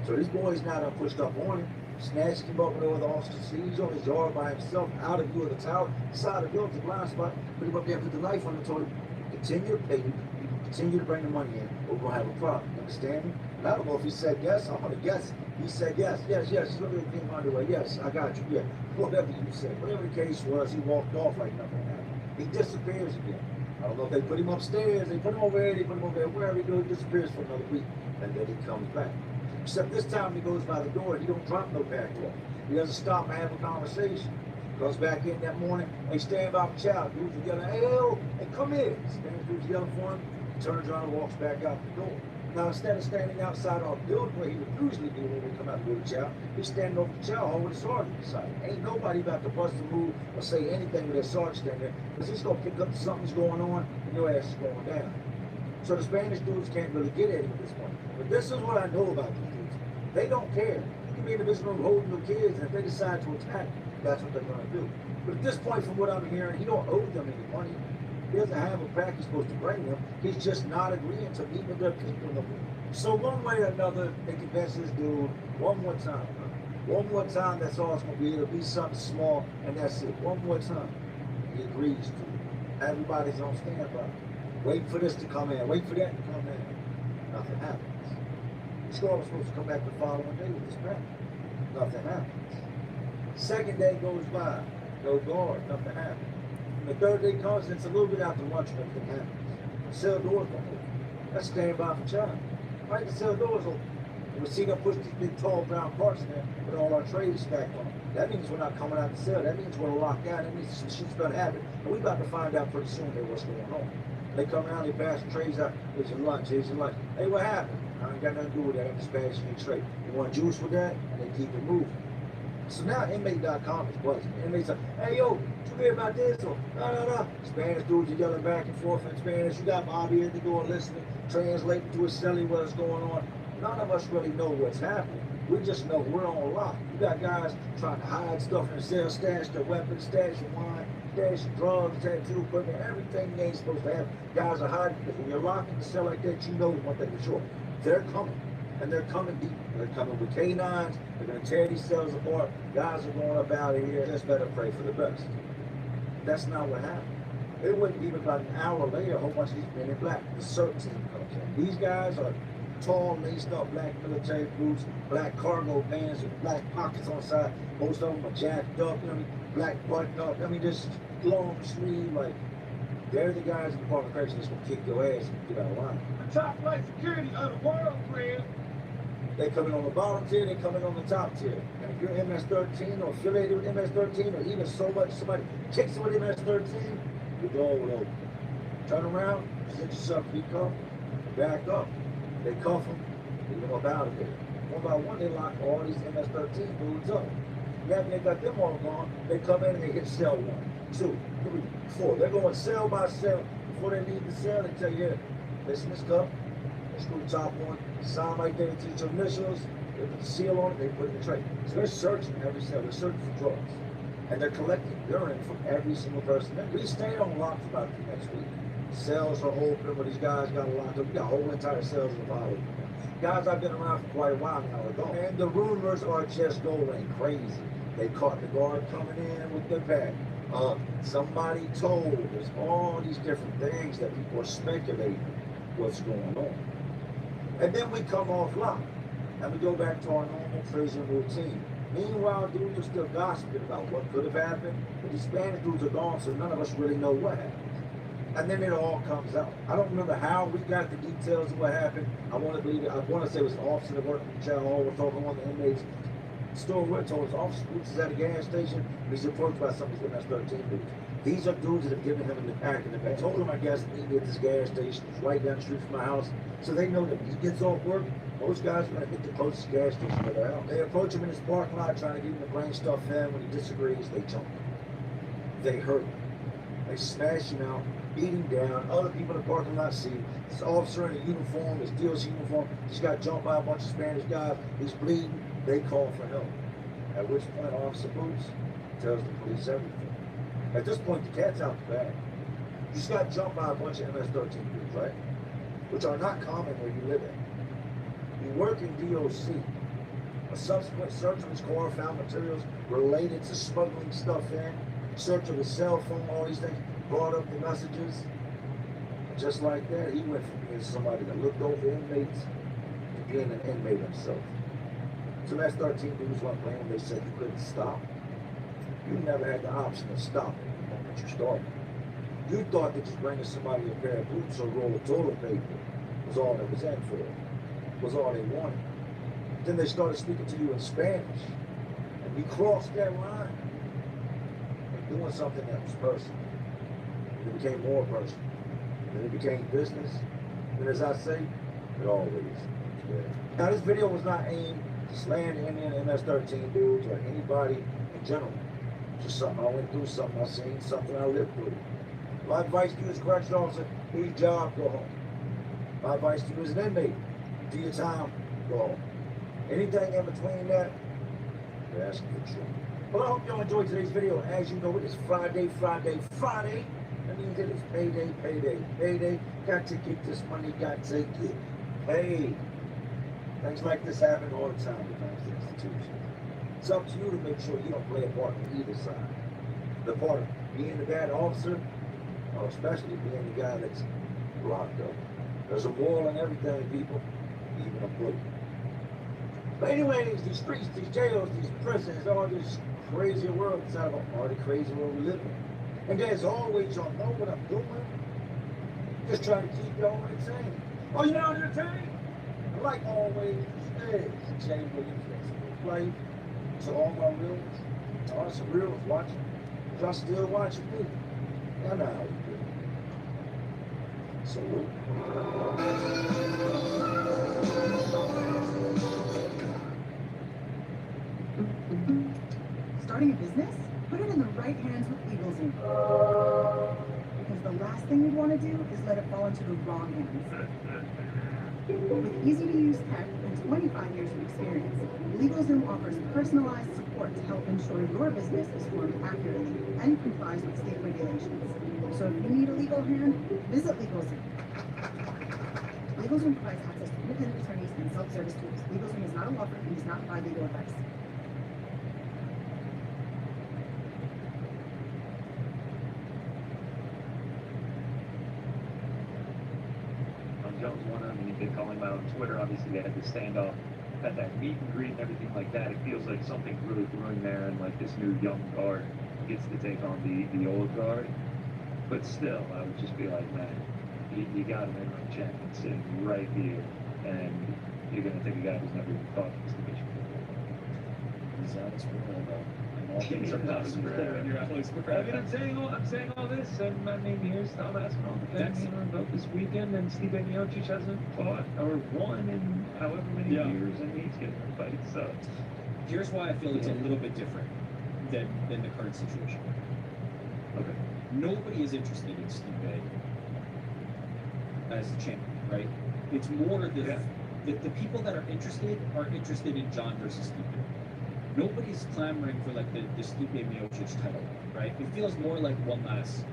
So these boys now done pushed up on him, snatched him up with all the officers. See, he's on his yard by himself, out of view of the tower, side of the building, the blind spot, put him up there, put the knife on him, told him, continue to pay me, continue to bring the money in, or we're gonna have a problem. You understand me? And I don't know if he said yes, I'm gonna guess. He said yes, yes, yes, look at him underway, yes, I got you, yeah. Whatever you said, whatever the case was, he walked off like nothing happened. He disappears again. I don't know if they put him upstairs, they put him over here, they put him over there, wherever he goes, he disappears for another week, and then he comes back. Except this time he goes by the door, he don't drop no pack off. He doesn't stop and have a conversation. Goes back in that morning, they stand by the child, dudes are yelling, hey, yo, hey, come in. Spanish dude's yelling for him, he turns around and walks back out the door. Now instead of standing outside our building where he would usually be when we come out to go to chow, he's standing over the chow hall with a sergeant beside him. Ain't nobody about to bust a move or say anything with that sergeant standing there, because he's gonna pick up something's going on and your ass is going down. So the Spanish dudes can't really get at him at this point. But this is what I know about these dudes. They don't care. You can be in the business room holding your kids, and if they decide to attack, that's what they're gonna do. But at this point, from what I'm hearing, he don't owe them any money. He doesn't have a pack he's supposed to bring them. He's just not agreeing to meet with their people no more. So one way or another, they convince this dude one more time. One more time, that's all it's gonna be. It'll be something small, and that's it. One more time. He agrees to it. Everybody's on standby. Wait for this to come in. Wait for that to come in. Nothing happens. The squad was supposed to come back the following day with this pack. Nothing happens. Second day goes by. No guard. Nothing happens. The third day comes, and it's a little bit after lunch when everything happens. The cell doors don't open. That's standby for child. Right, the cell doors open. And we see them push these big tall brown carts in there with all our trays stacked on them. That means we're not coming out the cell. That means we're locked out. That means shit's gonna happen. And we're about to find out pretty soon here what's going on. They come around, they pass the trays out. Here's your lunch, here's your lunch. Hey, what happened? I ain't got nothing to do with that. I'm just passing you straight. You want juice with that? And they keep it moving. So now inmate.com is buzzing. Inmates are, hey yo, you hear about this? Or no. Spanish dudes are yelling back and forth in Spanish. You got Bobby at the door listening. translating to a celly what's going on. None of us really know what's happening. We just know we're on lock. You got guys trying to hide stuff in the cell, stash their weapons, stash your wine, stash your drugs, tattoo equipment, everything they ain't supposed to have. Guys are hiding. If when you're locked in the cell like that, you know one thing for sure. They're coming. And they're coming deep. They're coming with K9s. They're going to tear these cells apart. Guys are going up out of here. Just better pray for the best. That's not what happened. It wasn't even about an hour later, a whole bunch of these men in black, the CERT team comes in. These guys are tall, laced up black military boots, black cargo pants with black pockets on the side. Most of them are jacked up, you know what I mean? Black button up. I mean, just long sleeve, like, they're the guys in the Department of Corrections that's going to kick your ass and get out of line. The top flight security of the world, friend. They come in on the bottom tier, they come in on the top tier. And if you're MS-13 or affiliated with MS-13 or even so much somebody kicks you with MS-13, the door will open. Turn around, set yourself to be cuffed, back up. They cuff them, leave them up out of there. One by one, they lock all these MS-13 dudes up. Now they got them all gone, they come in and they hit cell 1, 2, 3, 4. They're going cell by cell. Before they leave the cell, they tell you, here, listen this cup, they screw the top on, sign right there, teach your initials, they put the seal on it, they put it in the tray. So they're searching every cell, they're searching for drugs. And they're collecting urine from every single person. We stayed on lock for about the next week. Cells are open, but these guys got locked up. We got whole entire cells in the bottom. Guys I've been around for quite a while now are gone. And the rumors are just going crazy. They caught the guard coming in with their bag. Somebody told. There's all these different things that people are speculating what's going on. And then we come off lock. And we go back to our normal prison routine. Meanwhile, dudes are still gossiping about what could have happened. But these Spanish dudes are gone, so none of us really know what happened. And then it all comes out. I don't remember how we got the details of what happened. I want to believe it. I want to say it was an officer that worked in Channel Hall was talking to one of the inmates. The story we're told is Officer Boots is at a gas station. He's approached by somebody with MS-13 dudes. These are dudes that have given him in the pack in the back. Told him, I guess, that he at this gas station. It's right down the street from my house. So they know that when he gets off work, most guys are going to hit the closest gas station to their house. They approach him in his parking lot trying to get him to bring stuff in. When he disagrees, they jump him. They hurt him. They smash him out, beat him down. Other people in the parking lot see this officer in a uniform, his DLC uniform, just got jumped by a bunch of Spanish guys. He's bleeding. They call for help. At which point, Officer Boots tells the police everything. At this point, the cat's out the bag. You just got jumped by a bunch of MS-13 dudes, right? Which are not common where you live in. You work in DOC. A subsequent search of his car found materials related to smuggling stuff in. Search of his cell phone, all these things, brought up the messages. And just like that, he went from being somebody that looked over inmates to being an inmate himself. So that's 13 dudes weren't playing. They said you couldn't stop. You never had the option of stopping the moment you started. You thought that just bringing somebody a pair of boots or a roll of toilet paper was all that was in for it, was all they wanted. Then they started speaking to you in Spanish, and you crossed that line and doing something that was personal. It became more personal. Then it became business. And as I say, it always is. Now this video was not aimed to slander any of the MS-13 dudes or anybody in general. Just something I went through, something I seen, something I lived through. My advice to you as a corrections officer, do your job, go home. My advice to you as an inmate, do your time, go home. Anything in between that, you're asking for trouble. Well, I hope y'all enjoyed today's video. As you know, it is Friday. That means it is payday. Got to get this money, got to get paid. Things like this happen all the time with the institution. It's up to you to make sure you don't play a part on either side. The part of being the bad officer, or especially being the guy that's locked up. There's a moral in everything, people, even a bullet. But anyways, these streets, these jails, these prisons, all this crazy world inside of all the crazy world we live in. And there's always, y'all know what I'm doing. Just trying to keep y'all entertained. Oh, you're not entertained? Like always, it's Jay Williams, life. To all my real ones, all some real ones watching. Y'all still watching me. Y'all know how we do. So, starting a business? Put it in the right hands with LegalZoom. Because the last last thing you'd want to do is let it fall into the wrong hands. With easy-to-use tech and 25 years of experience, LegalZoom offers personalized support to help ensure your business is formed accurately and complies with state regulations. So if you need a legal hand, visit LegalZoom. LegalZoom provides access to independent attorneys and self-service tools. LegalZoom is not a law firm and does not provide legal advice. Jones won him, and he's been calling him out on Twitter. Obviously, they had the standoff at that meet and greet and everything like that. It feels like something's really brewing there, and like this new young guard gets to take on the old guard. But still, I would just be like, man, you got an interim champion sitting right here, and you're going to take a guy who's never even fought in this division. He's Alex Pereira, though. And all things are possible. I mean, I'm saying all this, and I mean, here's Tom Aspinall defending him about this weekend, and Steve Miocic hasn't fought or won in however many years, and he's getting a fight. So Here's why I feel it's a little bit different than the current situation. okay, Nobody is interested in Steve as the champion, right? It's more the people that are interested in John versus Steve. Nobody's clamoring for like the Stipe Miocic title, right? It feels more like one last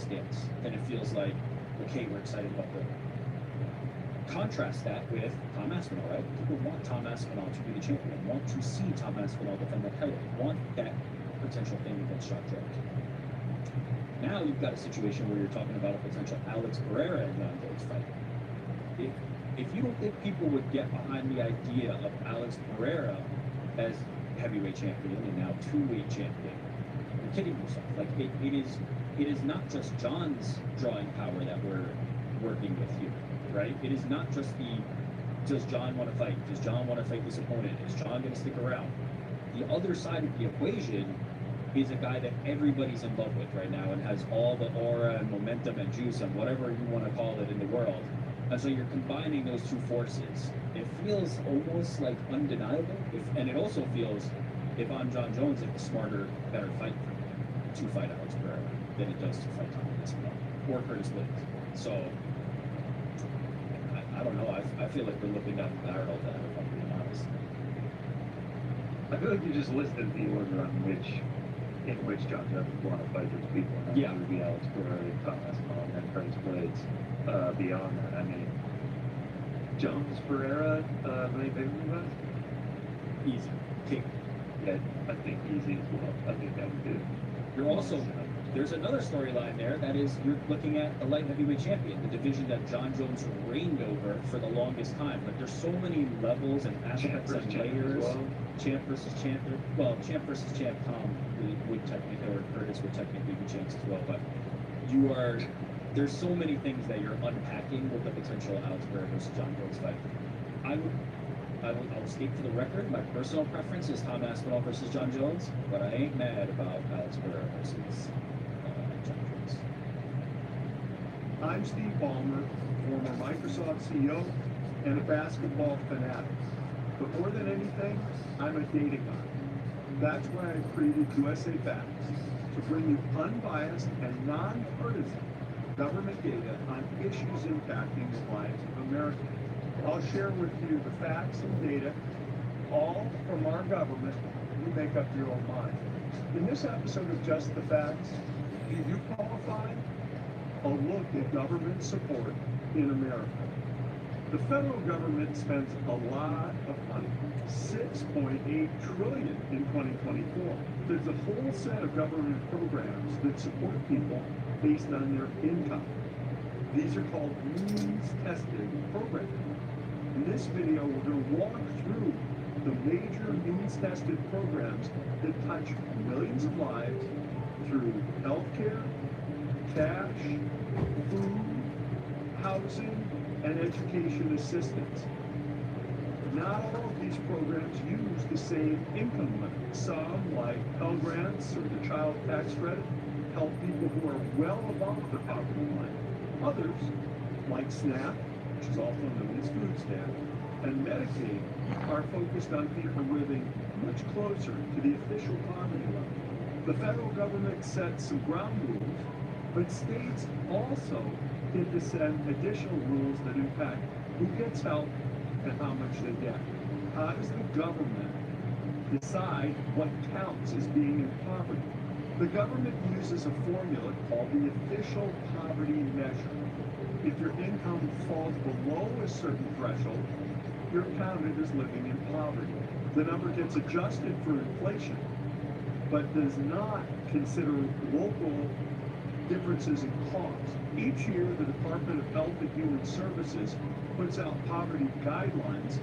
dance than it feels like, okay, we're excited about the. Contrast that with Tom Aspinall, right? People want Tom Aspinall to be the champion, want to see Tom Aspinall defend that title, want that potential thing against John Jones. Now you've got a situation where you're talking about a potential Alex Pereira and John Jones fight. If you don't think people would get behind the idea of Alex Pereira as heavyweight champion and now two-weight champion, you're kidding yourself. Like it is not just John's drawing power that we're working with here, right? It is not just does John want to fight? Does John want to fight this opponent? Is John going to stick around? The other side of the equation is a guy that everybody's in love with right now and has all the aura and momentum and juice and whatever you want to call it in the world. And so you're combining those two forces. It feels almost like undeniable. And it also feels, if I'm John Jones, like a smarter, better fight for me to fight Alex Pereira than it does to fight Tom Aspinall or Curtis Williams. So I don't know. I feel like we're looking down the barrel of that, if I'm being honest. I feel like you just listed the order in which John Jones would want to fight those people. And Yeah. It would be Alex Pereira, Tom Aspinall, and then Curtis Blades. Beyond that, I mean, Jones, Pereira, any big ones? Easy. King. Yeah, I think easy as well. I think that would do. You're also, there's another storyline there that is you're looking at a light heavyweight champion, the division that John Jones reigned over for the longest time. But there's so many levels and aspects and layers. Well. Champ versus champ. Well, champ versus champ. Tom would technically, or Curtis would technically be champs as well. But there's so many things that you're unpacking with the potential Alex Pereira versus John Jones fight. I'll state for the record, my personal preference is Tom Aspinall versus John Jones, but I ain't mad about Alex Pereira versus John Jones. I'm Steve Ballmer, former Microsoft CEO and a basketball fanatic. But more than anything, I'm a data guy. That's why I created USA Facts, to bring you unbiased and nonpartisan government data on issues impacting the lives of Americans. I'll share with you the facts and data, all from our government. You make up your own mind. In this episode of Just the Facts, do you qualify? A look at government support in America. The federal government spends a lot of money, $6.8 trillion in 2024. There's a whole set of government programs that support people based on their income. These are called means-tested programs. In this video, we're going to walk through the major means-tested programs that touch millions of lives through healthcare, cash, food, housing, and education assistance. Not all of these programs use the same income limit. Some, like Pell Grants or the Child Tax Credit, help people who are well above the poverty line. Others, like SNAP, which is also known as food stamp, and Medicaid, are focused on people living much closer to the official poverty level. The federal government sets some ground rules But states also get to set additional rules that impact who gets help and how much they get. How does the government decide what counts as being in poverty? The government uses a formula called the official poverty measure. If your income falls below a certain threshold, you're counted as living in poverty. The number gets adjusted for inflation, but does not consider local differences in cost. Each year, the Department of Health and Human Services puts out poverty guidelines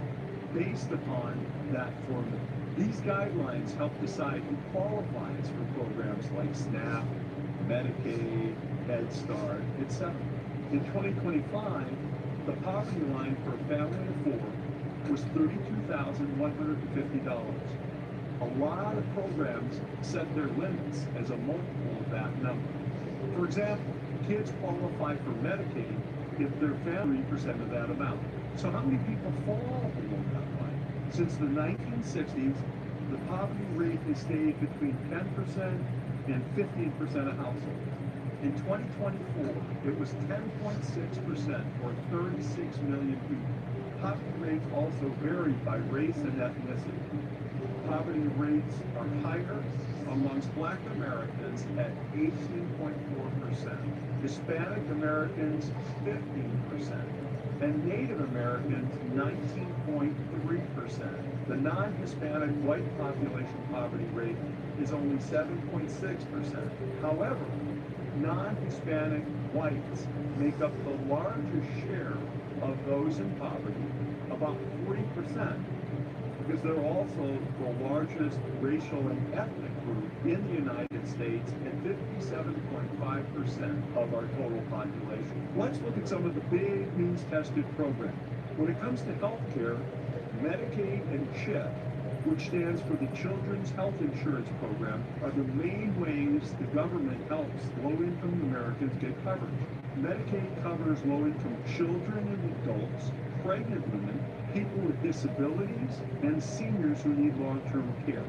based upon that formula. These guidelines help decide who qualifies for programs like SNAP, Medicaid, Head Start, etc. In 2025, the poverty line for a family of four was $32,150. A lot of programs set their limits as a multiple of that number. For example, kids qualify for Medicaid if they're 3% of that amount. So how many people fall below that line? Since the 1960s, the poverty rate has stayed between 10% and 15% of households. In 2024, it was 10.6%, or 36 million people. Poverty rates also vary by race and ethnicity. Poverty rates are higher amongst Black Americans at 18.4%, Hispanic Americans 15%, and Native Americans 19.3%. The non-Hispanic white population poverty rate is only 7.6%. However, non-Hispanic whites make up the largest share of those in poverty, about 40%, because they're also the largest racial and ethnic group in the United States and 57.5% of our total population. Let's look at some of the big means-tested programs. When it comes to health care, Medicaid and CHIP, which stands for the Children's Health Insurance Program, are the main ways the government helps low-income Americans get coverage. Medicaid covers low-income children and adults, pregnant women, people with disabilities, and seniors who need long-term care.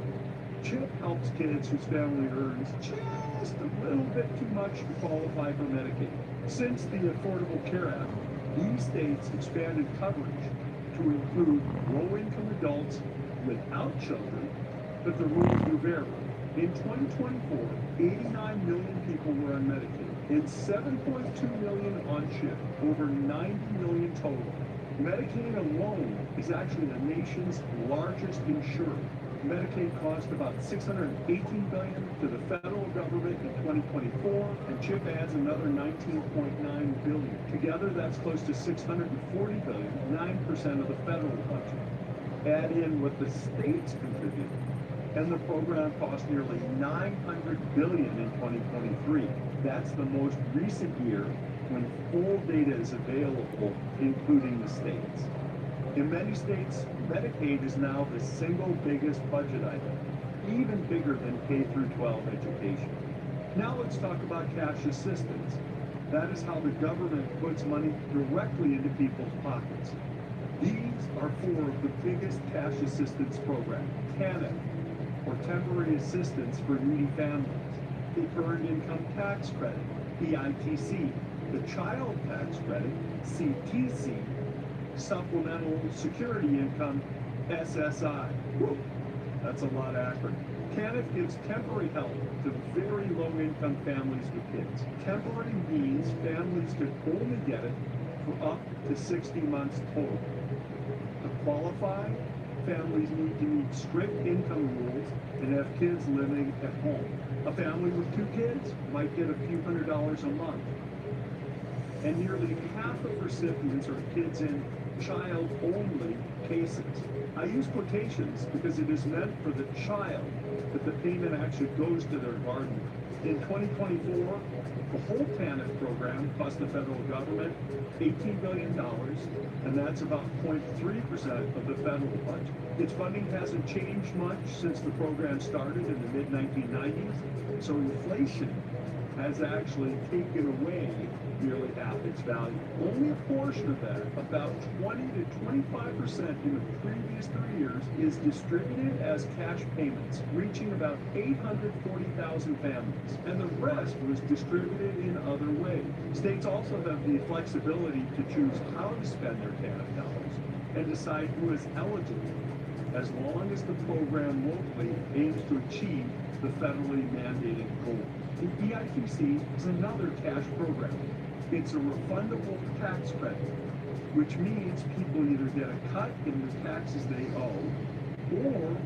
CHIP helps kids whose family earns just a little bit too much to qualify for Medicaid. Since the Affordable Care Act, these states expanded coverage to include low-income adults without children, but the rules do vary. In 2024, 89 million people were on Medicaid and 7.2 million on CHIP, over 90 million total. Medicaid alone is actually the nation's largest insurer. Medicaid cost about $618 billion to the federal government in 2024, and CHIP adds another $19.9 billion. Together, that's close to $640 billion, 9% of the federal budget. Add in what the states contribute, and the program cost nearly $900 billion in 2023. That's the most recent year when full data is available, including the states. In many states, Medicaid is now the single biggest budget item, even bigger than K-12 education. Now let's talk about cash assistance. That is how the government puts money directly into people's pockets. These are four of the biggest cash assistance programs. TANF, or Temporary Assistance for Needy Families, the Earned Income Tax Credit, EITC, the Child Tax Credit, CTC, Supplemental Security Income, SSI. Whew, that's a lot of acronyms. TANF gives temporary help to very low-income families with kids. Temporary means families could only get it for up to 60 months total. To qualify, families need to meet strict income rules and have kids living at home. A family with 2 kids might get a few $100s a month. And nearly half of recipients are kids in child-only cases. I use quotations because it is meant for the child that the payment actually goes to their guardian. In 2024, the whole TANF program cost the federal government $18 billion, and that's about 0.3% of the federal budget. Its funding hasn't changed much since the program started in the mid-1990s, so inflation has actually taken away nearly half its value. Only a portion of that, about 20 to 25% in the previous 3 years, is distributed as cash payments, reaching about 840,000 families, and the rest was distributed in other ways. States also have the flexibility to choose how to spend their TANF dollars and decide who is eligible, as long as the program locally aims to achieve the federally mandated goals. The EITC is another cash program. It's a refundable tax credit, which means people either get a cut in the taxes they owe, or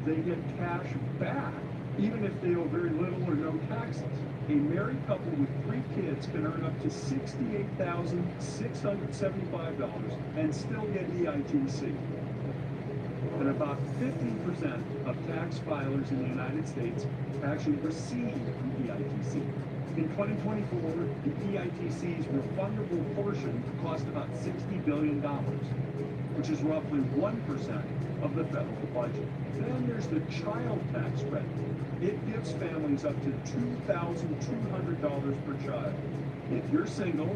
they get cash back, even if they owe very little or no taxes. A married couple with 3 kids can earn up to $68,675 and still get EITC. And about 15% of tax filers in the United States actually receive the EITC. In 2024, the EITC's refundable portion cost about $60 billion, which is roughly 1% of the federal budget. Then there's the child tax credit. It gives families up to $2,200 per child. If you're single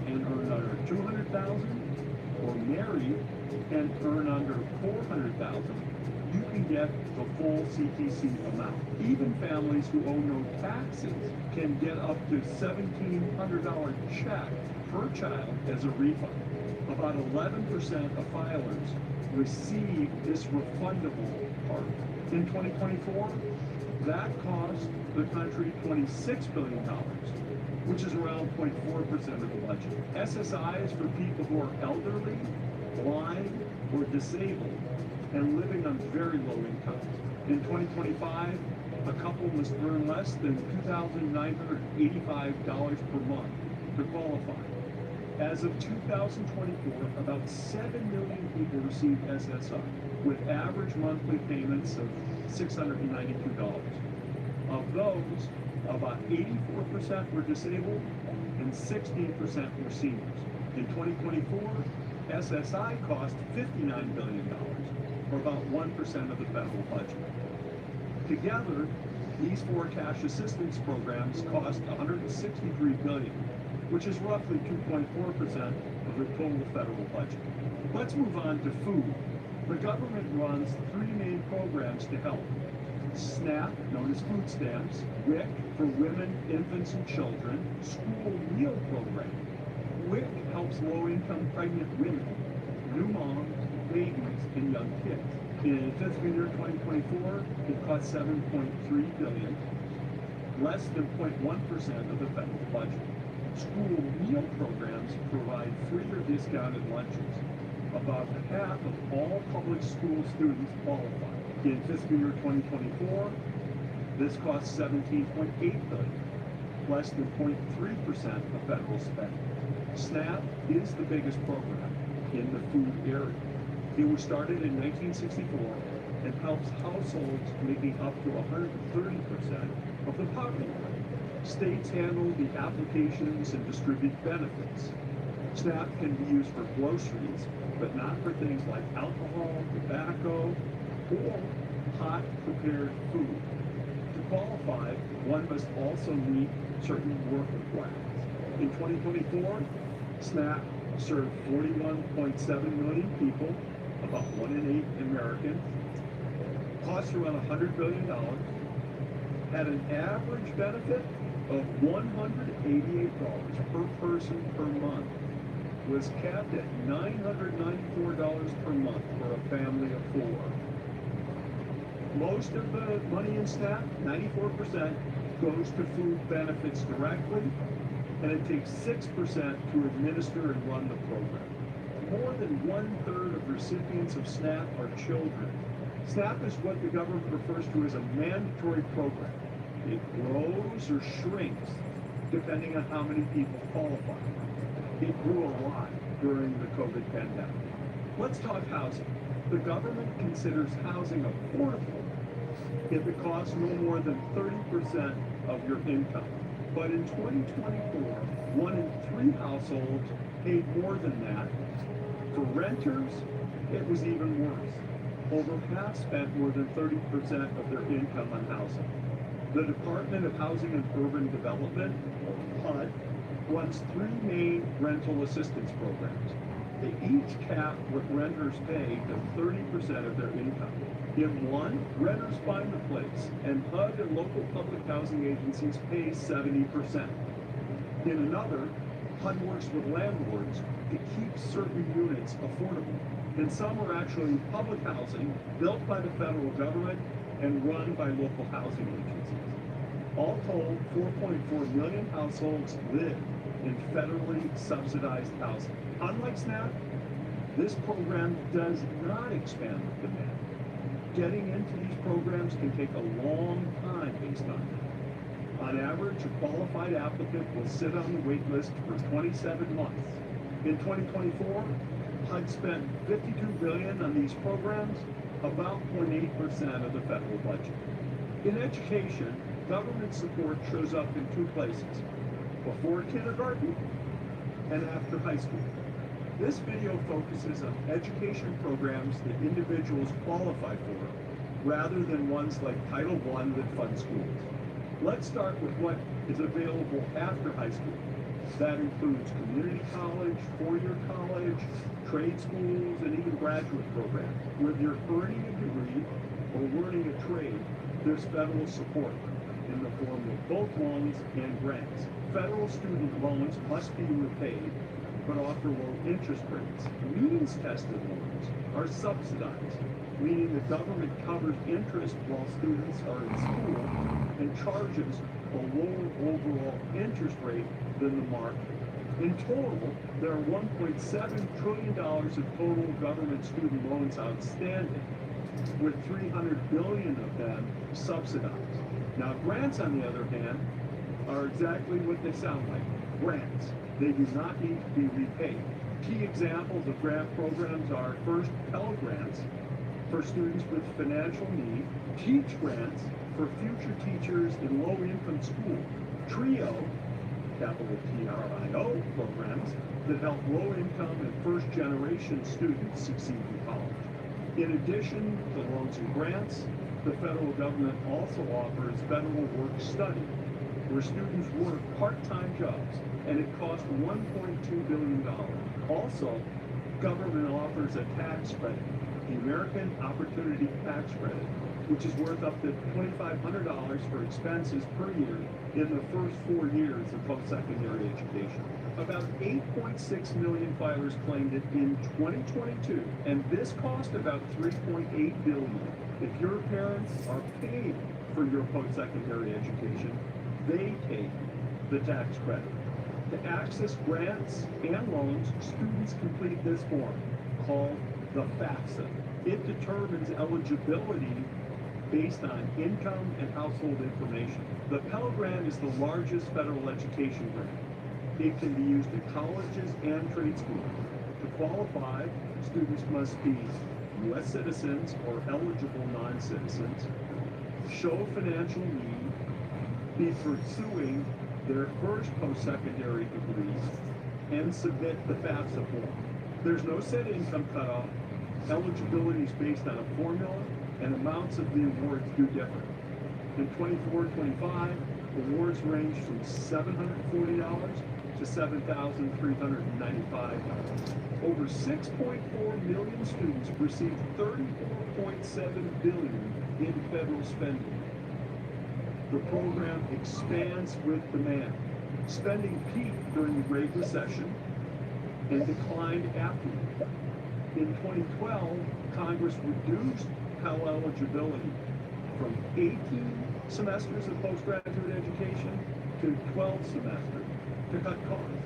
and earn under $200,000, or married and earn under $400,000, you can get the full CTC amount. Even families who owe no taxes can get up to $1,700 check per child as a refund. About 11% of filers receive this refundable part. In 2024, that cost the country $26 billion, which is around 0.4% of the budget. SSI is for people who are elderly, blind, or disabled, and living on very low incomes. In 2025, a couple must earn less than $2,985 per month to qualify. As of 2024, about 7 million people received SSI, with average monthly payments of $692. Of those, about 84% were disabled and 16% were seniors. In 2024, SSI cost $59 billion, or about 1% of the federal budget. Together, these 4 cash assistance programs cost $163 billion, which is roughly 2.4% of the total federal budget. Let's move on to food. The government runs 3 main programs to help. SNAP, known as food stamps, WIC for women, infants, and children, school meal program. WIC helps low-income pregnant women, new moms, babies, and young kids. In fiscal year 2024, it cost $7.3 billion, less than 0.1% of the federal budget. School meal programs provide free or discounted lunches. About half of all public school students qualify. In fiscal year 2024, this costs $17.8 billion, less than 0.3% of federal spending. SNAP is the biggest program in the food area. It was started in 1964 and helps households making up to 130% of the poverty line. States handle the applications and distribute benefits. SNAP can be used for groceries, but not for things like alcohol, tobacco, or hot prepared food. To qualify, one must also meet certain work requirements. In 2024, SNAP served 41.7 million people, about 1 in 8 Americans, cost around $100 billion, had an average benefit of $188 per person per month, was capped at $994 per month for a family of 4. Most of the money in SNAP, 94%, goes to food benefits directly, and it takes 6% to administer and run the program. More than 1/3 of recipients of SNAP are children. SNAP is what the government refers to as a mandatory program. It grows or shrinks depending on how many people qualify. It grew a lot during the COVID pandemic. Let's talk housing. The government considers housing affordable if it costs no more than 30% of your income. But in 2024, 1 in 3 households paid more than that. For renters, it was even worse. Over half spent more than 30% of their income on housing. The Department of Housing and Urban Development, HUD, runs 3 main rental assistance programs. They each cap what renters pay to 30% of their income. In one, renters find a place, and HUD and local public housing agencies pay 70%. In another, HUD works with landlords to keep certain units affordable, and some are actually public housing built by the federal government and run by local housing agencies. All told, 4.4 million households live in federally subsidized housing. Unlike SNAP, this program does not expand with demand. Getting into these programs can take a long time based on that. On average, a qualified applicant will sit on the wait list for 27 months. In 2024, HUD spent $52 billion on these programs, about 0.8% of the federal budget. In education, government support shows up in 2 places: before kindergarten and after high school. This video focuses on education programs that individuals qualify for, rather than ones like Title I that fund schools. Let's start with what is available after high school. That includes community college, 4-year college, trade schools, and even graduate programs. Whether you're earning a degree or learning a trade, there's federal support in the form of both loans and grants. Federal student loans must be repaid, but offer low interest rates. Means-tested loans are subsidized, meaning the government covers interest while students are in school and charges a lower overall interest rate than the market. In total, there are $1.7 trillion of total government student loans outstanding, with $300 billion of them subsidized. Now, grants, on the other hand, are exactly what they sound like, grants. They do not need to be repaid. Key examples of grant programs are first, Pell Grants for students with financial need, Teach Grants for future teachers in low-income schools, TRIO, capital T-R-I-O, programs that help low-income and first-generation students succeed in college. In addition to loans and grants, the federal government also offers federal work-study, where students work part-time jobs, and it costs $1.2 billion. Also, government offers a tax credit, the American Opportunity Tax Credit, which is worth up to $2,500 for expenses per year in the first 4 years of post-secondary education. About 8.6 million filers claimed it in 2022, and this cost about $3.8 billion. If your parents are paying for your post-secondary education, they take the tax credit. To access grants and loans, students complete this form called the FAFSA. It determines eligibility based on income and household information. The Pell Grant is the largest federal education grant. It can be used in colleges and trade schools. To qualify, students must be U.S. citizens or eligible non-citizens, show financial need, be pursuing their first post-secondary degree, and submit the FAFSA form. There's no set income cutoff. Eligibility is based on a formula, and amounts of the awards do differ. In 24-25, awards range from $740 to $7,395. Over 6.4 million students received $34.7 billion in federal spending. The program expands with demand. Spending peaked during the Great Recession and declined afterward. In 2012, Congress reduced Pell eligibility from 18 semesters of postgraduate education to 12 semesters to cut costs.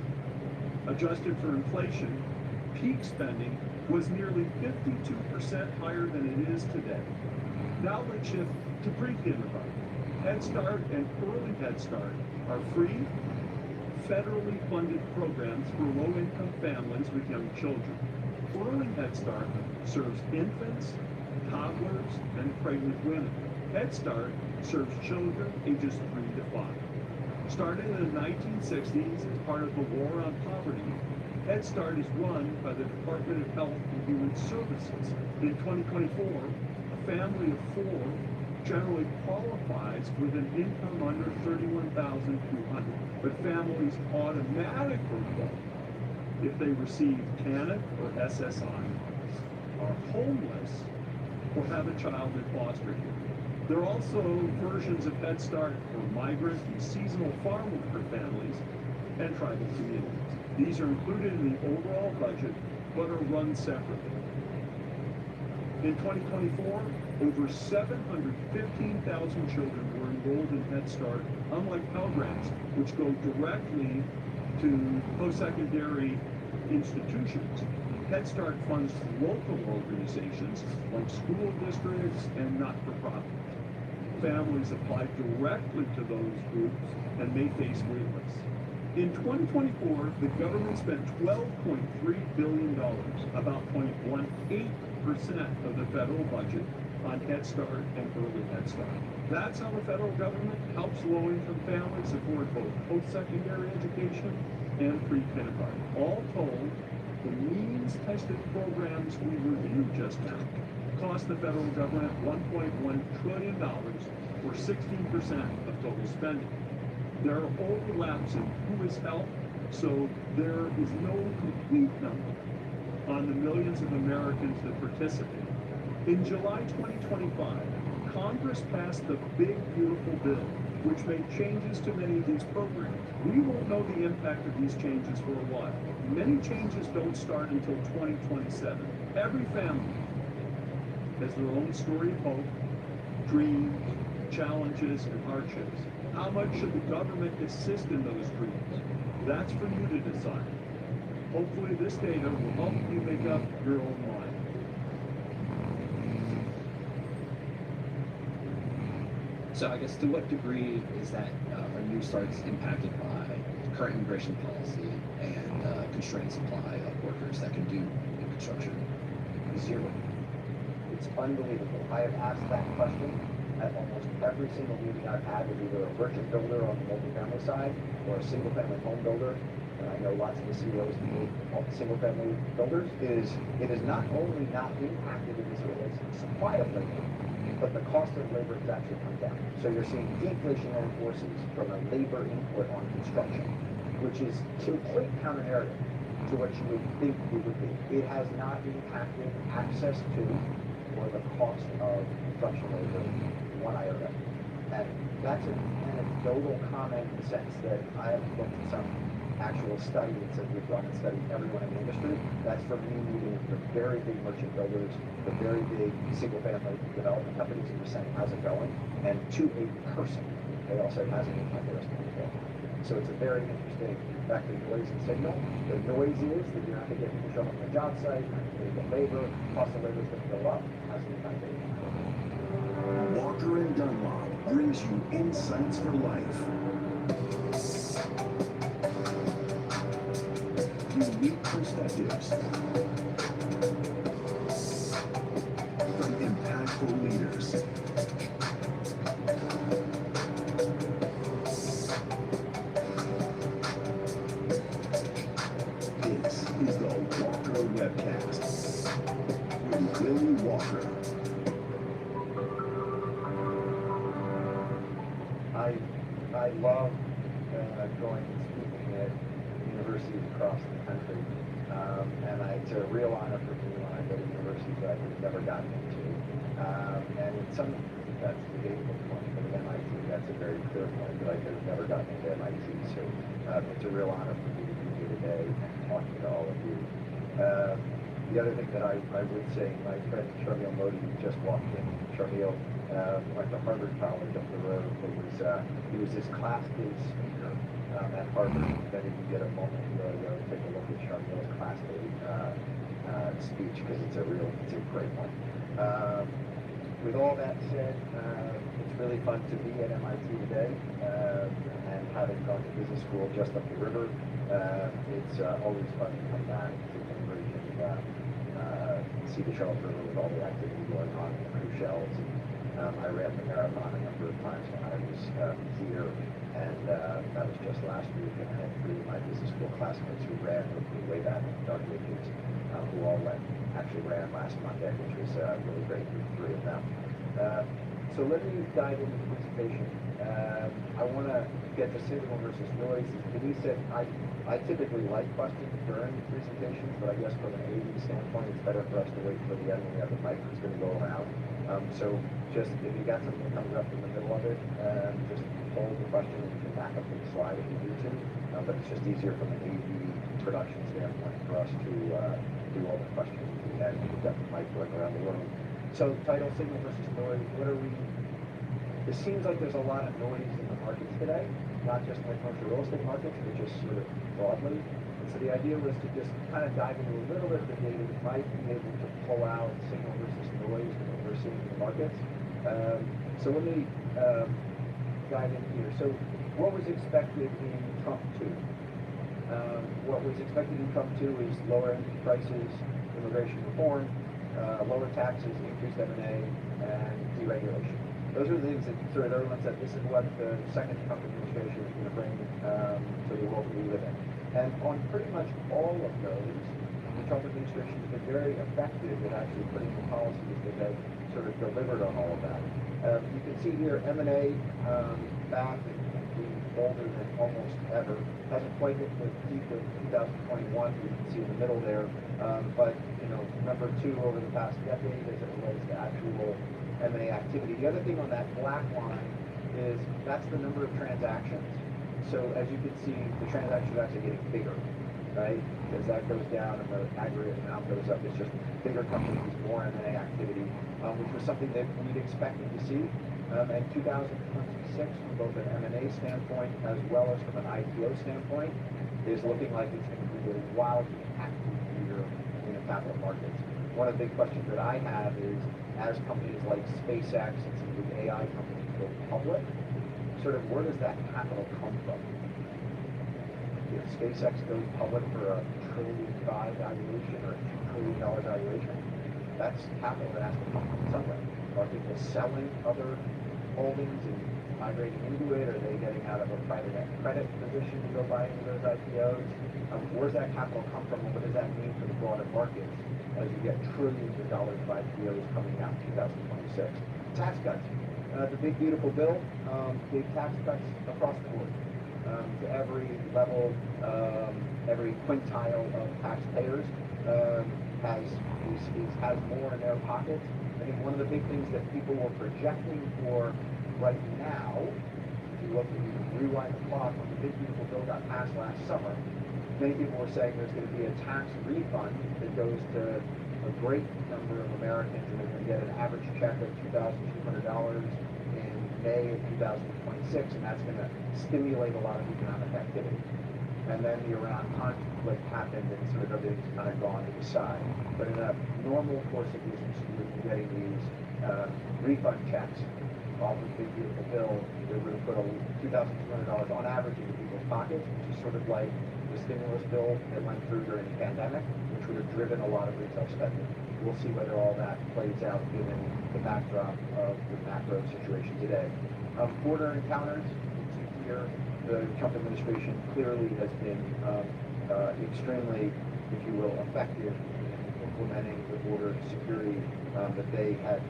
Adjusted for inflation, peak spending was nearly 52% higher than it is today. Now let's shift to pre-kindergarten. Head Start and Early Head Start are free, federally funded programs for low-income families with young children. Early Head Start serves infants, toddlers, and pregnant women. Head Start serves children ages 3 to 5. Started in the 1960s as part of the War on Poverty, Head Start is run by the Department of Health and Human Services. In 2024, a family of 4 generally qualifies with an income under $31,200, but families automatically vote if they receive TANF or SSI, are homeless, or have a child in foster care. There are also versions of Head Start for migrant and seasonal farm worker families and tribal communities. These are included in the overall budget, but are run separately. In 2024, over 715,000 children were enrolled in Head Start, unlike Pell Grants, which go directly to post-secondary institutions. Head Start funds local organizations like school districts and not-for-profits. Families apply directly to those groups and may face waitlists. In 2024, the government spent $12.3 billion, about 0.18% of the federal budget, on Head Start and Early Head Start. That's how the federal government helps low-income families afford both post-secondary education and pre-kindergarten. All told, the means-tested programs we reviewed just now cost the federal government $1.1 trillion, or 16% of total spending. There are overlaps in who is helped, so there is no complete number on the millions of Americans that participate. In July 2025, Congress passed the Big Beautiful Bill, which made changes to many of these programs. We won't know the impact of these changes for a while. Many changes don't start until 2027. Every family has their own story of hope, dreams, challenges, and hardships. How much should the government assist in those dreams? That's for you to decide. Hopefully this data will help you make up your own mind. So I guess to what degree is that are New Starts impacted by current immigration policy and constrained supply of workers that can do new construction? Zero. It's unbelievable. I have asked that question at almost every single meeting I've had with either a merchant builder on the multifamily side or a single-family home builder. And I know lots of the CEOs of single-family builders. It is not only not impacted in this relates to the supply of labor, but the cost of labor has actually come down. So you're seeing deflationary forces from a labor input on construction, which is complete counter-narrative to what you would think it would be. It has not impacted access to or the cost of construction labor one iota. And that's an anecdotal comment in the sense that I have looked at some actual studies that we've done and studied everyone in the industry. That's from me meeting the very big merchant builders, the very big single-family development companies, and just saying, how's it going? And to a person, they all said, hasn't impacted us before. So it's a very interesting back to noise and signal. The noise is that you're not going to get people showing up on the job site, you're not going to get labor, cost of labor is going to go up, hasn't impacted it. Walker & Dunlop brings you insights for life. Unique perspectives from impactful leaders. This is the Walker Webcast with Willie Walker. I love going and speaking at universities across the country, and it's a real honor for me when I go to universities that I've never gotten into. And in some instances, that's the debatable point, but at MIT, that's a very clear point that I could have never gotten into MIT. So it's a real honor for me to be here today and talking to all of you. The other thing that I would say, my friend Sharmil Modi just walked in. Sharmil went to Harvard College up the road. He was this class-day speaker at Harvard. Then if you get a moment to go take a look at Sharmil's class-day speech, because it's a great one. With all that said, it's really fun to be at MIT today, and having gone to business school just up the river, it's always fun to come back to Cambridge and see the Charles River with all the activity going on in the cruise shells. I ran the marathon a number of times when I was here, and that was just last week, and I had three of my business school classmates who ran with me way back in the dark ages, who all actually ran last Monday, which was really great for three of them. So let me dive into the presentation. I want to get the signal versus noise. As Denise said, I typically like questions during presentations, but I guess from an AV standpoint, it's better for us to wait until the end when we have the mic that's going to go around. So just if you got something that comes up in the middle of it, just hold the question and you can back up the slide if you need to. But it's just easier from an AV production standpoint for us to do all the questions and we've got the mic going around the room. So title, signal versus noise, what are we? It seems like there's a lot of noise in the markets today, not just in the commercial real estate markets, but just sort of broadly. And so the idea was to just kind of dive into a little bit of the data that might be able to pull out signal versus noise from what we're seeing in the markets. So let me dive in here. So what was expected in Trump 2? What was expected in Trump 2 is lower energy prices, immigration reform, lower taxes, increased M&A, and deregulation. Those are the things that sort of everyone said, this is what the second Trump administration is going to bring to the world we live in. And on pretty much all of those, the Trump administration has been very effective in actually putting the policies that have sort of delivered on all of that. You can see here M&A back and being bolder than almost ever. Hasn't quite hit the peak of 2021, you can see in the middle there. But, you know, number 2 over the past decade as it relates to actual M&A activity. The other thing on that black line is that's the number of transactions. So as you can see, the transactions are actually getting bigger, right? As that goes down and the aggregate amount goes up, it's just bigger companies, more M&A activity, which was something that we'd expected to see. And 2026, from both an M&A standpoint as well as from an IPO standpoint, is looking like it's going to be a wildly active year in the capital markets. One of the big questions that I have is, as companies like SpaceX and some of the AI companies go public, sort of where does that capital come from? If SpaceX goes public for a $1.5 trillion valuation or a $2 trillion valuation, that's capital that has to come from somewhere. Are people selling other holdings and migrating into it? Are they getting out of a private credit position to go buy into those IPOs? Where's that capital come from, and what does that mean for the broader markets as you get trillions of dollars of IPOs coming out in 2026? Tax cuts. The big beautiful bill, big tax cuts across the board to every level, every quintile of taxpayers has more in their pockets. I think one of the big things that people were projecting for right now, if you look and you rewind the clock when the big beautiful bill got passed last summer, many people were saying there's going to be a tax refund that goes to a great number of Americans, and they're going to get an average check of $2,200 in May of 2026, and that's going to stimulate a lot of economic activity. And then the Iran conflict happened, and sort of everything's kind of gone to the side. But in a normal course of business, you would be getting these refund checks off of the big beautiful bill. They would have put $2,200 on average into people's pockets, which is sort of like the stimulus bill that went through during the pandemic, which would have driven a lot of retail spending. We'll see whether all that plays out given the backdrop of the macro situation today. Border encounters, you see here, the Trump administration clearly has been extremely, if you will, effective in implementing the border security that they had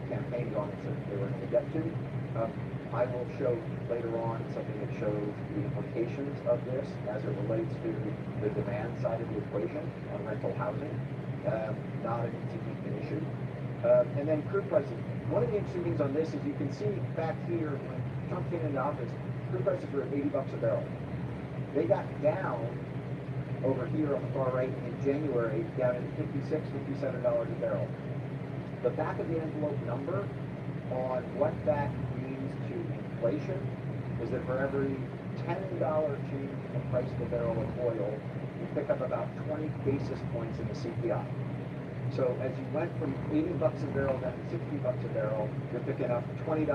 campaigned on and said they were going to get to. I will show later on something that shows the implications of this as it relates to the demand side of the equation on rental housing. Not an insignificant issue. And then crude prices. One of the interesting things on this is you can see back here when Trump came into office, crude prices were at $80 a barrel. They got down over here on the far right in January, down to $56, $57 a barrel. The back of the envelope number on what that means to inflation is that for every $10 change in the price of a barrel of oil, you pick up about 20 basis points in the CPI. So as you went from $80 a barrel down to $60 a barrel, you're picking up $20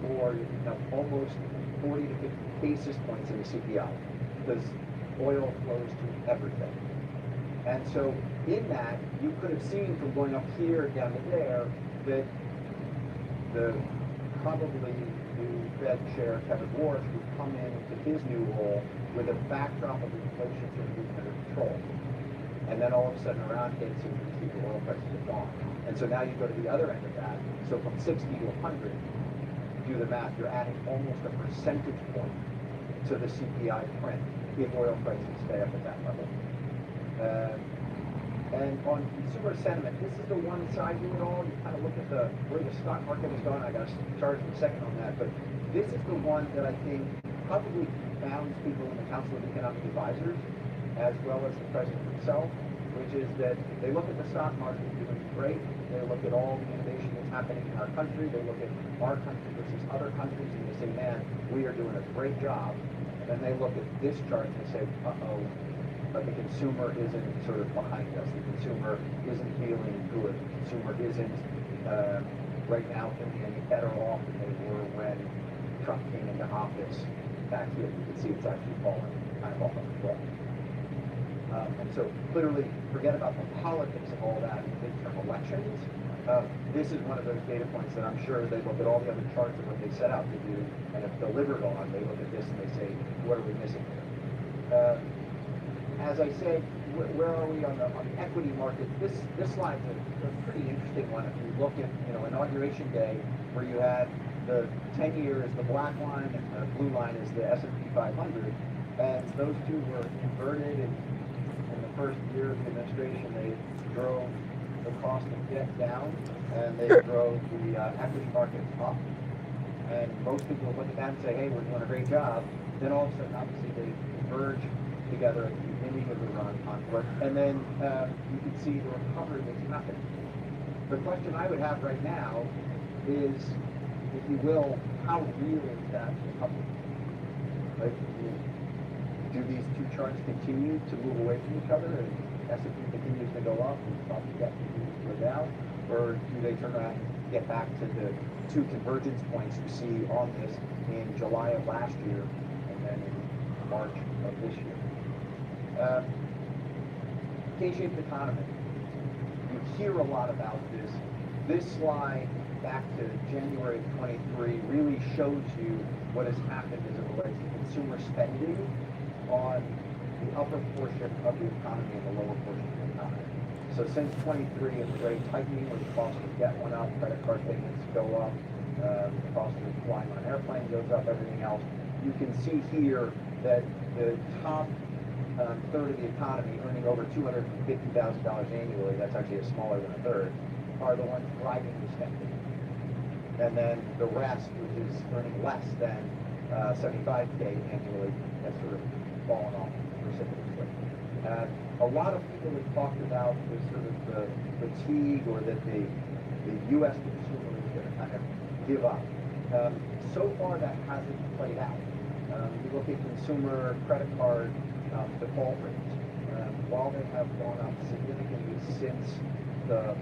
more, you're picking up almost 40 to 50 basis points in the CPI because oil flows to everything. And so in that, you could have seen from going up here down to there that the probably new Fed Chair Kevin Warsh would come into his new role with a backdrop of inflation sort of under control. and then all of a sudden Iran hits and you see the oil prices have gone. And so now you go to the other end of that. So from 60 to 100, do the math, you're adding almost a percentage point to the CPI print if oil prices stay up at that level. And on consumer sentiment, this is the one side to it all. You kind of look at where the stock market is going. I got to charge in a second on that, but this is the one that I think probably confounds people in the Council of Economic Advisors, as well as the president himself, which is that they look at the stock market doing great. They look at all the innovation that's happening in our country. They look at our country versus other countries, and they say, man, we are doing a great job. And then they look at this chart and they say, uh-oh, but the consumer isn't sort of behind us. The consumer isn't feeling good. The consumer isn't right now feeling any better off than they were when Trump came into office. Back here, you can see it's actually falling kind of off of the cliff. And so clearly, forget about the politics of all that in midterm elections. This is one of those data points that I'm sure they look at all the other charts of what they set out to do and have delivered on. They look at this and they say, what are we missing here? As I said, where are we on the equity market? This slide is a pretty interesting one. If you look at inauguration day, where you had the 10 years, the black line, and the blue line is the S&P 500, and those two were inverted. And in the first year of the administration, they drove the cost of debt down, and they drove the equity markets up. And most people look at that and say, hey, we're doing a great job. Then all of a sudden, obviously, they converge together at the beginning of the Iran conflict, and then you can see the recovery that's happening. The question I would have right now is, if you will, how real is that recovery? Like, do these two charts continue to move away from each other, and S&P continues to go up, and stock debt continues to go down, or do they turn around and get back to the two convergence points you see on this in July of last year, and then in March of this year? K-shaped economy. You hear a lot about this. This slide back to January of 23 really shows you what has happened as it relates to consumer spending on the upper portion of the economy and the lower portion of the economy. So since 23, it's very tightening where the cost of debt went up, credit card payments go up, the cost of flying on an airplane goes up, everything else. You can see here that the top third of the economy, earning over $250,000 annually, that's actually smaller than a third, are the ones driving the spending. And then the rest, which is earning less than $75K annually, has sort of fallen off precipitously. A lot of people have talked about the sort of the fatigue, or that the U.S. consumer is going to kind of give up. So far, that hasn't played out. You look at consumer credit card default rates. While they have gone up significantly since the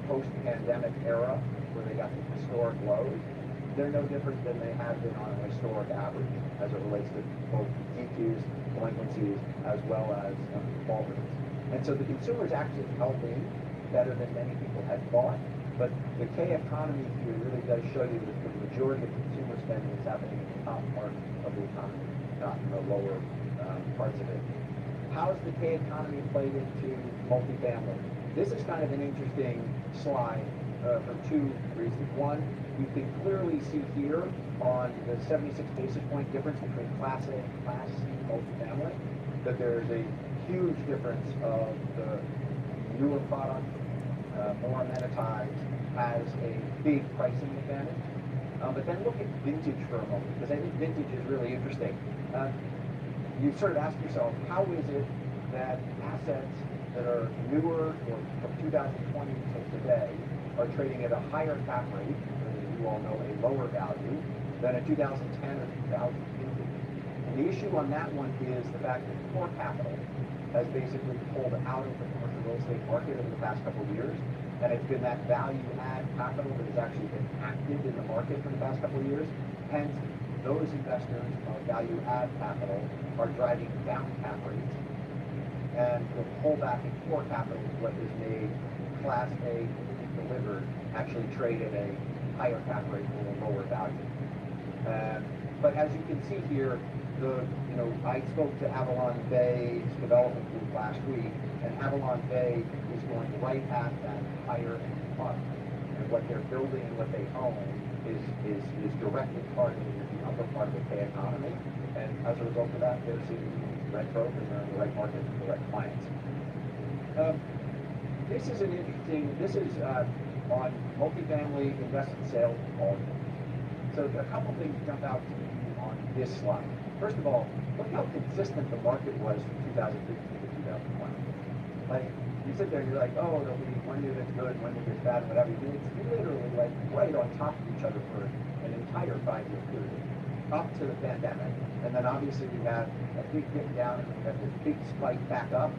post-pandemic era, where they got the historic lows, they're no different than they have been on a historic average as it relates to both DQs, delinquencies, as well as default rates. And so the consumer is actually helping better than many people had thought. But the K economy here really does show you that the majority of consumer spending is happening in the top part of the economy, not in the lower parts of it. How has the K economy played into multifamily? This is kind of an interesting slide for two reasons. One, you can clearly see here on the 76 basis point difference between Class A and Class C multifamily, that there's a huge difference of the newer product, more amenitized, has a big pricing advantage. But then look at vintage for a moment, because I think vintage is really interesting. You sort of ask yourself, how is it that assets that are newer, or from 2020 to today, are trading at a higher cap rate, or as you all know, a lower value, than a 2010 or 2015? And the issue on that one is the fact that core capital has basically pulled out of the commercial real estate market over the past couple of years, and it's been that value-add capital that has actually been active in the market for the past couple of years. Hence, those investors of value-add capital are driving down cap rates, and the pullback in core capital is what has made Class A delivered actually trade at a higher cap rate or a lower value. But as you can see here, I spoke to Avalon Bay's development group last week, And Avalon Bay is going right at that higher end mark. And what they're building, what they own, is directly targeting the upper part of the Bay economy. And as a result of that, they're seeing rent growth and they're in the right market for the right clients. This is an interesting, this is on multifamily investment sales volume. So a couple things jump out to me on this slide. First of all, look how consistent the market was from 2015 to 2020. Like, you sit there and you're like, oh, there'll be 1 year that's good, 1 year that's bad, whatever. It's literally like right on top of each other for an entire 5-year period, up to the pandemic. And then obviously we had a big dip down and we had this big spike back up.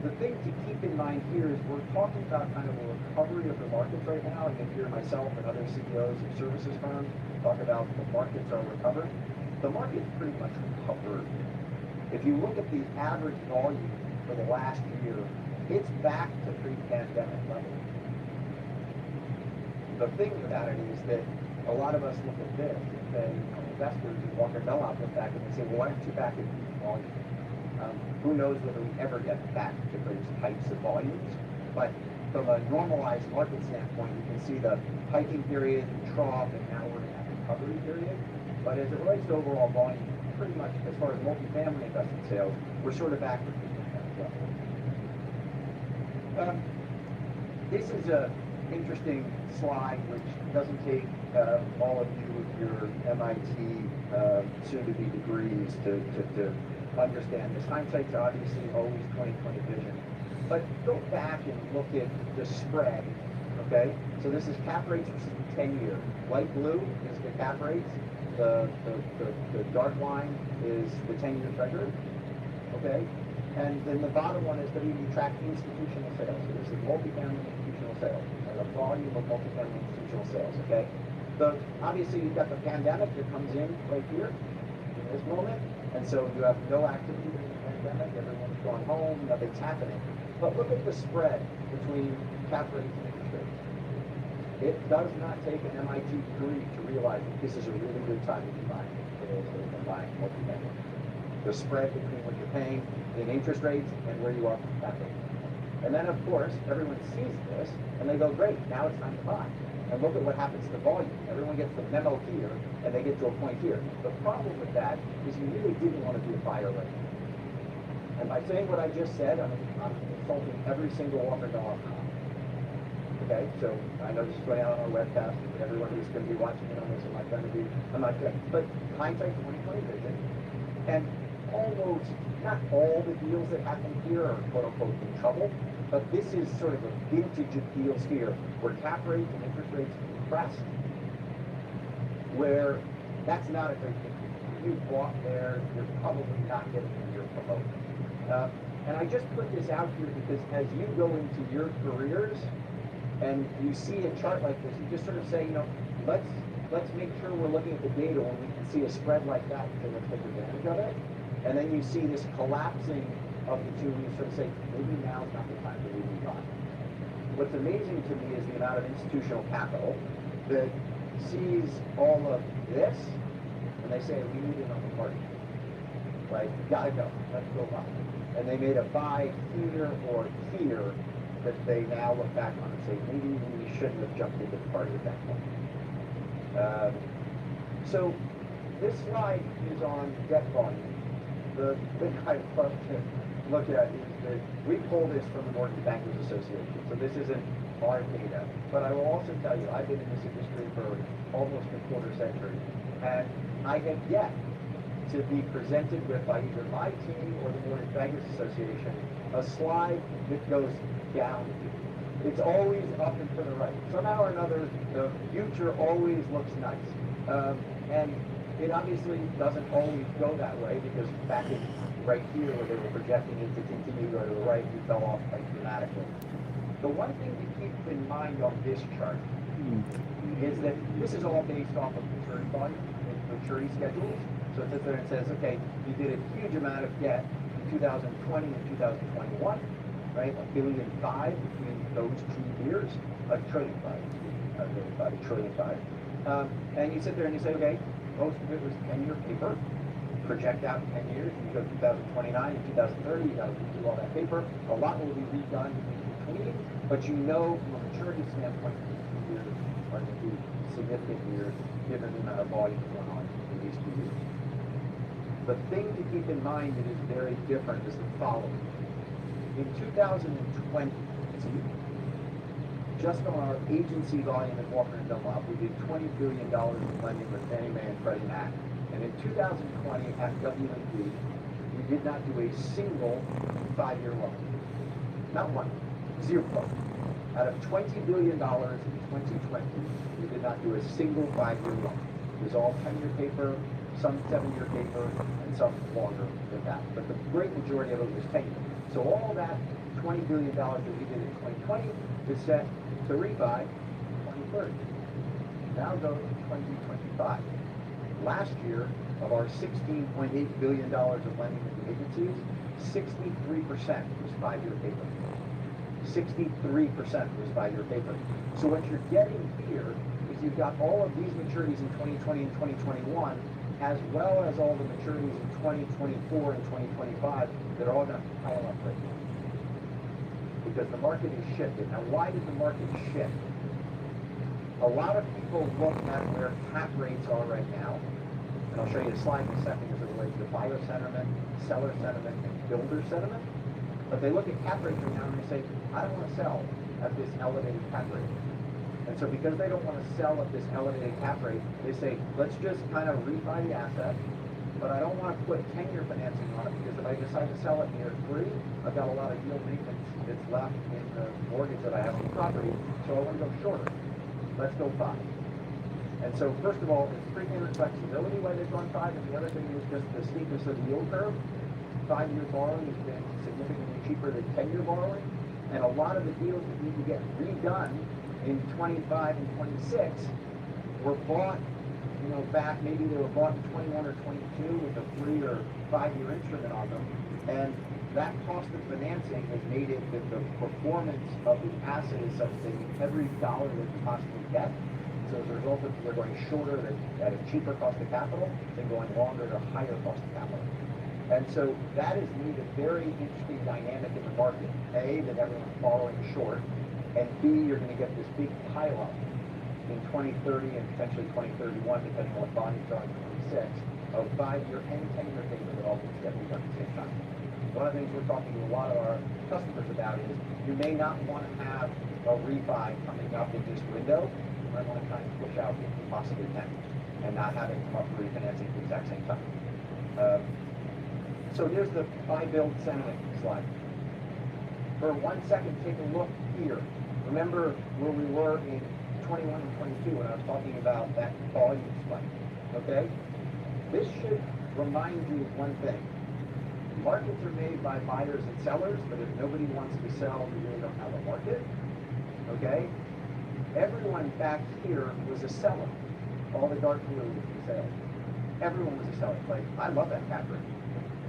The thing to keep in mind here is we're talking about kind of a recovery of the markets right now. And you hear myself and other CEOs of services firms talk about the markets are recovering. The market's pretty much recovered. If you look at the average volume for the last year, it's back to pre-pandemic levels. The thing about it is that a lot of us look at this and say, investors who walk their bell out look back and they say, well, why aren't you back at peak volume? Who knows whether we ever get back to those types of volumes, but from a normalized market standpoint, you can see the hiking period, the trough, and now we're in that recovery period. But as it relates to overall volume, pretty much as far as multifamily investment sales, we're sort of back to pre-pandemic levels. This is an interesting slide which doesn't take all of you with your MIT soon-to-be degrees to understand this. Hindsight's obviously always 20/20 vision. But go back and look at the spread, okay? So this is cap rates versus the 10-year. Light blue is the cap rates. The dark line is the 10-year treasury, okay? And then the bottom one is we track institutional sales. So this is multifamily institutional sales, or the volume of multifamily institutional sales, okay? So obviously you've got the pandemic that comes in right here, in this moment. And so you have no activity during the pandemic, everyone's gone home, nothing's happening. But look at the spread between cap rates and interest rates. It does not take an MIT degree to realize that this is a really good time to be buying real estate and buying multifamily. The spread between what you're paying in interest rates and where you are from cap rates. And then of course, everyone sees this and they go, great, now it's time to buy. And look at what happens to volume. Everyone gets the memo here, and they get to a point here. The problem with that is you really didn't want to be a buyer right now. And by saying what I just said, I'm insulting every single Walker.com. Okay, so I know this is going out on our webcast, and everyone who's going to be watching it on this, I'm not good. But hindsight 20/20 vision, and almost not all the deals that happen here are quote unquote in trouble. But this is sort of a vintage of deals here where cap rates and interest rates are compressed, where that's not a great thing. If you bought there, you're probably not getting your promotion. And I just put this out here because as you go into your careers and you see a chart like this, you just sort of say, you know, let's make sure we're looking at the data when we can see a spread like that, so let's take advantage of it. And then you see this collapsing of the two, and you sort of say, maybe now's not the time to really buy. What's amazing to me is the amount of institutional capital that sees all of this, and they say, we need it on the market. Right? Gotta go. Let's go buy. And they made a buy here or here that they now look back on and say, maybe we shouldn't have jumped into the party at that point. So this slide is on debt volume. The thing I love to look at is that we pull this from the Mortgage Bankers Association, so this isn't our data. But I will also tell you, I've been in this industry for almost a quarter century, and I have yet to be presented with by either my team or the Mortgage Bankers Association a slide that goes down. It's always up and to the right. Somehow or another, the future always looks nice. And it obviously doesn't always go that way because back in right here where they were projecting it to continue to go to the right, we fell off quite dramatically. The one thing to keep in mind on this chart is that this is all based off of maturity volume and maturity schedules. So it sits there and says, okay, you did a huge amount of debt in 2020 and 2021, right? $1.5 billion between those 2 years, $1.5 trillion. And you sit there and you say, okay, most of it was 10-year paper. project out 10 years, and you go 2029 and 2030, you got to redo all that paper. A lot will be redone in between, but you know from a maturity standpoint, these 2 years are going to be significant years given the amount of volume going on in these 2 years. The thing to keep in mind that is very different is the following. In 2020, just on our agency volume at Walker & Dunlop, we did $20 billion in lending with Fannie Mae and Freddie Mac. And in 2020, at W&D, we did not do a single 5-year loan. Not one. Zero. Out of $20 billion in 2020, we did not do a single 5-year loan. It was all 10-year paper, some 7-year paper, and some longer than that. But the great majority of it was 10-year. So all that $20 billion that we did in 2020 is set to refi 2030. Now go to 2025. Last year, of our $16.8 billion of lending with the agencies, 63% was 5-year paper. 63% was 5-year paper. So what you're getting here is you've got all of these maturities in 2020 and 2021, as well as all the maturities in 2024 and 2025 that are all going to pile up right now. Because the market is shifted. Now, why did the market shift? A lot of people look at where cap rates are right now, and I'll show you a slide in a second as it relates to buyer sentiment, seller sentiment, and builder sentiment. But they look at cap rates right now and they say, I don't want to sell at this elevated cap rate. And so because they don't want to sell at this elevated cap rate, they say, let's just kind of refi the asset, but I don't want to put 10-year financing on it because if I decide to sell it in year 3, I've got a lot of yield maintenance that's left in the mortgage that I have on the property, so I want to go shorter. Let's go 5. And so first of all, it's prepayment flexibility why they've gone 5, and the other thing is just the steepness of the yield curve. 5-year borrowing has been significantly cheaper than 10-year borrowing, and a lot of the deals that need to get redone in 25 and 26 were bought, back, maybe they were bought in 21 or 22 with a 3 or 5-year instrument on them, and that cost of financing has made it that the performance of the asset is such that every dollar that you possibly get. So as a result of they're going shorter at a cheaper cost of capital than going longer at a higher cost of capital. And so that has made a very interesting dynamic in the market. A, that everyone's borrowing short, and B, you're going to get this big pileup in 2030 and potentially 2031, depending on what volumes are in 26, of 5-year and 10-year paper that all gets done at the same time. One of the things we're talking to a lot of our customers about is you may not want to have a refi coming up in this window. You might want to kind of push out if you possibly can and not having come up for refinancing at the exact same time. So here's the buy-build sentiment slide. For 1 second, take a look here. Remember where we were in 21 and 22 when I was talking about that volume spike, okay? This should remind you of one thing. Markets are made by buyers and sellers, but if nobody wants to sell, you really don't have a market, okay? Everyone back here was a seller. All the dark blue was for sale. Everyone was a seller. Like, I love that cap rate.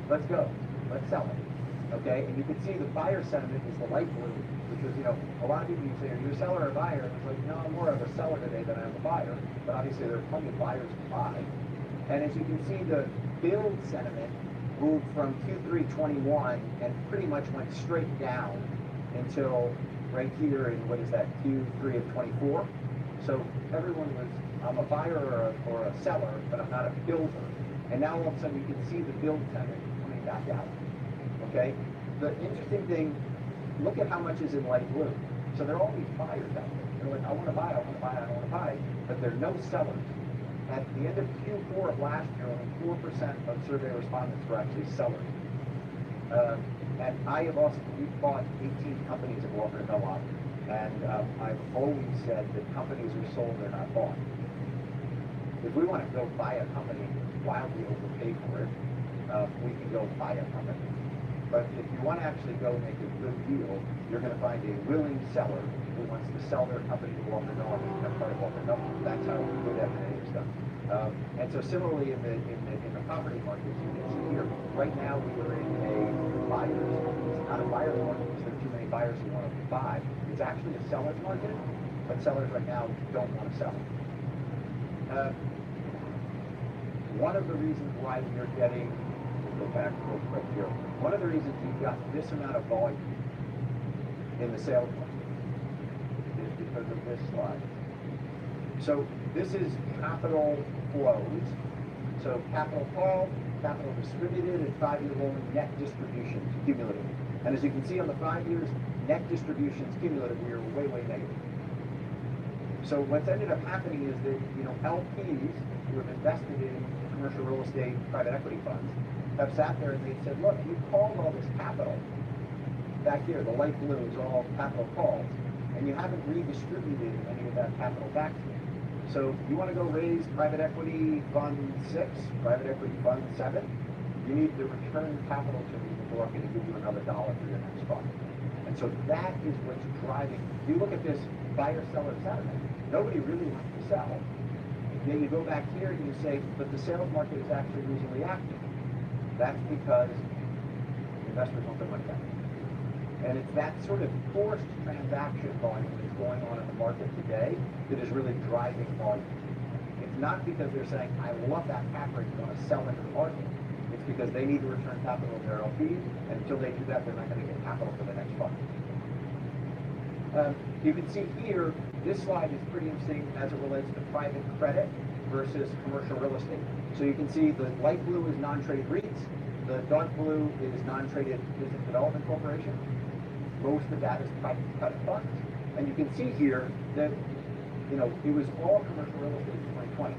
Let's go. Let's sell it, okay? And you can see the buyer sentiment is the light blue, which is, a lot of people you say, are you a seller or a buyer? And it's like, no, I'm more of a seller today than I am a buyer. But obviously there are plenty of buyers to buy. And as you can see, the build sentiment moved from Q3 21 and pretty much went straight down until right here in, what is that, Q3 of 24. So everyone was, I'm a buyer or a seller, but I'm not a builder. And now all of a sudden you can see the build sentiment coming back out, okay? The interesting thing, look at how much is in light blue. So there are all these buyers out there. They're like, I want to buy, I want to buy, I want to buy, but there are no sellers. At the end of Q4 of last year, only 4% of survey respondents were actually sellers. And I have also, we've bought 18 companies at Walker & Dunlop, and I've always said that companies are sold, they're not bought. If we want to go buy a company wildly overpay for it, we can go buy a company. But if you want to actually go make a good deal, you're going to find a willing seller who wants to sell their company to Walker & Dunlop and become part of Walker & Dunlop. That's how good M&A is done. And so similarly in the property markets, you can see here, right now we are in a buyer's, it's not a buyer's market because there are too many buyers who want to buy. It's actually a seller's market, but sellers right now don't want to sell. one of the reasons why you're getting, go back real quick here, one of the reasons you've got this amount of volume in the sales market is because of this slide. So this is capital flows. So capital called, capital distributed, and 5-year rolling net distributions cumulative. And as you can see on the 5 years, net distributions cumulative, we are way, way negative. So what's ended up happening is that, you know, LPs who have invested in commercial real estate, private equity funds, have sat there and they said, look, you called all this capital back here, the light blue is all capital calls, and you haven't redistributed any of that capital back to me. So you want to go raise private equity fund 6, private equity fund 7, you need to return capital to me before I'm going to give you another dollar for your next fund. And so that is what's driving. You look at this buyer-seller sentiment, nobody really wants to sell. Then you go back here and you say, but the sales market is actually reasonably active. That's because investors want their money back. And it's that sort of forced transaction volume that's going on in the market today that is really driving volume. It's not because they're saying, I love that cap rate, I want to sell into the market. It's because they need to return capital to their LPs, and until they do that, they're not going to get capital for the next fund. You can see here, this slide is pretty interesting as it relates to private credit versus commercial real estate. So you can see the light blue is non-traded REITs, the dark blue is non-traded business development corporation. Most of that is private credit funds. And you can see here that, you know, it was all commercial real estate in 2020.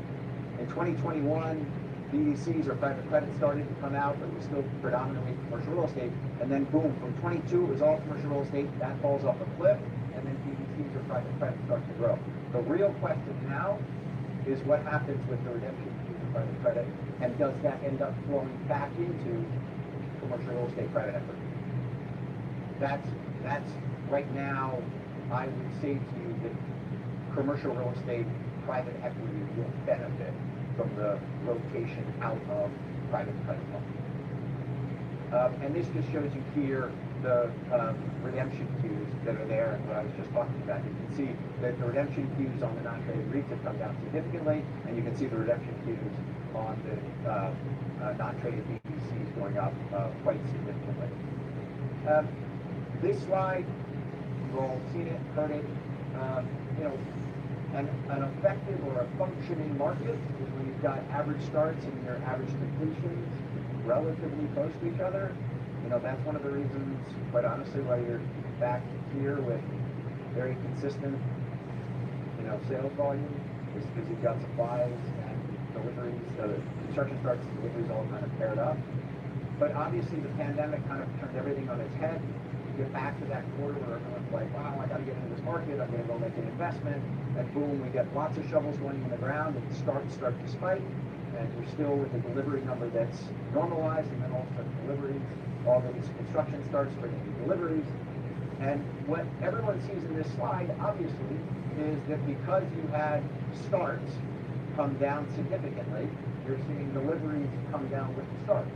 In 2021, BDCs or private credit started to come out, but it was still predominantly commercial real estate. And then boom, from 22, it was all commercial real estate. That falls off a cliff, and then BDCs or private credit start to grow. The real question now is what happens with the redemption fees of private credit, and does that end up flowing back into commercial real estate private equity? That's right now, I would say to you that commercial real estate private equity will benefit from the rotation out of private credit funds. And this just shows you here the redemption queues that are there and what I was just talking about. You can see that the redemption queues on the non-traded REITs have come down significantly, and you can see the redemption queues on the non-traded BDCs going up quite significantly. This slide, you've all seen it, heard it, you know, an effective or a functioning market is when you've got average starts and your average completions relatively close to each other. You know, that's one of the reasons, quite honestly, why you're back here with very consistent, you know, sales volume, is because you've got supplies and deliveries, construction starts and deliveries all kind of paired up. But obviously the pandemic kind of turned everything on its head. You get back to that quarter where everyone's like, wow, I got to get into this market, I'm going to go make an investment, and boom, we get lots of shovels going in the ground, and starts start to spike, and you're still with a delivery number that's normalized, and then all of a sudden deliveries, all these construction starts bringing you deliveries. And what everyone sees in this slide, obviously, is that because you had starts come down significantly, you're seeing deliveries come down with the start.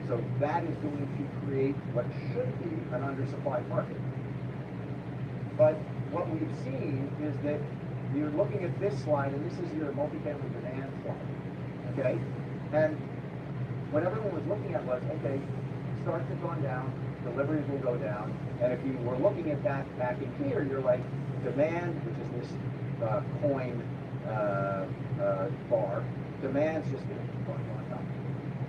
So that is going to create what should be an undersupplied market. But what we've seen is that you're looking at this slide, and this is your multifamily demand slide, okay? And what everyone was looking at was, okay, starts have gone down, deliveries will go down, and if you were looking at that back in here, you're like, demand, which is this coin bar, demand's just going to keep going up.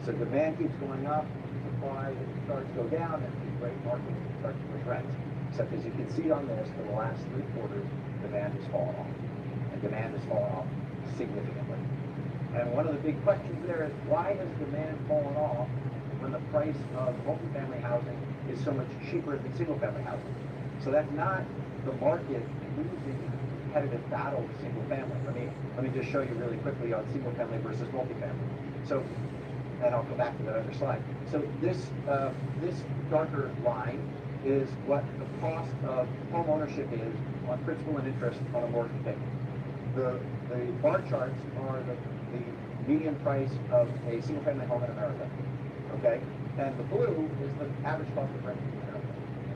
So demand keeps going up, supply starts to go down, and the great market starts to push rents. Except as you can see on this, for the last 3 quarters, demand has fallen off. And demand has fallen off significantly. And one of the big questions there is, why has demand fallen off when the price of multifamily housing is so much cheaper than single-family housing? So that's not the market losing a competitive battle with single-family. Let me just show you really quickly on single-family versus multifamily. So, and I'll go back to that other slide. So this darker line is what the cost of home ownership is on principal and interest on a mortgage payment. The bar charts are the median price of a single-family home in America, okay? And the blue is the average cost of rent in America,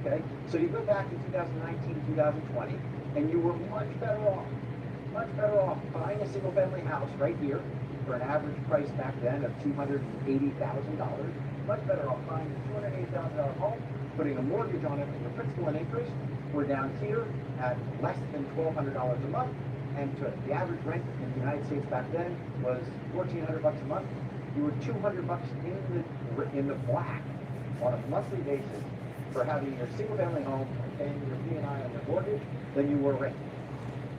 okay? So you go back to 2019, 2020, and you were much better off buying a single-family house right here for an average price back then of $280,000. Much better off buying a $280,000 home, putting a mortgage on it with a principal and interest. We're down here at less than $1,200 a month, and the average rent in the United States back then was $1,400 a month. You were $200 in the black on a monthly basis for having your single-family home and paying your P&I on your mortgage than you were renting.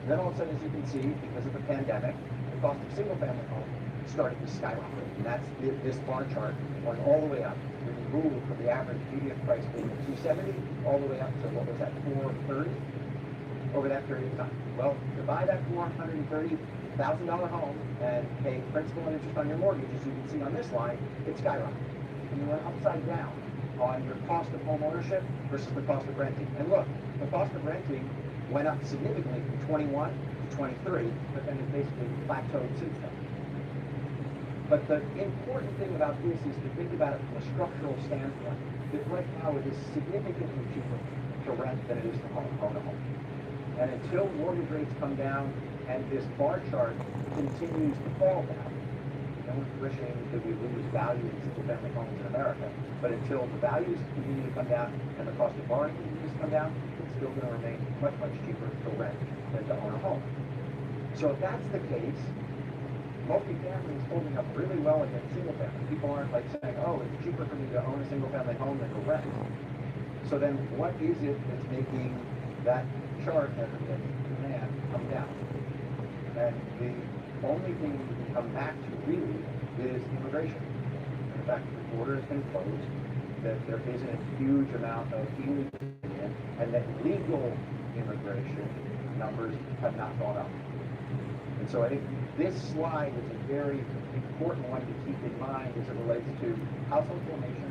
And then all of a sudden, as you can see, because of the pandemic, the cost of single-family home started to skyrocket. And that's this bar chart going all the way up. We moved from the average median price being $270 all the way up to, what was that, $430 over that period of time. Well, to buy that $430,000 home and pay principal and interest on your mortgage, as you can see on this line, it skyrocketed. And you went upside down on your cost of home ownership versus the cost of renting. And look, the cost of renting went up significantly from 21 to 23, but then it basically plateaued since then. But the important thing about this is to think about it from a structural standpoint, that right now it is significantly cheaper to rent than it is to own a home. And until mortgage rates come down and this bar chart continues to fall down, no one's wishing that we lose value in single-family homes in America, but until the values continue to come down and the cost of borrowing continues to come down, it's still going to remain much, much cheaper to rent than to own a home. So if that's the case, multifamily is holding up really well against single-family. People aren't like saying, oh, it's cheaper for me to own a single-family home than to rent. So then what is it that's making that chart as a demand come down? And the only thing we can come back to really is immigration. In fact, the border has been closed, that there isn't a huge amount of illegal immigration, and that legal immigration numbers have not gone up. And so I think this slide is a very important one to keep in mind as it relates to household formation,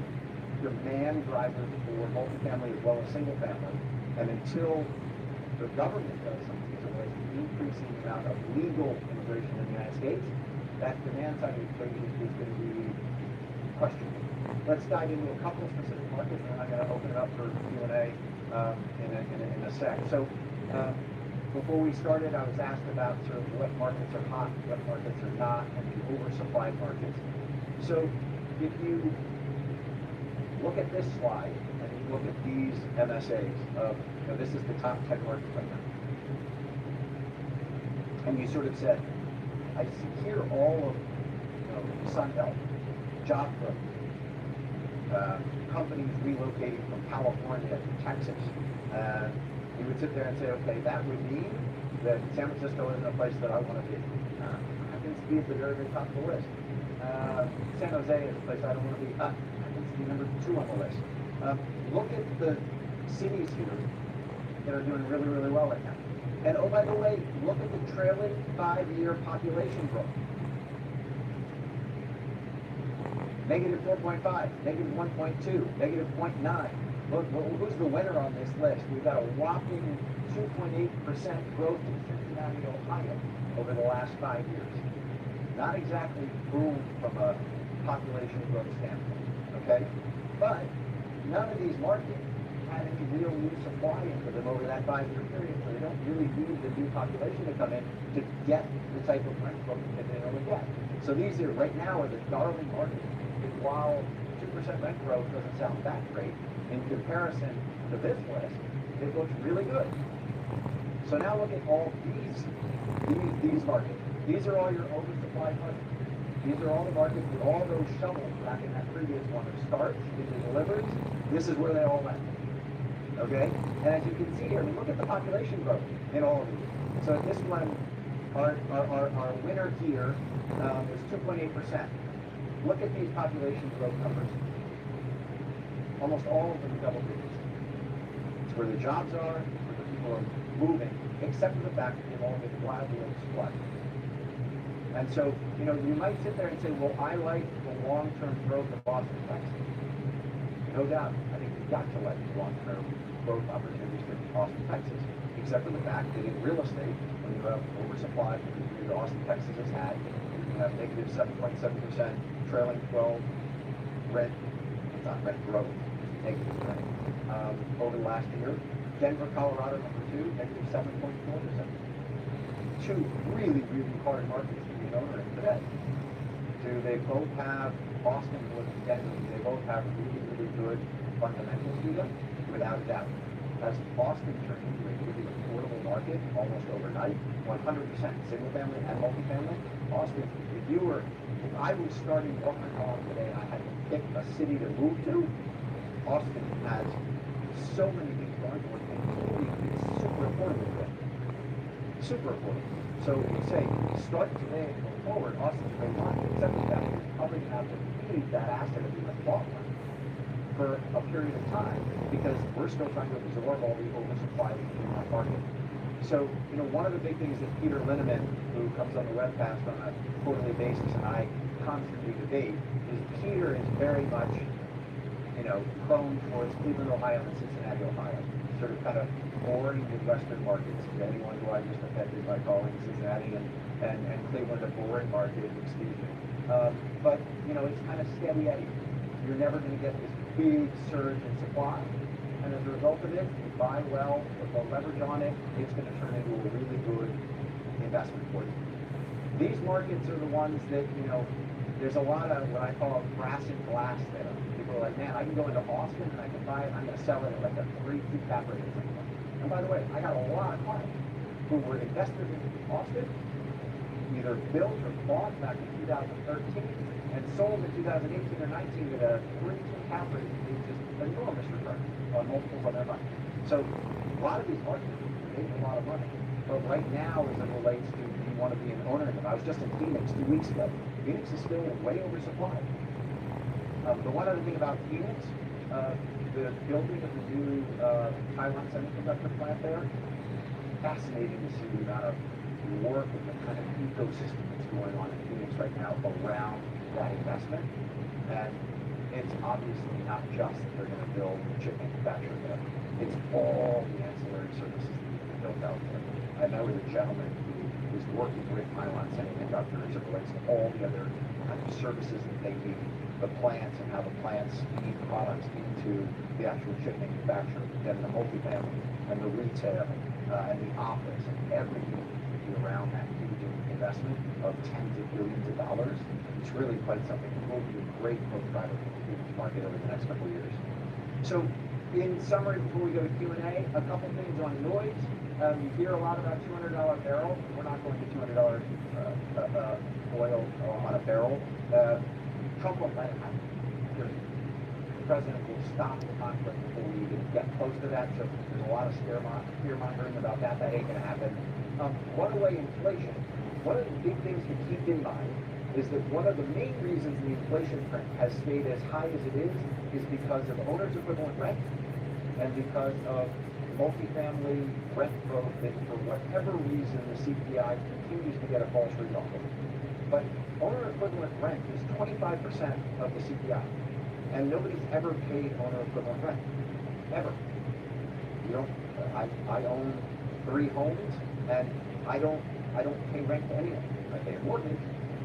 demand drivers for multifamily as well as single family. And until the government does something as it relates to increasing the amount of legal immigration in the United States, that demand side of the equation is going to be questioned. Let's dive into a couple of specific markets, and then I'm going to open it up for Q&A in a sec. So before we started, I was asked about sort of what markets are hot, what markets are not, and the oversupplied markets. So if you look at this slide, and you look at these MSAs, this is the top 10 markets right now. And you sort of said, I see here all of Sun Belt, job growth, companies relocating from California to Texas. You would sit there and say, okay, that would mean that San Francisco isn't a place that I want to be. Happens to be at the very, very top of the list. San Jose is a place I don't want to be. Happens to be number 2 on the list. Look at the cities here that are doing really, really well right now. And oh, by the way, look at the trailing 5-year population growth. Negative 4.5, negative 1.2, negative 0.9. Look, who's the winner on this list? We've got a whopping 2.8% growth in Cincinnati, Ohio over the last 5 years. Not exactly boom from a population growth standpoint, okay? But none of these markets had any real new supply into them over that 5-year period, so they don't really need the new population to come in to get the type of rent growth that they normally get. So these are, right now, are the darling markets. And while 2% rent growth doesn't sound that great, in comparison to this list, it looks really good. So now look at all these markets. These are all your oversupplied markets. These are all the markets with all those shovels back in that previous one of starts into deliveries. This is where they all went. Okay? And as you can see here, look at the population growth in all of these. So this one, our winner here is 2.8%. Look at these population growth numbers. Almost all of them are double digits. It's where the jobs are, where the people are moving, except for the fact that they've all been wildly oversupplied. And so, you might sit there and say, well, I like the long-term growth of Austin, Texas. No doubt. I think you've got to like the long-term growth opportunities for Austin, Texas, except for the fact that in real estate, when you have oversupply, that Austin, Texas has had, you have negative 7.7% trailing 12 rent, not rent growth, negative rent, over the last year. Denver, Colorado, number 2, negative 7.4%. 2 really, really hard markets to be an owner in today. Do they both have Austin with Denver? Do they both have really, really good fundamentals to them? Without a doubt. Has Austin turned into a really affordable market almost overnight? 100%. Single family and multifamily. Austin, if I was starting Walker College today and I had to pick a city to move to, Austin has so many things going for it. It's super affordable. Super affordable. So you say, if you start today and go forward, Austin's a great market, except that you're probably going to have to feed that asset of being a thought one for a period of time, because we're still trying to absorb all the oversupply in that market. So, one of the big things that Peter Linneman, who comes on the webcast on a quarterly basis, and I constantly debate, is Peter is very much, prone towards Cleveland, Ohio, and Cincinnati, Ohio. Sort of kind of boring Midwestern markets. Anyone who I just offended by calling Cincinnati and Cleveland a boring market, excuse me. But, it's kind of steady Eddie. You're never going to get this big surge in supply. And as a result of it, you buy well, put low leverage on it, it's going to turn into a really good investment for you. These markets are the ones that, there's a lot of what I call brass and glass there. People are like, man, I can go into Austin and I can buy it, I'm going to sell it at like a 3-2 cap rate or something. And by the way, I got a lot of clients who were investors in Austin, either built or bought back in 2013, and sold in 2018 or 19 at a 3-2 cap rate. It's just enormous return on multiples on their money. So a lot of these markets are making a lot of money. But right now, as it relates to, do you want to be an owner in them? I was just in Phoenix 2 weeks ago. Phoenix is still way oversupplied. The one other thing about Phoenix, the building of the new Taiwan semiconductor plant there, fascinating to see the amount of work and the kind of ecosystem that's going on in Phoenix right now around that investment. And it's obviously not just that they're going to build chip manufacturing there. It's all the ancillary services that need to be built out there. I met with a gentleman who is working with Taiwan Semiconductor as it relates to all the other kind of services that they need, the plants and how the plants feed products into the actual chip manufacturer, then the multifamily and the retail and the office and everything around that huge investment of tens of billions of dollars. It's really quite something. It will be a great growth driver for the Phoenix market over the next couple of years. So, in summary, before we go to Q&A, a couple things on noise. You hear a lot about $200 barrel. We're not going to $200 oil on a barrel. Trump won't let it happen. The president will stop the conflict before we even get close to that. So there's a lot of fear-mongering about that. That ain't going to happen. Runaway inflation. One of the big things to keep in mind is that one of the main reasons the inflation print has stayed as high as it is because of owner's equivalent rent and because of multifamily rent growth that for whatever reason the CPI continues to get a false read off of. But owner equivalent rent is 25% of the CPI. And nobody's ever paid owner equivalent rent. Ever. I own 3 homes and I don't pay rent to anyone. I pay a mortgage,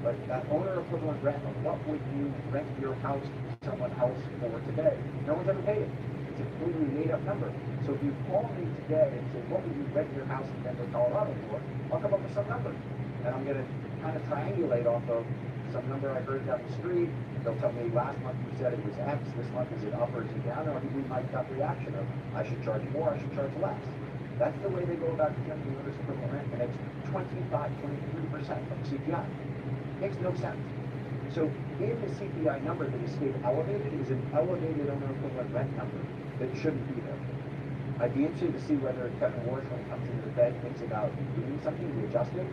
but that owner equivalent rent of what would you rent your house to someone else for today? No one's ever paid it. It's a completely made up number. So if you call me today and say, what would you rent your house in Denver, Colorado for? I'll come up with some number. And I'm going to kind of triangulate off of some number I heard down the street. They'll tell me last month you said it was X, this month is it up or is it down? Or I'll give you my gut reaction of I should charge more, I should charge less. That's the way they go about determining owner's equivalent rent, and it's 23% of the CPI. Makes no sense. So in the CPI number that is stayed elevated is an elevated owner equivalent rent number that shouldn't be there. I'd be interested to see whether Kevin Warsh, when he comes into the Fed, thinks about doing something to adjust it.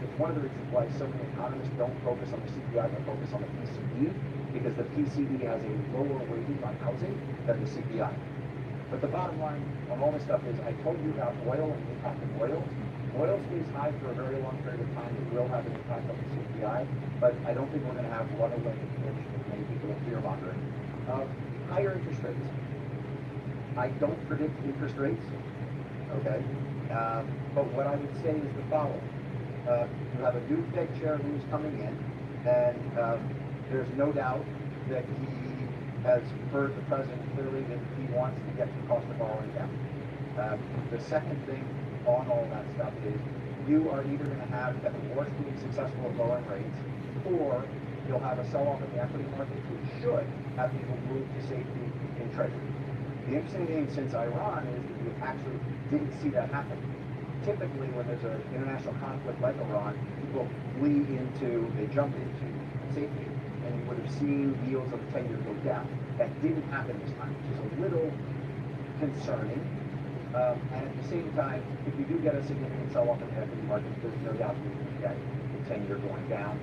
It's one of the reasons why so many economists don't focus on the CPI but focus on the PCE, because the PCE has a lower weighting on housing than the CPI. But the bottom line on all this stuff is I told you about oil and the impact of oil. Oil stays high for a very long period of time. It will have an impact on the CPI, but I don't think we're going to have runaway inflation as many people are fear-mongering. Higher interest rates. I don't predict interest rates, okay? But what I would say is the following. You have a new Fed chair who's coming in, and there's no doubt that he has heard the president clearly that he wants to get the cost of borrowing down. The second thing on all that stuff is you are either going to have Kevin Warsh being successful at lowering rates, or You'll have a sell-off in the equity market, which should have people move to safety in treasury. The interesting thing since Iran is that you actually didn't see that happen. Typically, when there's an international conflict like Iran, people they jump into safety, and you would have seen yields of the 10-year go down. That didn't happen this time, which is a little concerning. And at the same time, if you do get a significant sell-off in the equity market, there's no doubt that you get the 10-year going down.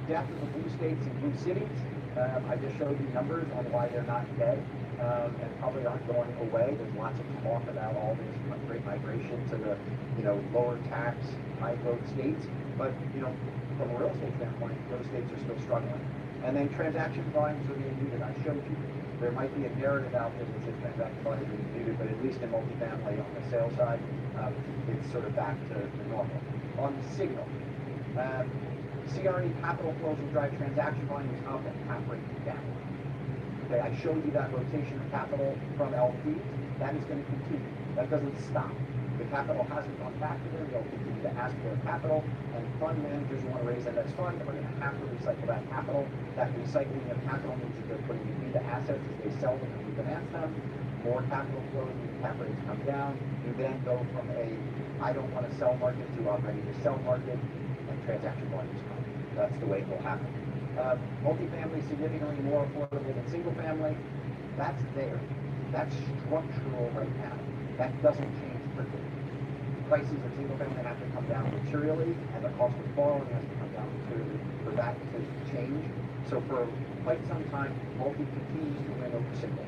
Death of the blue states and blue cities. I just showed you numbers on why they're not dead and probably aren't going away. There's lots of talk about all this great migration to the lower tax, high growth states. But from a real estate standpoint, those states are still struggling. And then transaction volumes are being muted. I showed you. There might be a narrative out there that says transaction volumes are being muted, but at least in multifamily on the sales side, it's sort of back to normal. On the signal, CRE capital flows will drive transaction volumes up and cap rates down. Okay, I showed you that rotation of capital from LPs. That is going to continue. That doesn't stop. The capital hasn't gone back to them. They'll continue to ask for capital, and fund managers who want to raise that as fund are going to have to recycle that capital. That recycling of capital means that they're putting it into assets as they sell them and refinance them. More capital flows, cap rates come down. You then go from a I don't want to sell market to a ready to sell market, and transaction volumes come. That's the way it will happen. Multifamily significantly more affordable than single family. That's there. That's structural right now. That doesn't change quickly. Prices of single family have to come down materially, and the cost of borrowing has to come down materially for that to change. So for quite some time, multi continues to win over single.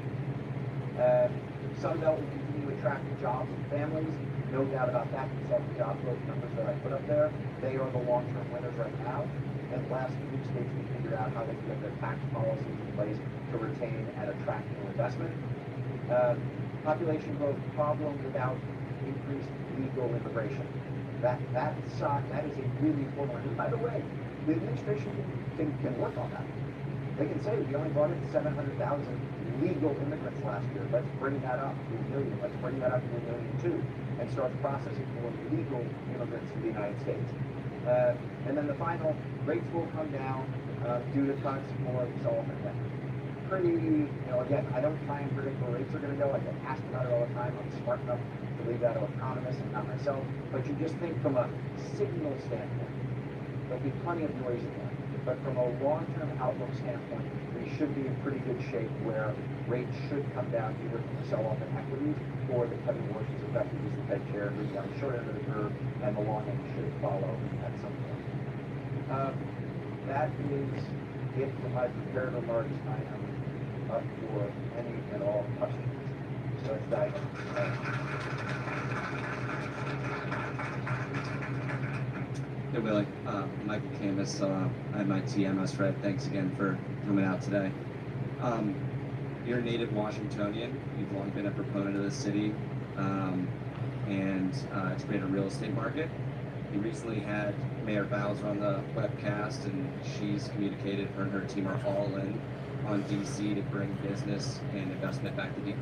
Sunbelt will continue to attract jobs and families. No doubt about that. You saw the job growth numbers that I put up there. They are the long-term winners right now. And last few states we figured out how they can get their tax policies in place to retain and attract new investment. Population growth problem without increased legal immigration. That is a really important one. And by the way, the administration can work on that. They can say we only brought in 700,000 legal immigrants last year. Let's bring that up to 1 million. Let's bring that up to 1 million too, and start processing more legal immigrants to the United States. And then the final, rates will come down due to cuts for the Sullivan Bank. Pretty, again, I don't try and predict where rates are going to go. I get asked about it all the time. I'm smart enough to leave that to economists and not myself. But you just think from a signal standpoint, there'll be plenty of noise in there. But from a long-term outlook standpoint, we should be in pretty good shape where rates should come down either from the sell-off in equities or the Kevin Warsh is effective as the Fed chair, who's on the short end of the curve, and the long end should follow at some point. That is it for my prepared remarks. I am up for any and all questions. So let's dive in. Hey Willie, Michael Camus, MIT MS Red. Thanks again for coming out today. You're a native Washingtonian. You've long been a proponent of the city and to create a real estate market. You recently had Mayor Bowser on the webcast, and she's communicated her and her team are all in on DC to bring business and investment back to DC.